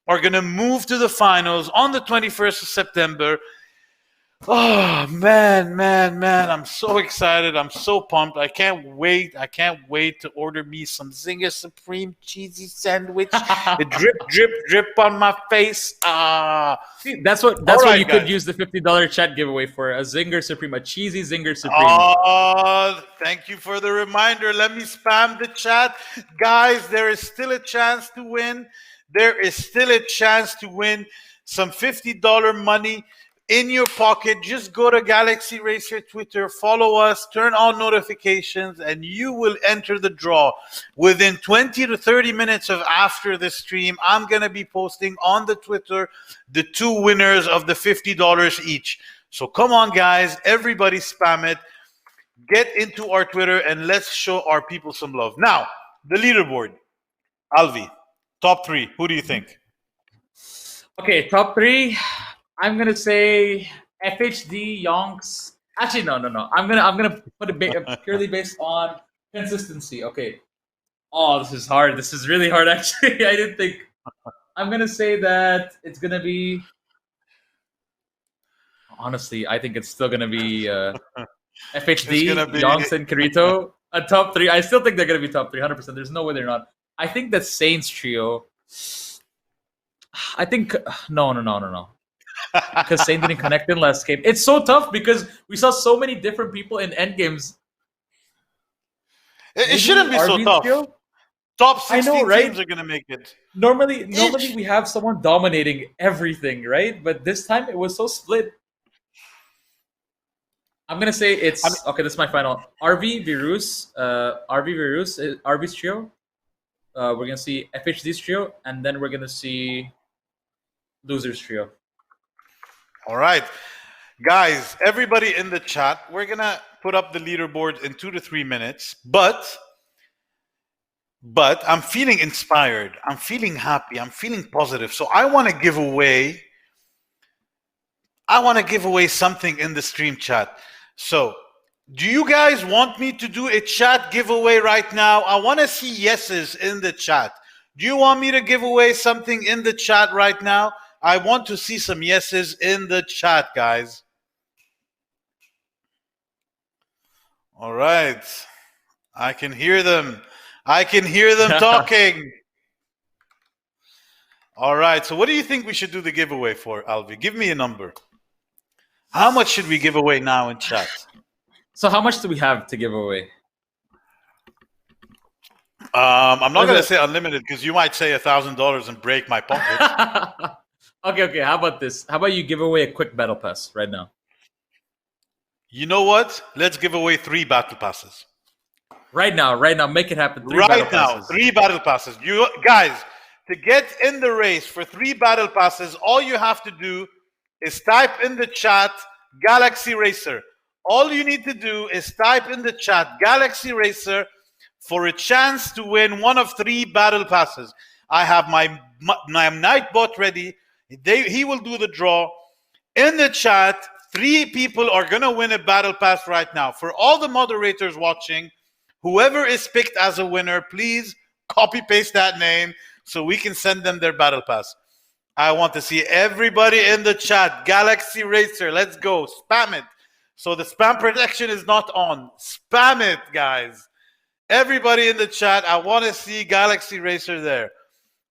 are going to move to the finals on the 21st of September. Oh, man. I'm so excited. I'm so pumped. I can't wait to order me some Zinger Supreme cheesy sandwich. drip on my face. See, that's what you could use the $50 chat giveaway for. A Zinger Supreme, a cheesy Zinger Supreme. Oh, thank you for the reminder. Let me spam the chat. Guys, there is still a chance to win. Some $50 money in your pocket. Just go to Galaxy Racer Twitter, follow us, turn on notifications, and you will enter the draw. Within 20 to 30 minutes of after the stream, I'm going to be posting on the Twitter the two winners of the $50 each. So come on, guys. Everybody spam it. Get into our Twitter and let's show our people some love. Now, the leaderboard. Alvi, top 3. Who do you think? Okay, top 3. I'm gonna say FHD, Yonks. Actually, no. I'm gonna put it purely based on consistency. Okay. Oh, this is hard. This is really hard. Actually, I didn't think. I'm gonna say that it's gonna be. Honestly, I think it's still gonna be FHD, Yonks, and Kirito. A top 3. I still think they're gonna be top 3. 100%. There's no way they're not. I think that Saints trio. I think no. Because Saint didn't connect in last game. It's so tough because we saw so many different people in end games. It shouldn't be so tough. Trio? Top 16 teams are going to make it. Normally we have someone dominating everything, right? But this time it was so split. I'm going to say it's... Okay, this is my final. RV Virus, RV's trio. We're going to see FHD's trio, and then we're going to see Losers trio. All right. Guys, everybody in the chat, we're going to put up the leaderboard in 2 to 3 minutes. But I'm feeling inspired. I'm feeling happy. I'm feeling positive. So I want to give away something in the stream chat. So do you guys want me to do a chat giveaway right now? I want to see yeses in the chat. Do you want me to give away something in the chat right now? I want to see some yeses in the chat, guys. All right. I can hear them. Talking. All right. So what do you think we should do the giveaway for, Alvi? Give me a number. How much should we give away now in chat? So how much do we have to give away? I'm not going to say unlimited because you might say $1,000 and break my pocket. Okay. How about this? How about you give away a quick battle pass right now? You know what? Let's give away 3 battle passes. Right now. Make it happen. 3 battle passes. You guys, to get in the race for 3 battle passes, all you have to do is type in the chat Galaxy Racer. All you need to do is type in the chat Galaxy Racer for a chance to win one of 3 battle passes. I have my Nightbot ready. He will do the draw. In the chat, 3 people are going to win a battle pass right now. For all the moderators watching, whoever is picked as a winner, please copy paste that name so we can send them their battle pass. I want to see everybody in the chat. Galaxy Racer, let's go. Spam it. So the spam protection is not on. Spam it, guys. Everybody in the chat, I want to see Galaxy Racer there.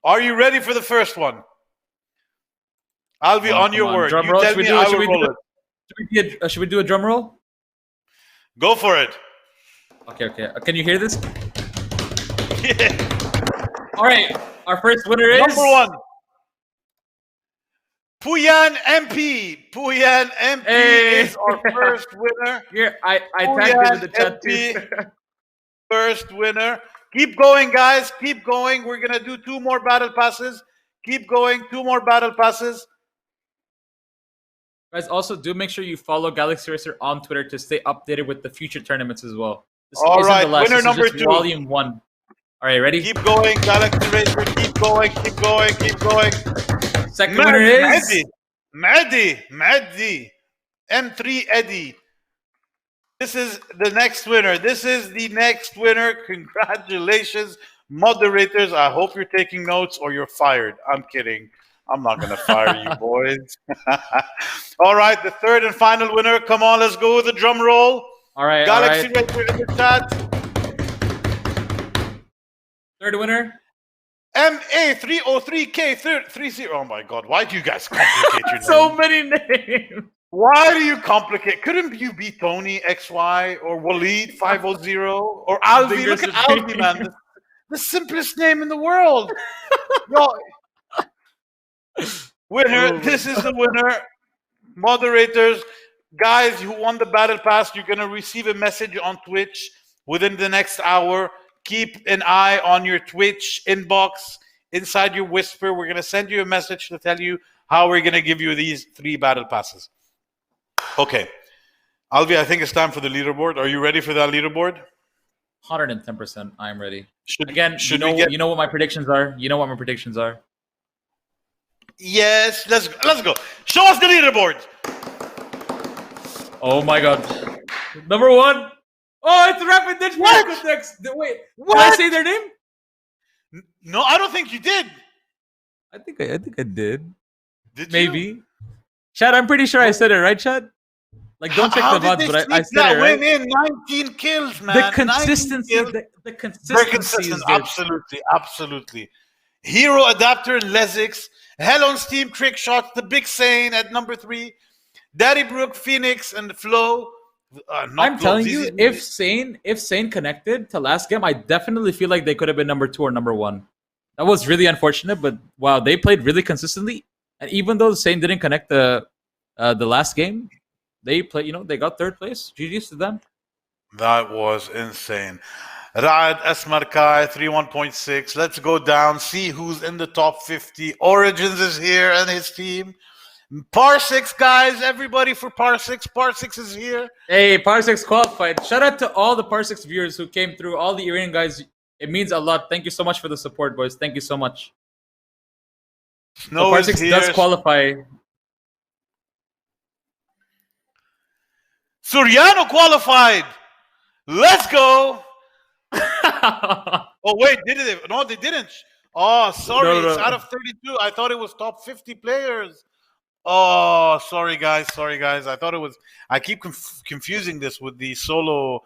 Are you ready for the first one? I'll be on your word. Drum You roll. tell me, I will roll it. Should we do a drum roll? Go for it. Okay. Can you hear this? Yeah. All right. Our first winner is Number one. Puyan MP. Puyan MP is our first winner. Here, I tagged him in the chat too. First winner. Keep going, guys. Keep going. We're going to do 2 more battle passes. Keep going. 2 more battle passes. Guys, also do make sure you follow Galaxy Racer on Twitter to stay updated with the future tournaments as well. This All isn't right, the last. winner This is number just 2. Volume 1. All right, ready? Keep going, Galaxy Racer. Keep going. Keep going. Keep going. Second winner is Mahdi. M3 Eddie. This is the next winner. This is the next winner. Congratulations, moderators. I hope you're taking notes or you're fired. I'm kidding. I'm not going to fire you, boys. All right, the third and final winner. Come on, let's go with the drum roll. All right, Galaxy Racer in the chat. Third winner. MA303K30. Oh my God, why do you guys complicate your names? So many names. Why do you complicate? Couldn't you be Tony XY or Waleed 500 or Alvi? Look at Alvi, man. The simplest name in the world. Yo, winner, this is the winner. Moderators, guys who won the battle pass, you're going to receive a message on Twitch within the next hour. Keep an eye on your Twitch inbox. Inside your whisper, we're going to send you a message to tell you how we're going to give you these 3 battle passes. Okay. Alvi, I think it's time for the leaderboard. Are you ready for that leaderboard? 110%. I'm ready. Should You know what my predictions are. You know what my predictions are. Yes, let's go. Show us the leaderboard. Oh my God. Number 1. Oh, it's Rapid Ditch Architects. Wait, what? Did I say their name? No, I don't think you did. I think I did. Did Maybe. you? Chad, I'm pretty sure I said it, right, Chad? Like, don't check the VODs, but I said it, right? Win in 19 kills, man. The consistency, the consistency. Very consistent. Absolutely. Hero Adapter and Lesix. Hell on Steam, Trick Shots, the Big Sane at number 3. Daddy Brook, Phoenix, and Flo. I'm telling you, if Sane connected to last game, I definitely feel like they could have been number 2 or number 1. That was really unfortunate, but wow, they played really consistently. And even though Sane didn't connect the last game, they play. They got 3rd place. GG's to them. That was insane. Raad Esmarkai 31.6. Let's go down, see who's in the top 50. Origins is here and his team. Par6, guys, everybody for Par6. Par6 is here. Hey, Par6 qualified. Shout out to all the Par6 viewers who came through, all the Iranian guys. It means a lot. Thank you so much for the support, boys. Thank you so much. Snow so Par6 does qualify. Suriano qualified. Let's go. Oh, wait, did they? No, they didn't. Oh, sorry. No. It's out of 32. I thought it was top 50 players. Oh, sorry, guys. I thought it was. I keep confusing this with the solo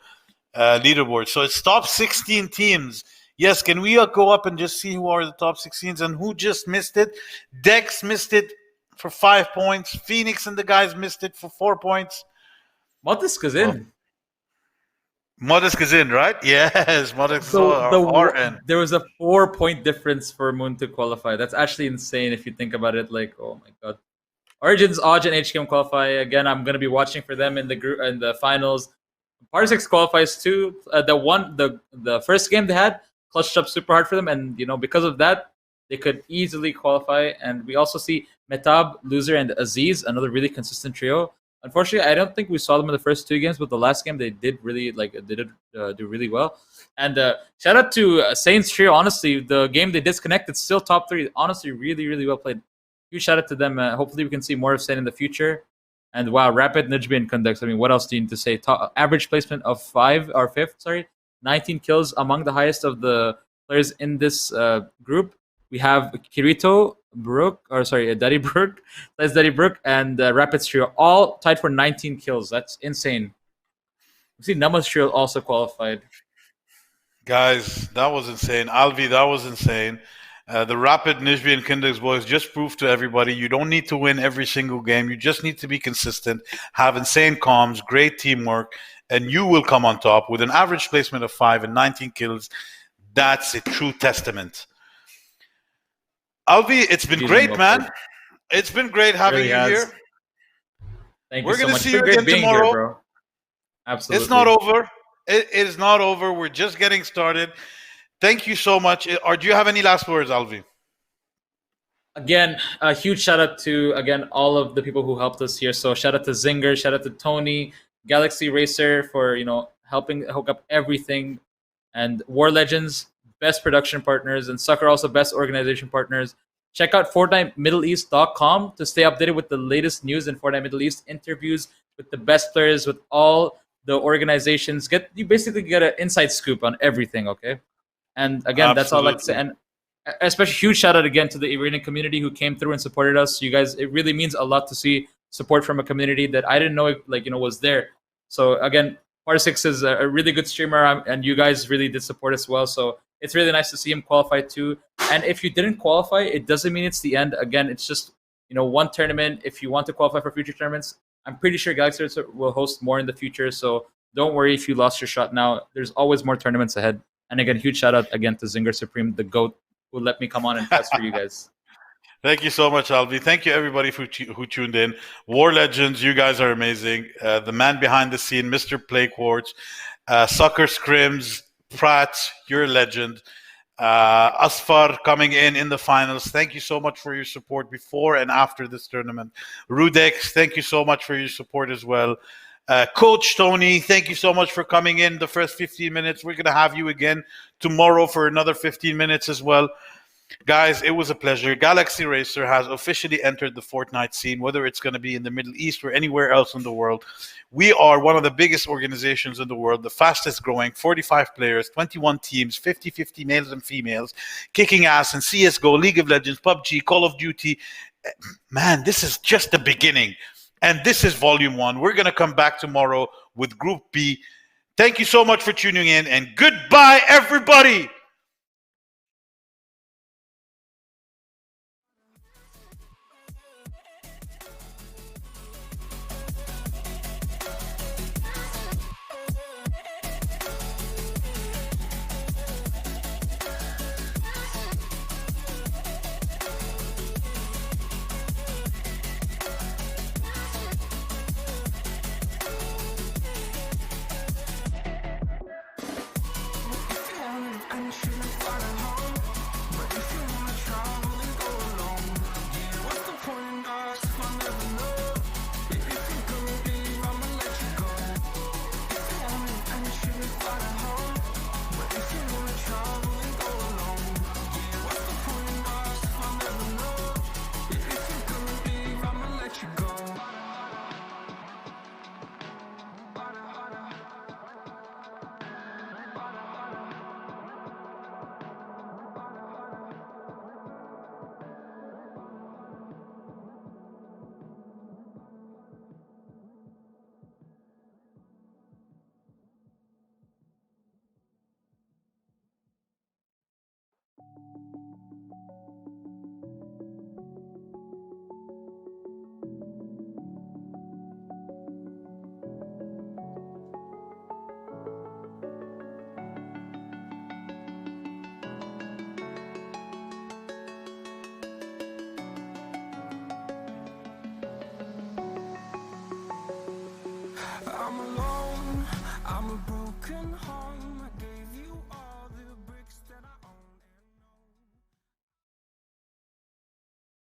leaderboard. So it's top 16 teams. Yes, can we go up and just see who are the top 16s and who just missed it? Dex missed it for 5 points. Phoenix and the guys missed it for 4 points. Motisk is in. Motisk is in, right? Yes, Motisk is in. There was a 4-point difference for Moon to qualify. That's actually insane if you think about it. Like, oh my God. Origins, Oj, and HKM qualify. Again, I'm going to be watching for them in the group in the finals. Par6 qualifies too. The first game they had clutched up super hard for them, and because of that, they could easily qualify. And we also see Metab, Loser, and Aziz, another really consistent trio. Unfortunately, I don't think we saw them in the first 2 games, but the last game they did really do really well. And shout out to Saints trio. Honestly, the game they disconnected still top 3. Honestly, really, really well played. Huge shout out to them. Hopefully, we can see more of Saint in the future. And wow, Rapid, Najbi, and Condex. I mean, what else do you need to say? Average placement of 5th. 19 kills, among the highest of the players in this group. We have Kirito, Daddy Brook, that's Daddy Brook, and Rapid Trio, all tied for 19 kills. That's insane. We see Nama's Trio also qualified. Guys, that was insane. Alvi, that was insane. The Rapid, Nishbi, and Kindex boys just proved to everybody you don't need to win every single game. You just need to be consistent, have insane comms, great teamwork, and you will come on top with an average placement of 5 and 19 kills. That's a true testament. Alvi, it's been great, man. It's been great having you here. Thank We're you so gonna much. see It's you been great again being tomorrow. here, bro. Absolutely. It's not over. It is not over. We're just getting started. Thank you so much. Or do you have any last words, Alvi? Again, a huge shout out to all of the people who helped us here. So shout out to Zinger, shout out to Tony, Galaxy Racer for helping hook up everything, and War Legends, best production partners, and Sucker also best organization partners. Check out FortniteMiddleEast.com to stay updated with the latest news in Fortnite Middle East, interviews with the best players, with all the organizations. You basically get an inside scoop on everything, okay? And again, that's all I'd like to say. And especially huge shout out again to the Iranian community who came through and supported us. You guys, it really means a lot to see support from a community that I didn't know was there. So again, Par6 is a really good streamer, and you guys really did support as well. So it's really nice to see him qualify too. And if you didn't qualify, it doesn't mean it's the end. Again, it's just one tournament. If you want to qualify for future tournaments, I'm pretty sure Galaxy will host more in the future. So don't worry if you lost your shot now. There's always more tournaments ahead. And again, huge shout out again to Zinger Supreme, the GOAT, who let me come on and test for you guys. Thank you so much, Alvi. Thank you, everybody who tuned in. War Legends, you guys are amazing. The man behind the scene, Mr. Play Quartz, Sucker Scrims, Pratt, you're a legend. Asfar coming in the finals. Thank you so much for your support before and after this tournament. Rudex, thank you so much for your support as well. Coach Tony, thank you so much for coming in the first 15 minutes. We're going to have you again tomorrow for another 15 minutes as well. Guys, it was a pleasure. Galaxy Racer has officially entered the Fortnite scene, whether it's going to be in the Middle East or anywhere else in the world. We are one of the biggest organizations in the world, the fastest growing, 45 players, 21 teams, 50-50 males and females, kicking ass in CSGO, League of Legends, PUBG, Call of Duty. Man, this is just the beginning. And this is Volume 1. We're going to come back tomorrow with Group B. Thank you so much for tuning in, and goodbye, everybody! I'm alone, I'm a broken heart.